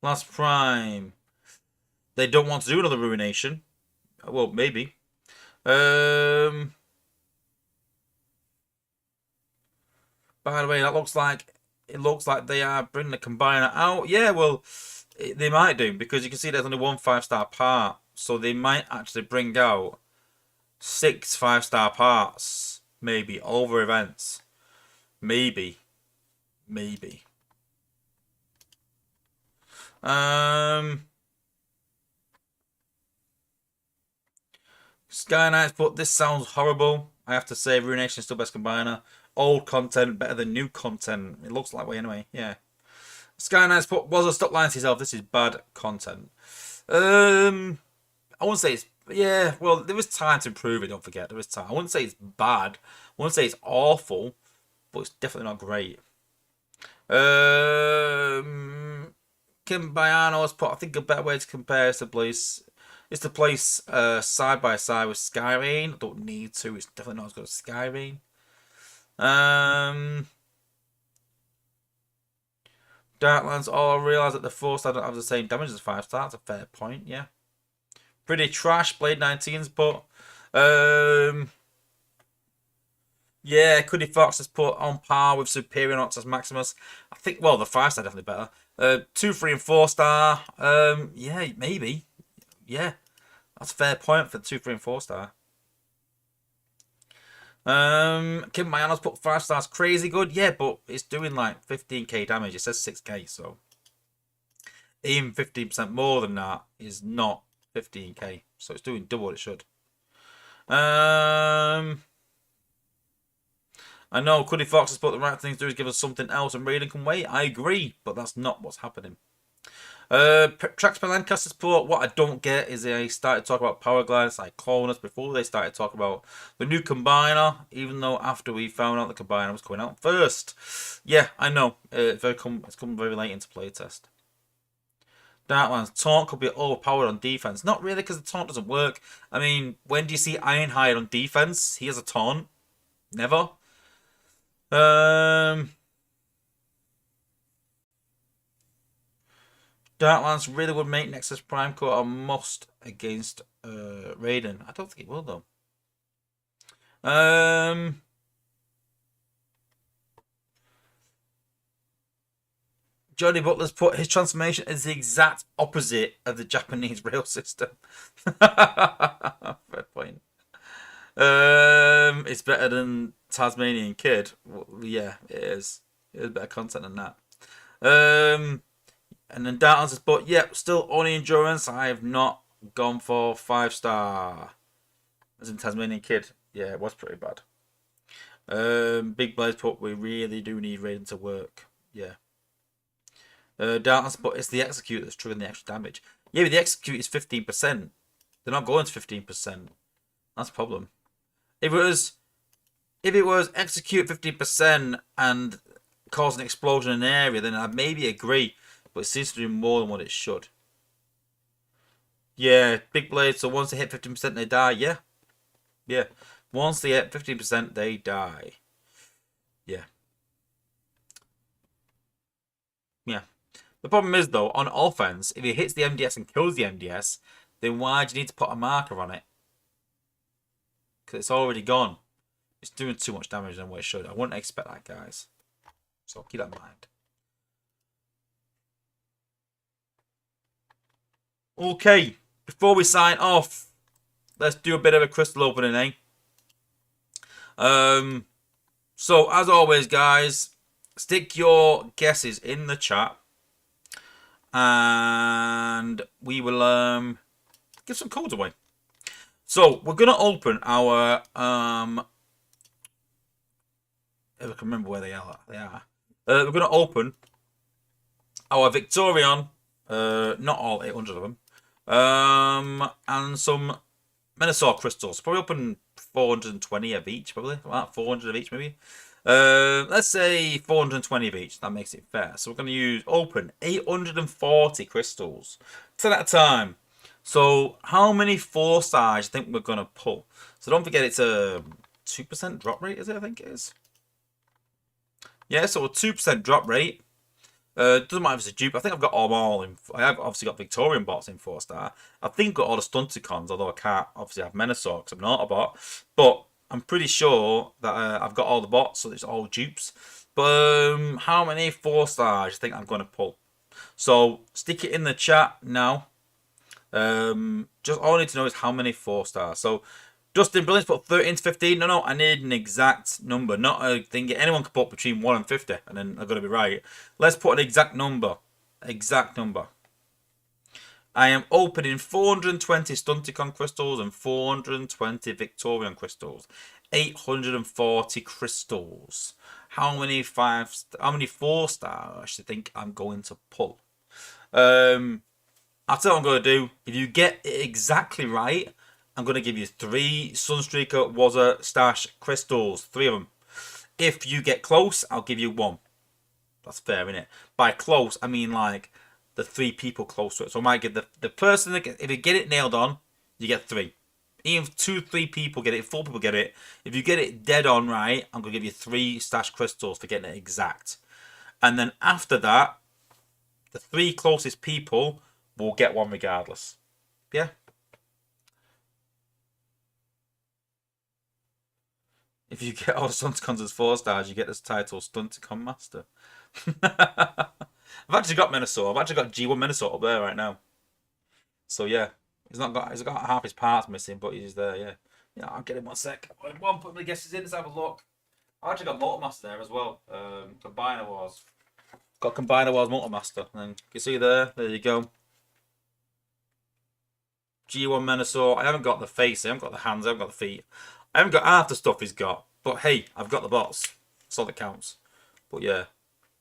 Last Prime. They don't want to do another Ruination. Well, maybe. By the way, it looks like they are bringing the combiner out. Yeah, well, they might do because you can see there's only one 5-star part, so they might actually bring out 6 5-star parts, maybe over events, maybe. Sky Knights, but this sounds horrible. I have to say, Ruination is still best combiner. Old content better than new content. It looks like way anyway. Yeah. Sky Knights put Wozza, stop lying to yourself. This is bad content. I wouldn't say it's, yeah. Well, there was time to improve it. Don't forget, there was time. I wouldn't say it's bad. I wouldn't say it's awful, but it's definitely not great. Kim Bayano has put, I think a better way to compare is to place side by side with Skyrain. I don't need to. It's definitely not as good as Skyrain. Darklands. Oh, I realise that the 4-star don't have the same damage as 5-star. That's a fair point. Yeah. Pretty trash. Blade 19's put. Yeah, Cuddy Fox has put on par with Superior Noxus Maximus. I think, well, the 5-star definitely better. 2, 3, and 4-star. Yeah, maybe. Yeah, that's a fair point for the 2, 3, and 4-star. Kim Mayano's put 5-stars crazy good. Yeah, but it's doing like 15k damage. It says 6k, so even 15% more than that is not 15k. So it's doing double what it should. I know Cuddy Fox has put the right thing to do is give us something else and Raiden can wait. I agree, but that's not what's happening. Tracks by Lancaster support. What I don't get is they started talking about Powerglide and Cyclonus before they started talking about the new combiner, even though after we found out the combiner was coming out first. Yeah, I know. It's come very late into playtest. Darklands, taunt could be overpowered on defense. Not really, because the taunt doesn't work. I mean, when do you see Ironhide on defense? He has a taunt. Never. Darklands really would make Nexus Prime Core a must against Raiden. I don't think it will though. Johnny Butler's put his transformation is the exact opposite of the Japanese rail system. Fair point. It's better than Tasmanian Kid. Well, yeah, it is. It is better content than that. And then Darklands has put, yep, still only endurance. I have not gone for 5-star. As in Tasmanian Kid. Yeah, it was pretty bad. Big Blaze put, we really do need Raiden to work. Yeah. Darklands put, it's the execute that's triggering the extra damage. Yeah, but the execute is 15%. They're not going to 15%. That's a problem. If it was execute 15% and cause an explosion in an area, then I'd maybe agree. But it seems to do more than what it should. Yeah, big blade. So once they hit 15%, they die. Yeah. Yeah. Once they hit 15%, they die. Yeah. Yeah. The problem is, though, on offense, if it hits the MDS and kills the MDS, then why do you need to put a marker on it? Because it's already gone. It's doing too much damage than what it should. I wouldn't expect that, guys. So keep that in mind. Okay, before we sign off, let's do a bit of a crystal opening, eh? So as always, guys, stick your guesses in the chat, and we will give some codes away. So we're gonna open our if I can remember where they are. We're gonna open our Victorion, not all 800 of them. And some Menosaur crystals. Probably open 420 of each, probably. About 400 of each, maybe. Let's say 420 of each. That makes it fair. So we're going to open 840 crystals. 10 at a time. So how many 4-stars do you think we're going to pull? So don't forget it's a 2% drop rate, is it? I think it is. Yeah, so a 2% drop rate. Doesn't matter if it's a dupe. I think I've got them all in. I have obviously got Victorian bots in 4-star. I think I've got all the Stunticons, although I can't obviously have Menosaur because I'm an Autobot. But I'm pretty sure that I've got all the bots, so it's all dupes. But how many 4-stars do you think I'm going to pull? So stick it in the chat now. Just all I need to know is how many 4-stars. So Justin Brilliant's put 13 to 15. No, I need an exact number, not a thing. Anyone can put between 1 and 50, and then I've got to be right. Let's put an exact number. Exact number. I am opening 420 Stunticon crystals and 420 Victorian crystals. 840 crystals. How many 4-stars I think I'm going to pull? I'll tell you what I'm going to do. If you get it exactly right, I'm going to give you 3 Sunstreaker Wozza Stash crystals. 3 of them. If you get close, I'll give you 1. That's fair, innit? By close, I mean like the 3 people close to it. So I might give the person that if you get it nailed on, you get 3. Even if 2-3 people get it, 4 people get it. If you get it dead on right, I'm going to give you 3 Stash crystals for getting it exact. And then after that, the 3 closest people will get 1 regardless. Yeah? If you get all the Stunticons as 4-stars, you get this title, Stunticon Master. I've actually got Menosaur. I've actually got G1 Menosaur up there right now. So yeah, he's got half his parts missing, but he's there. Yeah, I'll get him 1 sec. One put my guesses in. Let's have a look. I actually got Motormaster there as well. Combiner Wars. Got Combiner Wars Motormaster. And then you see there. There you go. G1 Menosaur. I haven't got the face. I haven't got the hands. I haven't got the feet. I haven't got half the stuff he's got. But hey, I've got the bots. That's all that counts. But yeah,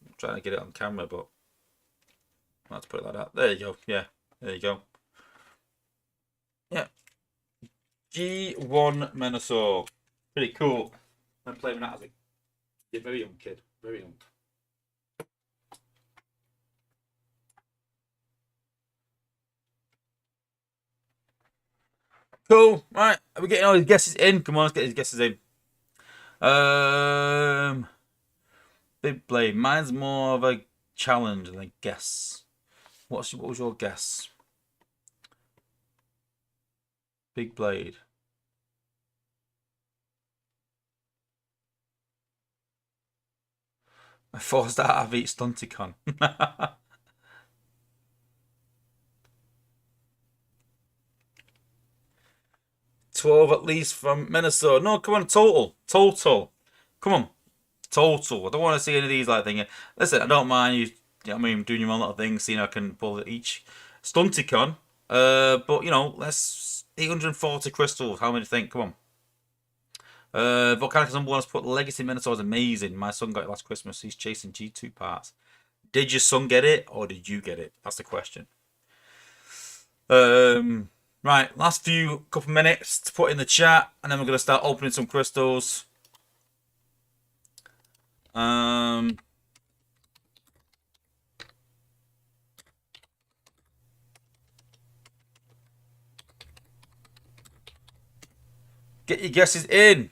I'm trying to get it on camera, but Let's put it like that. There you go. Yeah, there you go. Yeah. G1 Menasor. Pretty cool. I'm playing that as a very young kid. Very young. Cool. Right. Are we getting all his guesses in? Come on, let's get his guesses in. Big Blade. Mine's more of a challenge than a guess. What was your guess? Big Blade. I forced out of each Stunticon. 12 at least from Minnesota. No, come on, total. Come on, total. I don't want to see any of these like things. Listen, I don't mind you. I mean, doing your own little thing, seeing I can pull each Stunticon. But you know, let's 840 crystals. How many do you think? Come on. Volcanicus number one has put Legacy Minotaur is amazing. My son got it last Christmas. He's chasing G2 parts. Did your son get it or did you get it? That's the question. Right, last few couple minutes to put in the chat, and then we're gonna start opening some crystals. Get your guesses in.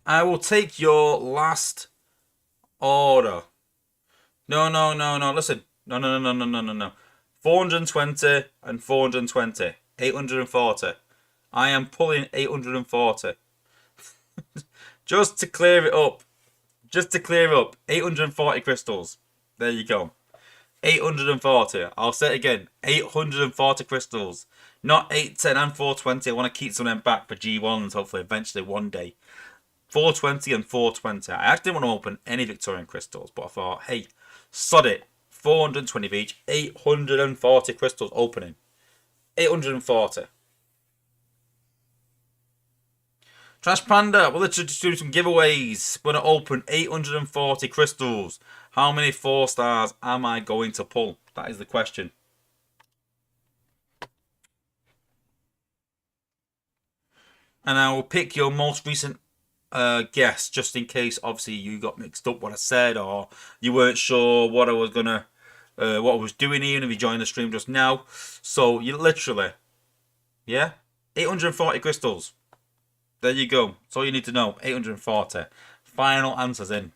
I will take your last order. No. Listen. No. 420 and 420. 840. I am pulling 840. Just to clear it up. 840 crystals. There you go. 840. I'll say it again. 840 crystals. Not 810 and 420. I want to keep some of them back for G1s, hopefully, eventually, one day. 420 and 420. I actually didn't want to open any Victorian crystals, but I thought, hey, sod it. 420 of each. 840 crystals opening. 840. Trash Panda, we'll literally just do some giveaways. We're going to open 840 crystals. How many 4 stars am I going to pull? That is the question. And I will pick your most recent guess, just in case obviously you got mixed up what I said, or you weren't sure what I was gonna what I was doing, even if you joined the stream just now. So you literally, yeah, 840 crystals. There you go. That's all you need to know. 840. Final answers in.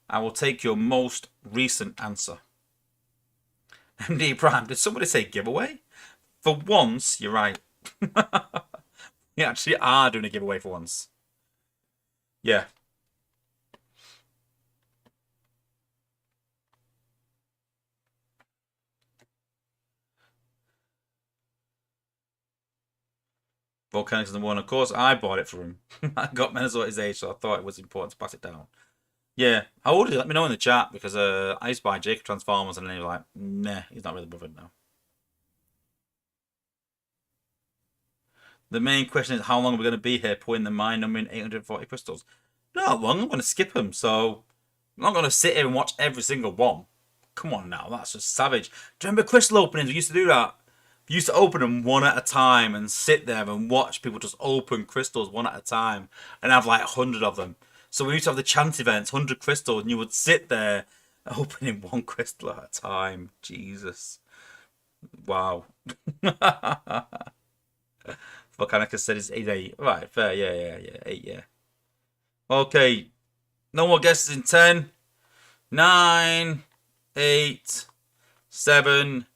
I will take your most recent answer. MD Prime, did somebody say giveaway? For once, you're right. We actually are doing a giveaway for once. Yeah. Volcanics number one. Of course, I bought it for him. I got Menazor at his age, so I thought it was important to pass it down. Yeah. How old is he? Let me know in the chat, because I used to buy Jacob Transformers, and then he was like, nah, he's not really bothered now. The main question is, how long are we going to be here pulling the mine numbering 840 crystals? Not long. I'm going to skip them, so I'm not going to sit here and watch every single one. Come on now, that's just savage. Do you remember crystal openings? We used to do that. We used to open them one at a time and sit there and watch people just open crystals one at a time and have like 100 of them. So we used to have the chant events, 100 crystals, and you would sit there opening one crystal at a time. Jesus. Wow. Volcanicus said it's 8. Right, fair. Yeah. 8, yeah. Okay. No more guesses in 10, 9, 8, 7,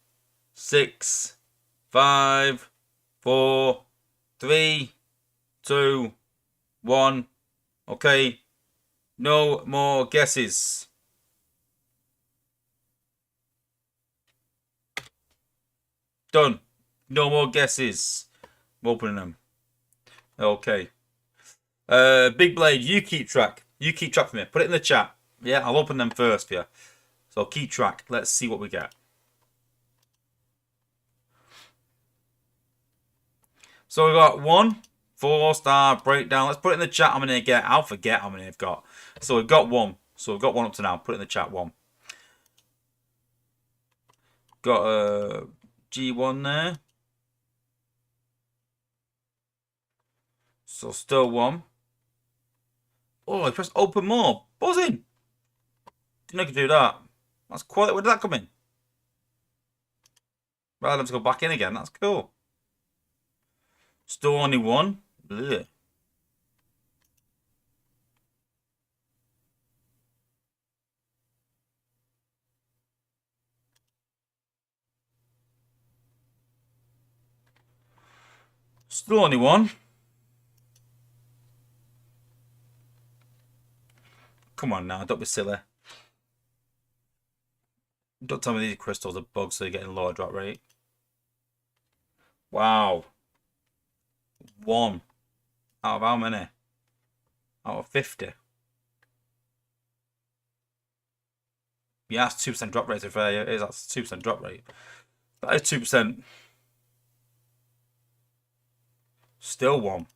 6, 5, 4, 3, 2, 1. Okay. No more guesses. Done. No more guesses. I'm opening them. Okay. Big Blade, you keep track. You keep track for me. Put it in the chat. Yeah, I'll open them first for you. So keep track. Let's see what we get. So we got 1, 4-star breakdown. Let's put it in the chat how many I get. I'll forget how many I've got. So we've got one. So we've got one up to now. Put it in the chat, one. Got a G1 there. So still one. Oh, I pressed open more. Buzzing. Didn't know I could do that. That's quite. Where did that come in? Rather than to go back in again. That's cool. Still only one. Ugh. Still only one. Come on now, don't be silly. Don't tell me these crystals are bugs so you're getting lower drop rate. Wow. One. Out of how many? Out of 50. Yeah, that's 2% drop rate. If it is, that's 2% drop rate. That is 2%. Still one.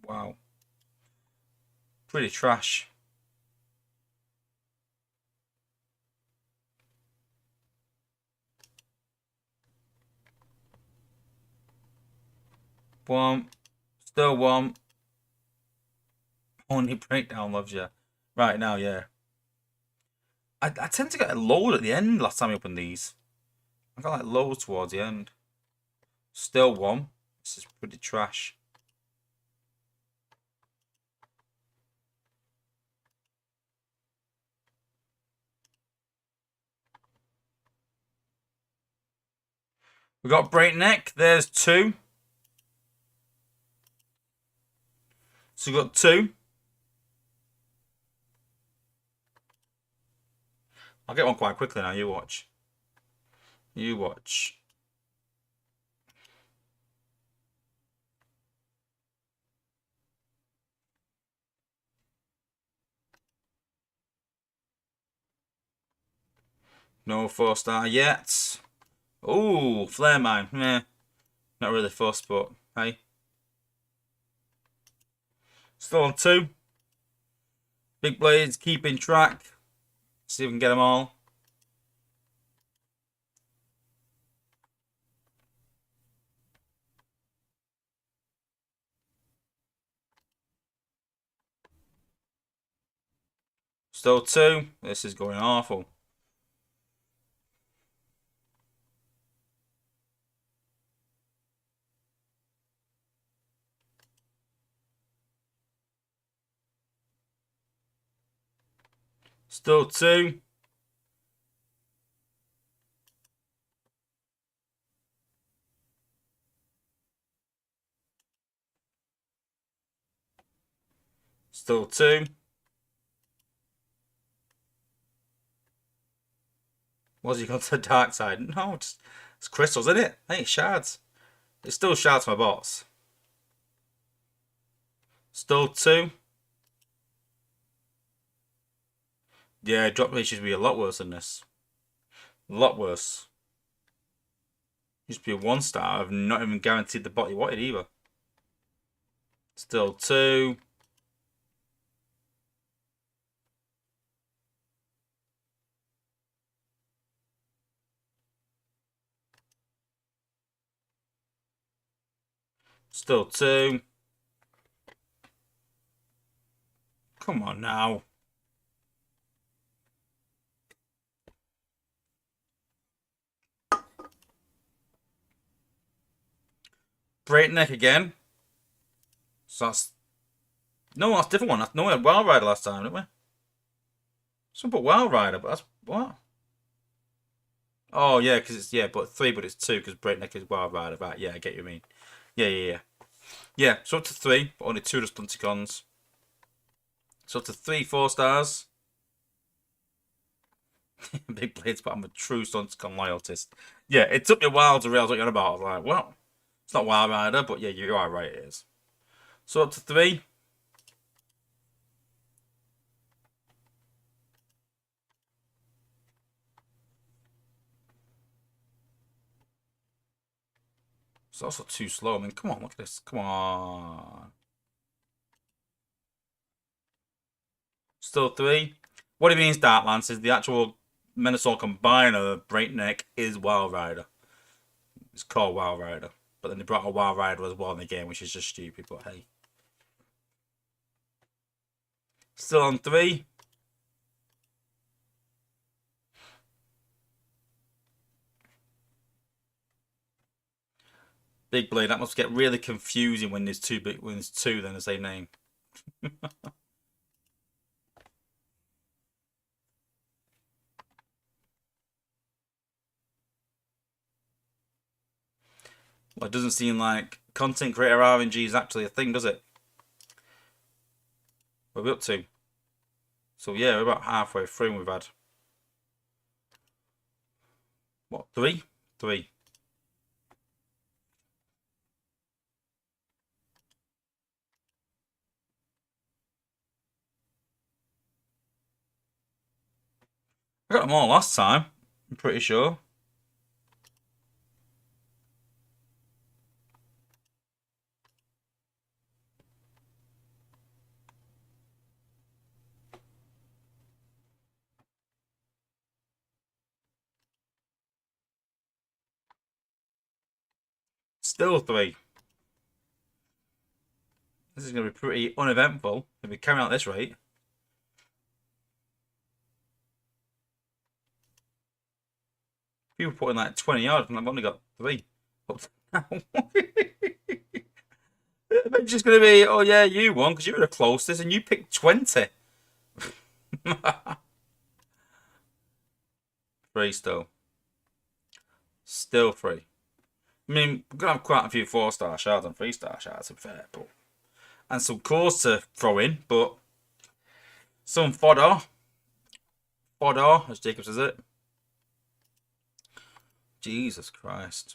Wow. Pretty trash. One. Still one. Only breakdown loves you. Right now, yeah. I tend to get a load at the end last time I opened these. I got like lows towards the end. Still one. This is pretty trash. We got breakneck. There's two. So we got two. I'll get one quite quickly now. You watch. You watch. No 4-star yet. Oh, flare mine. Meh. Not really fussed, but hey. Still on two. Big blades, keeping track. See if we can get them all. Still two. This is going awful. Still two. Still two. What's he gone to the dark side? No, it's crystals, isn't it? Hey, shards. It's still shards for my bots. Still two. Yeah, drop rate should be a lot worse than this. A lot worse. Used to be a 1-star. I've not even guaranteed the bot you wanted either. Still two. Still two. Come on now. Breakneck again. So that's... No, that's a different one. No, we had Wild Rider last time, didn't we? Someone put Wild Rider, but that's... What? Oh, yeah, because it's... Yeah, but 3, but it's 2, because Breakneck is Wild Rider. Right, yeah, I get what you mean. Yeah. Yeah, so up to 3, but only 2 of the Stunticons. So up to 3 4-stars. Big blades, but I'm a true Stunticon loyalist. Yeah, it took me a while to realise what you're on about. I was like, well, it's not Wild Rider, but yeah, you are right, it is. So up to 3. It's also too slow. I mean, come on, look at this. Come on. Still 3. What it means, Darklance, is the actual Menasor combiner breakneck is Wild Rider. It's called Wild Rider. But then they brought a Wild Rider as well in the game, which is just stupid, but hey. Still on 3. Big Blade. That must get really confusing when there's two then the same name. Well, it doesn't seem like content creator RNG is actually a thing, does it? What are we up to? So yeah, we're about halfway through and we've had... What, 3? 3. I got them all last time, I'm pretty sure. Still 3. This is going to be pretty uneventful if we carry on at this rate. People put in like 20 yards and I've only got 3. Up to now. It's just going to be, oh yeah, you won because you were the closest and you picked 20. 3 still. Still 3. I mean, we're going to have quite a few 4-star shards and 3-star shards, to be fair, but... And some cores to throw in, but... Some fodder. Fodder, as Jacob says it. Jesus Christ.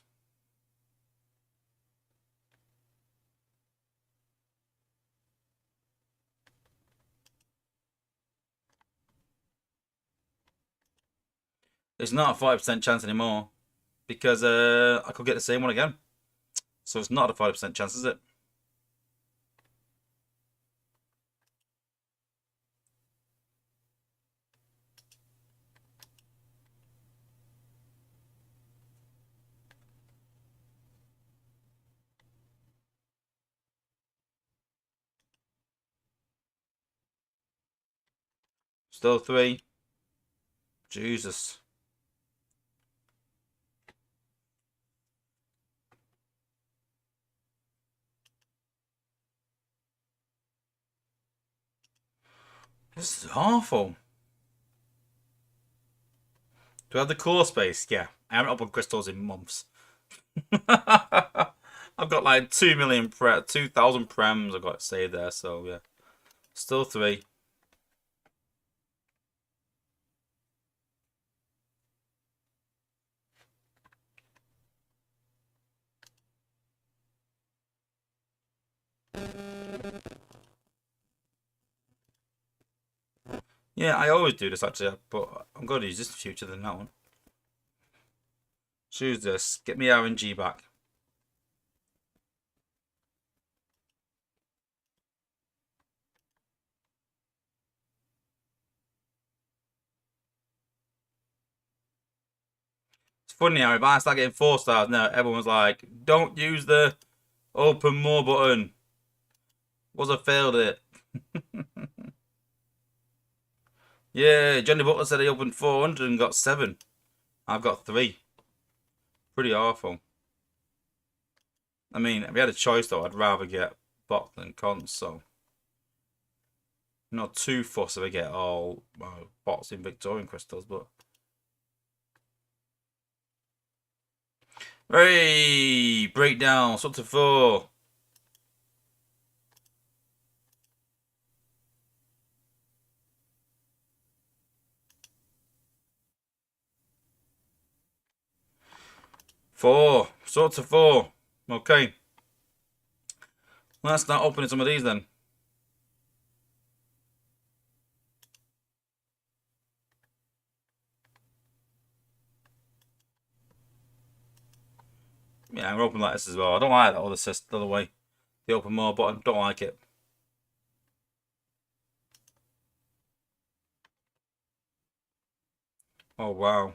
It's not a 5% chance anymore. Because I could get the same one again. So it's not a 5% chance, is it? Still 3. Jesus. This is awful. Do I have the core space? Yeah. I haven't opened crystals in months. I've got like 2 million 2,000 prems I've got saved there, so yeah. Still 3. Yeah, I always do this actually, but I'm going to use this in the future than that one. Choose this. Get me RNG back. It's funny how if I start getting 4-stars now, everyone's like, don't use the open more button. Wozza failed it. Yeah, Johnny Butler said he opened 400 and got 7. I've got 3. Pretty awful. I mean, if we had a choice though, I'd rather get bot than cons, so not too fussed if I get all bots in Victorian crystals, but hey, breakdown, it's up to 4. Four, sort to 4. Okay. Let's start opening some of these then. Yeah, I'm open like this as well. I don't like that other system, the other way. The open more button, don't like it. Oh wow.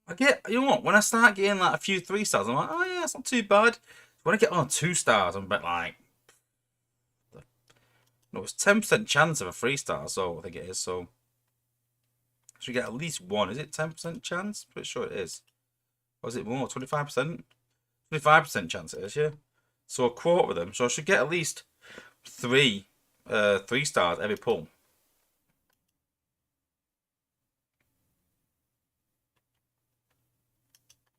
I get, you know what, when I start getting like a few 3 stars, I'm like, oh yeah, it's not too bad. When I get on 2 stars, I'm a bit like, no, it's 10% chance of a 3 star, so I think it is, so I should get at least one. Is it 10% chance? Pretty sure it is. Or is it more? 25%? 25% chance it is, yeah. So a quarter of them, so I should get at least three 3 stars every pull.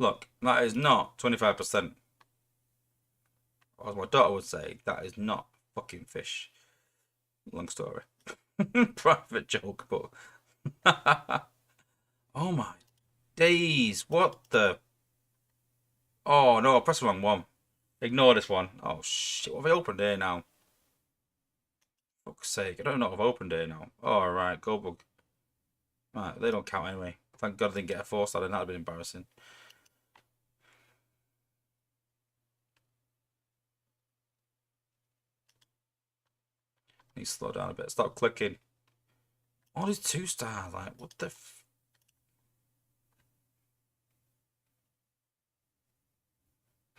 Look, that is not 25%. As my daughter would say, that is not fucking fish. Long story. Private joke, but oh my days, what the? Oh no, I pressed the wrong one. Ignore this one. Oh shit, what have I opened here now? Fuck's sake, I don't know what I've opened here now. Alright, go bug. Right, they don't count anyway. Thank God I didn't get a 4 star, then that'd have been embarrassing. Need to slow down a bit. Stop clicking. All these 2 stars, like, what the f...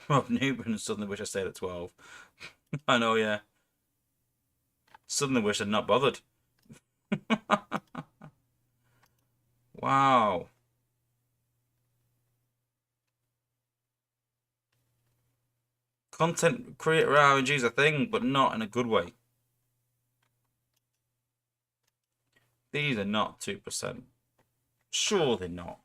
Rob Newman suddenly wish I stayed at 12. I know, yeah. Suddenly wish I'd not bothered. Wow. Content creator RNG is a thing, but not in a good way. These are not 2%. Surely not.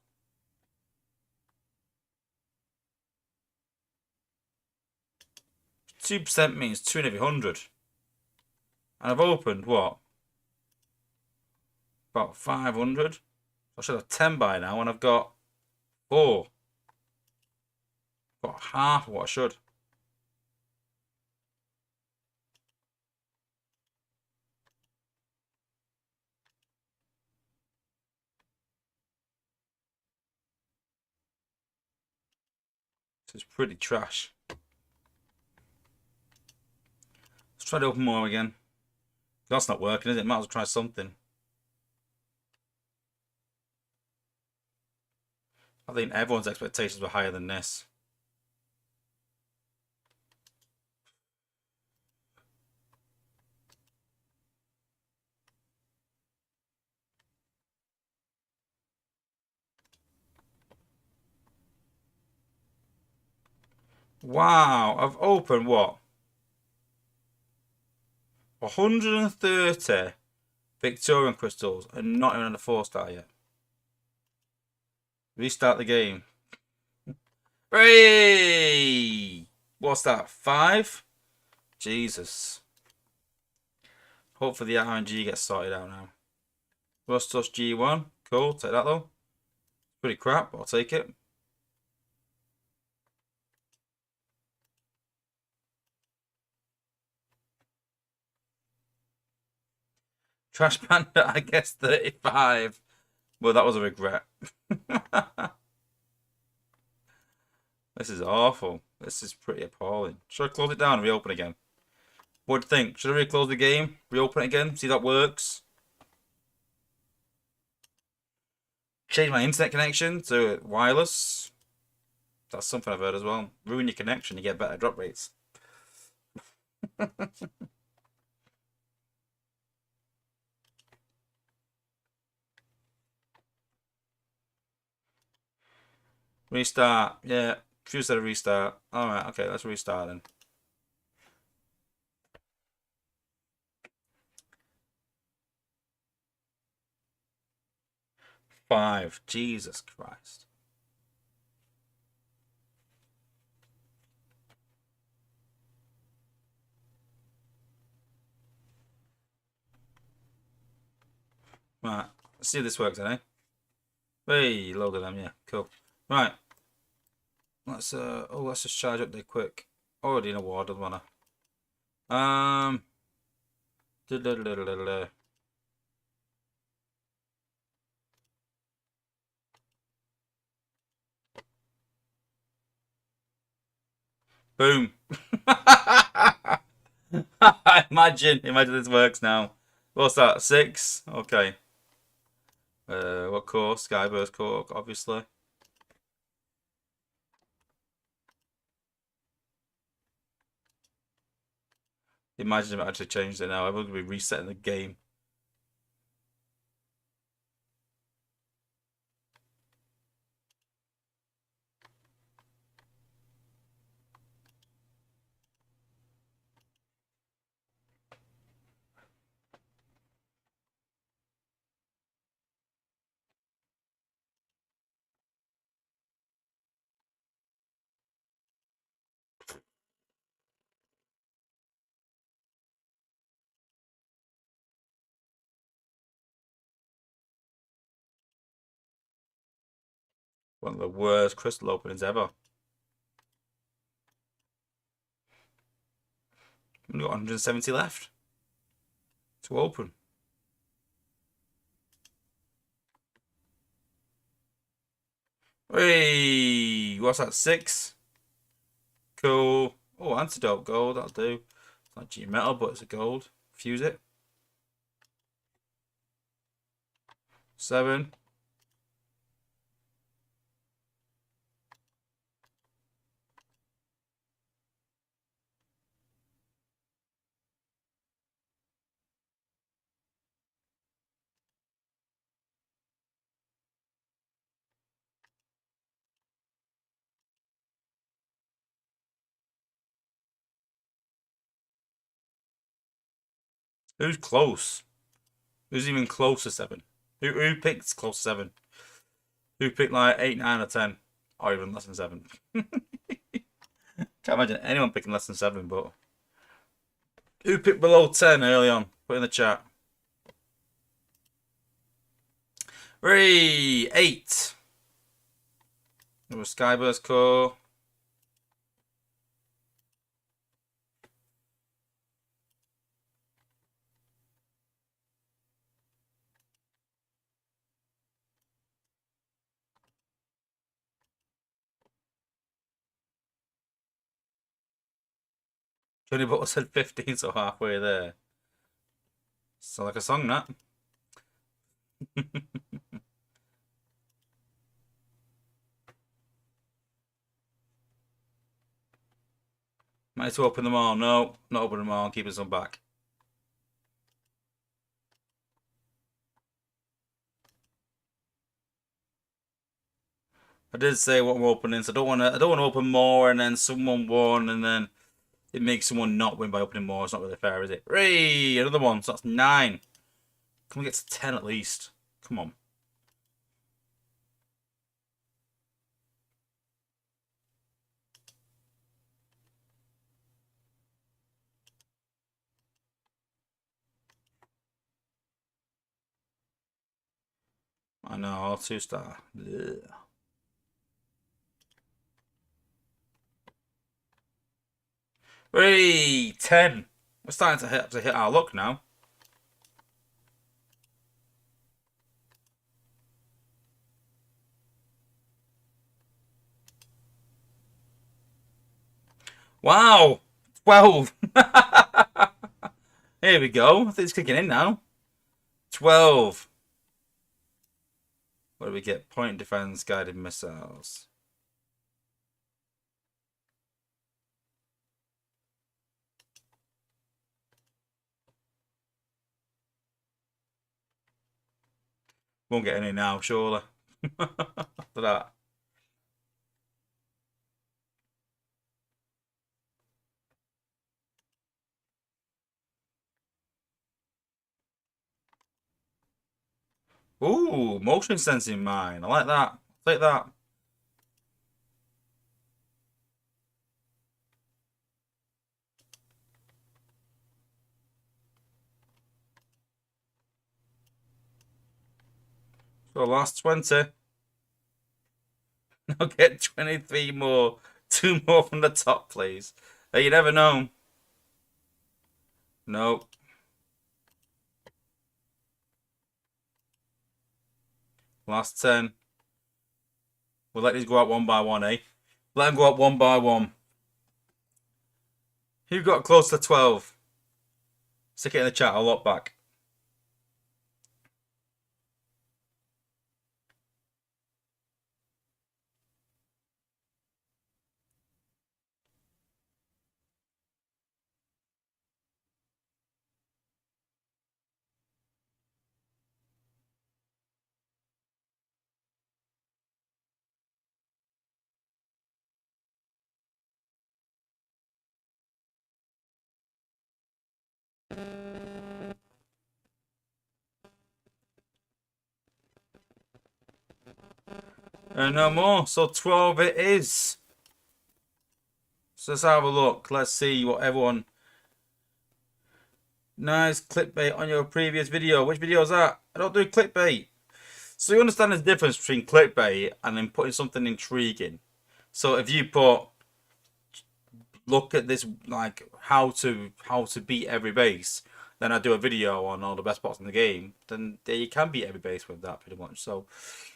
2% means 2 in every 100. And I've opened, what? About 500? I should have 10 by now, and I've got 4. Got half of what I should. This is pretty trash. Let's try to open more again. That's not working, is it? Might as well try something. I think everyone's expectations were higher than this. Wow, I've opened what? 130 Victorian crystals and not even on a 4 star yet. Restart the game. Hey! What's that? 5? Jesus. Hopefully the RNG gets sorted out now. Rustos G1. Cool. Take that though. Pretty crap, but I'll take it. Trash Panda, I guess 35. Well, that was a regret. This is awful. This is pretty appalling. Should I close it down and reopen again? What do you think? Should I re-close the game? Reopen it again? See if that works? Change my internet connection to wireless. That's something I've heard as well. Ruin your connection, you get better drop rates. Restart. Yeah. Few said a restart. Alright, okay, let's restart then. Five. Jesus Christ. Right. Let's see if this works then, eh? Hey, load of them, yeah. Cool. Right. Let's just charge up there quick. Already in a war, doesn't wanna. Boom. Imagine this works now. What's that? 6? Okay. What core? Skyburst core, obviously. Imagine if it actually changed it now. I would be resetting the game. One of the worst crystal openings ever. We've got 170 left to open. Hey, what's that? 6? Cool. Oh, antidote gold. That'll do. It's not G metal, but it's a gold. Fuse it. 7. Who's close? Who's even close to 7? Who picked close to 7? Who picked like 8, 9, or 10? Or even less than 7? Can't imagine anyone picking less than 7, but... Who picked below 10 early on? Put in the chat. 3, 8. There was Skyburst core. Johnny Butler said 15, so halfway there. Sound like a song, that. Might as well open them all. No, not open them all. Keeping some back. I did say what I'm opening, so I don't want to open more and then someone won and then it makes someone not win by opening more. It's not really fair, is it? Hooray! Another one. So that's 9. Can we get to 10 at least? Come on. I know, all 2-star. Ugh. Hooray! 10. We're starting to hit our luck now. Wow! 12! Here we go. I think it's kicking in now. 12. What do we get? Point defense, guided missiles. Won't get any now, surely. For that. Ooh, motion sensing mine. I like that. Take that. So last 20. I'll get 23 more. 2 more from the top, please. Hey, you never know. Nope. Last 10. We'll let these go out one by one, eh? Let them go out one by one. Who got close to 12? Stick it in the chat. I'll look back. And no more. So 12 it is. So let's have a look. Let's see what everyone... Nice clickbait on your previous video. Which video is that? I don't do clickbait. So you understand the difference between clickbait and then putting something intriguing. So if you put, look at this, like how to beat every base, then I do a video on all the best spots in the game, then there you can beat every base with that pretty much. So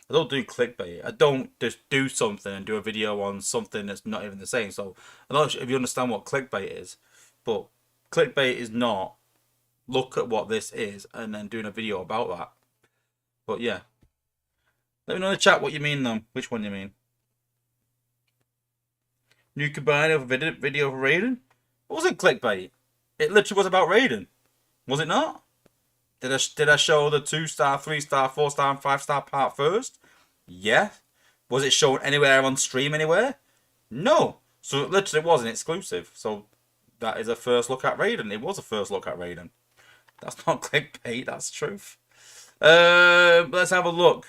I don't do clickbait. I don't just do something and do a video on something that's not even the same. So I don't know if you understand what clickbait is, but clickbait is not look at what this is and then doing a video about that. But yeah. Let me know in the chat what you mean though. Which one you mean? New combine of a video of Raiden? It wasn't clickbait. It literally was about Raiden. Was it not? Did I show the 2-star, 3-star, 4-star, and 5-star part first? Yeah. Was it shown anywhere on stream anywhere? No. So it literally wasn't exclusive. So that is a first look at Raiden. It was a first look at Raiden. That's not clickbait, that's truth. Let's have a look.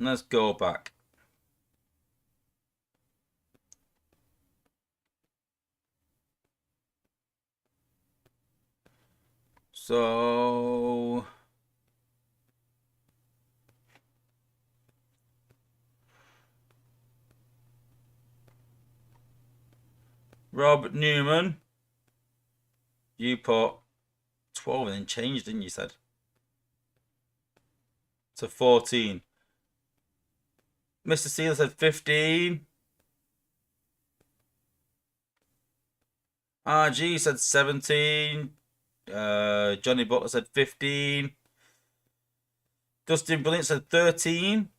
Let's go back. So Rob Newman, you put 12 and then changed, didn't you? Said to 14. Mr. Sealer said 15. RG said 17. Johnny Butler said 15. Dustin Brilliant said 13.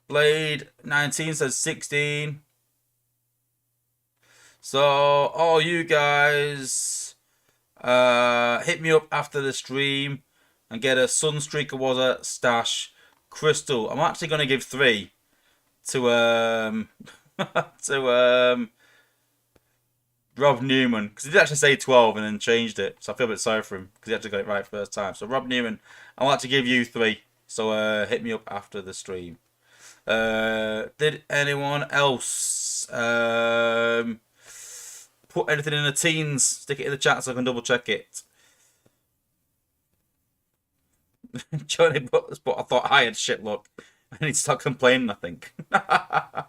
Blade 19 says 16. So all you guys hit me up after the stream and get a Sunstreaker Wozza stash crystal. I'm actually going to give 3 to to Rob Newman, because he did actually say 12 and then changed it, so I feel a bit sorry for him because he actually got it right first time. So Rob Newman, I'd like to give you 3, so hit me up after the stream. Did anyone else put anything in the teens? Stick it in the chat so I can double check it. Johnny Butler's, but I thought I had shit luck. I need to start complaining, I think. I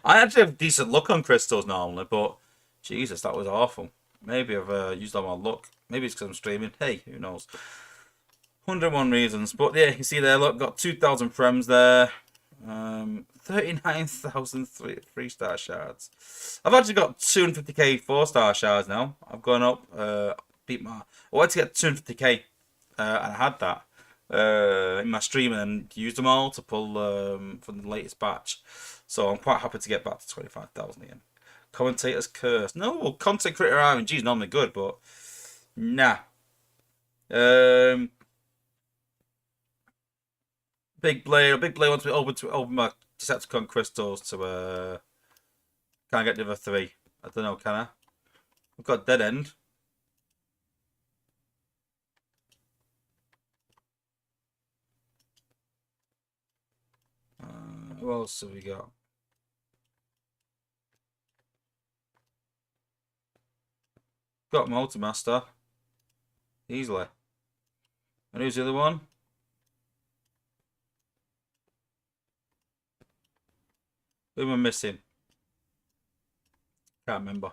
actually have decent luck on crystals normally, but Jesus, that was awful. Maybe I've used all my luck. Maybe it's because I'm streaming. Hey, who knows? 101 reasons. But yeah, you can see there, look, got 2,000 frames there. 39,000 3-star shards. I've actually got 250k 4-star shards now. I've gone up, beat my... I wanted to get 250k, and I had that in my stream and used them all to pull from the latest batch. So I'm quite happy to get back to 25,000 again. Commentator's curse. No, content creator RNG is normally good, but nah. Big Blade wants me to open my Decepticon crystals to can I get the other 3? I don't know, can I? I've got Dead End. What else have we got? Got Multimaster. Easily. And who's the other one? Who am I missing? Can't remember.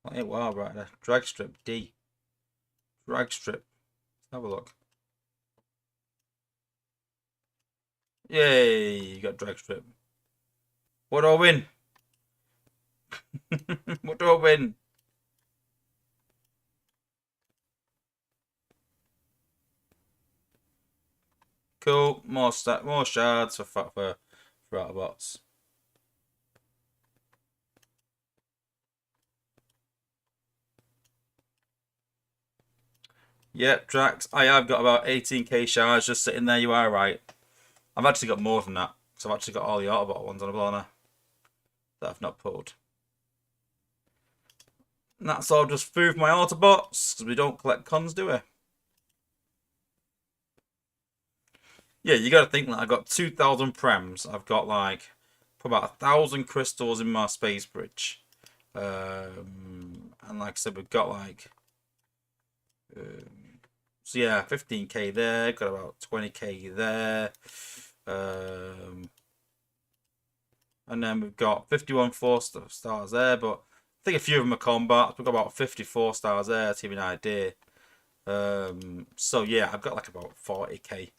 Wow, right there. Drag strip D. Drag strip. Let's have a look. Yay, you got drag strip. What do I win? What do I win? Cool. More shards for autobots. Yep, Drax. I have got about 18k shards just sitting there. You are right. I've actually got more than that. So I've actually got all the Autobot ones on a blower that I've not pulled. And that's all just food for my Autobots, because we don't collect cons, do we? Yeah, you got to think that I've got 2,000 prems. I've got like about 1,000 crystals in my space bridge. And like I said, we've got like... so yeah, 15k there. Got about 20k there. And then we've got 51 4-stars there, but I think a few of them are combats. We've got about 54 stars there to give you an idea. So yeah, I've got like about 40k,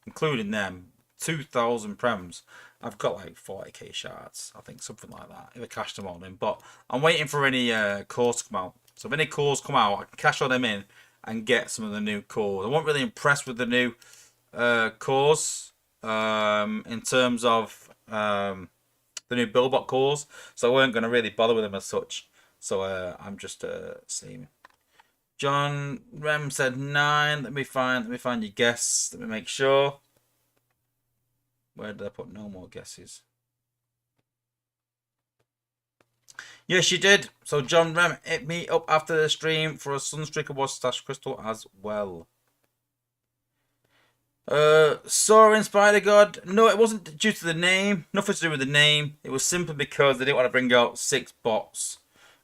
including them. 2,000 prems. I've got like 40k shards, I think, something like that, if I cash them all in. But I'm waiting for any cores to come out. So if any cores come out, I can cash all them in and get some of the new cores. I wasn't really impressed with the new cores in terms of the new Billbot cores, so I weren't going to really bother with them as such. So I'm just seeing. John Rem said 9. Let me find your guess. Let me make sure. Where did I put no more guesses? Yes, you did. So John Rem hit me up after the stream for a Sunstreaker Wozza crystal as well. Soaring Spider God. No, it wasn't due to the name. Nothing to do with the name. It was simply because they didn't want to bring out 6 bots.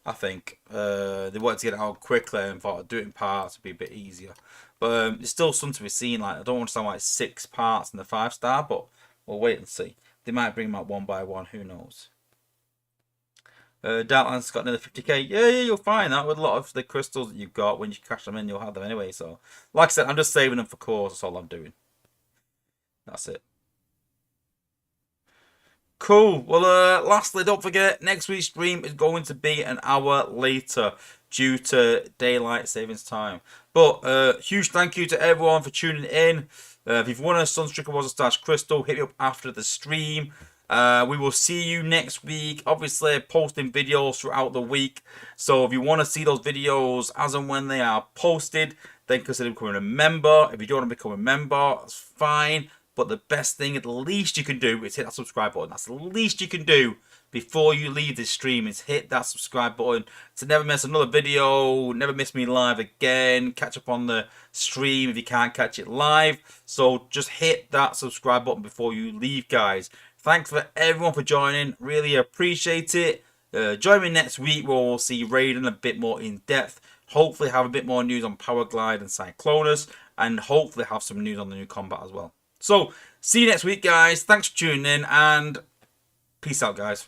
I think they wanted to get it out quickly and thought I'd do it in parts would be a bit easier. But it's still something to be seen. Like I don't understand why it's 6 parts in the 5-star, but we'll wait and see. They might bring them out one by one. Who knows? Darkland's got another 50k. Yeah, you'll find that with a lot of the crystals that you've got. When you cash them in, you'll have them anyway. So, like I said, I'm just saving them for cores. That's all I'm doing. That's it. Cool. Well, lastly, don't forget, next week's stream is going to be an hour later due to daylight savings time. But huge thank you to everyone for tuning in. If you've won a Sunstreaker Wozza crystal, hit me up after the stream. We will see you next week. Obviously, posting videos throughout the week. So if you want to see those videos as and when they are posted, then consider becoming a member. If you don't want to become a member, that's fine. But the best thing, at the least you can do, is hit that subscribe button. That's the least you can do before you leave this stream, is hit that subscribe button to never miss another video, never miss me live again, catch up on the stream if you can't catch it live. So just hit that subscribe button before you leave, guys. Thanks for everyone for joining. Really appreciate it. Join me next week where we'll see Raiden a bit more in depth. Hopefully have a bit more news on Powerglide and Cyclonus. And hopefully have some news on the new combat as well. So, see you next week, guys. Thanks for tuning in, and peace out, guys.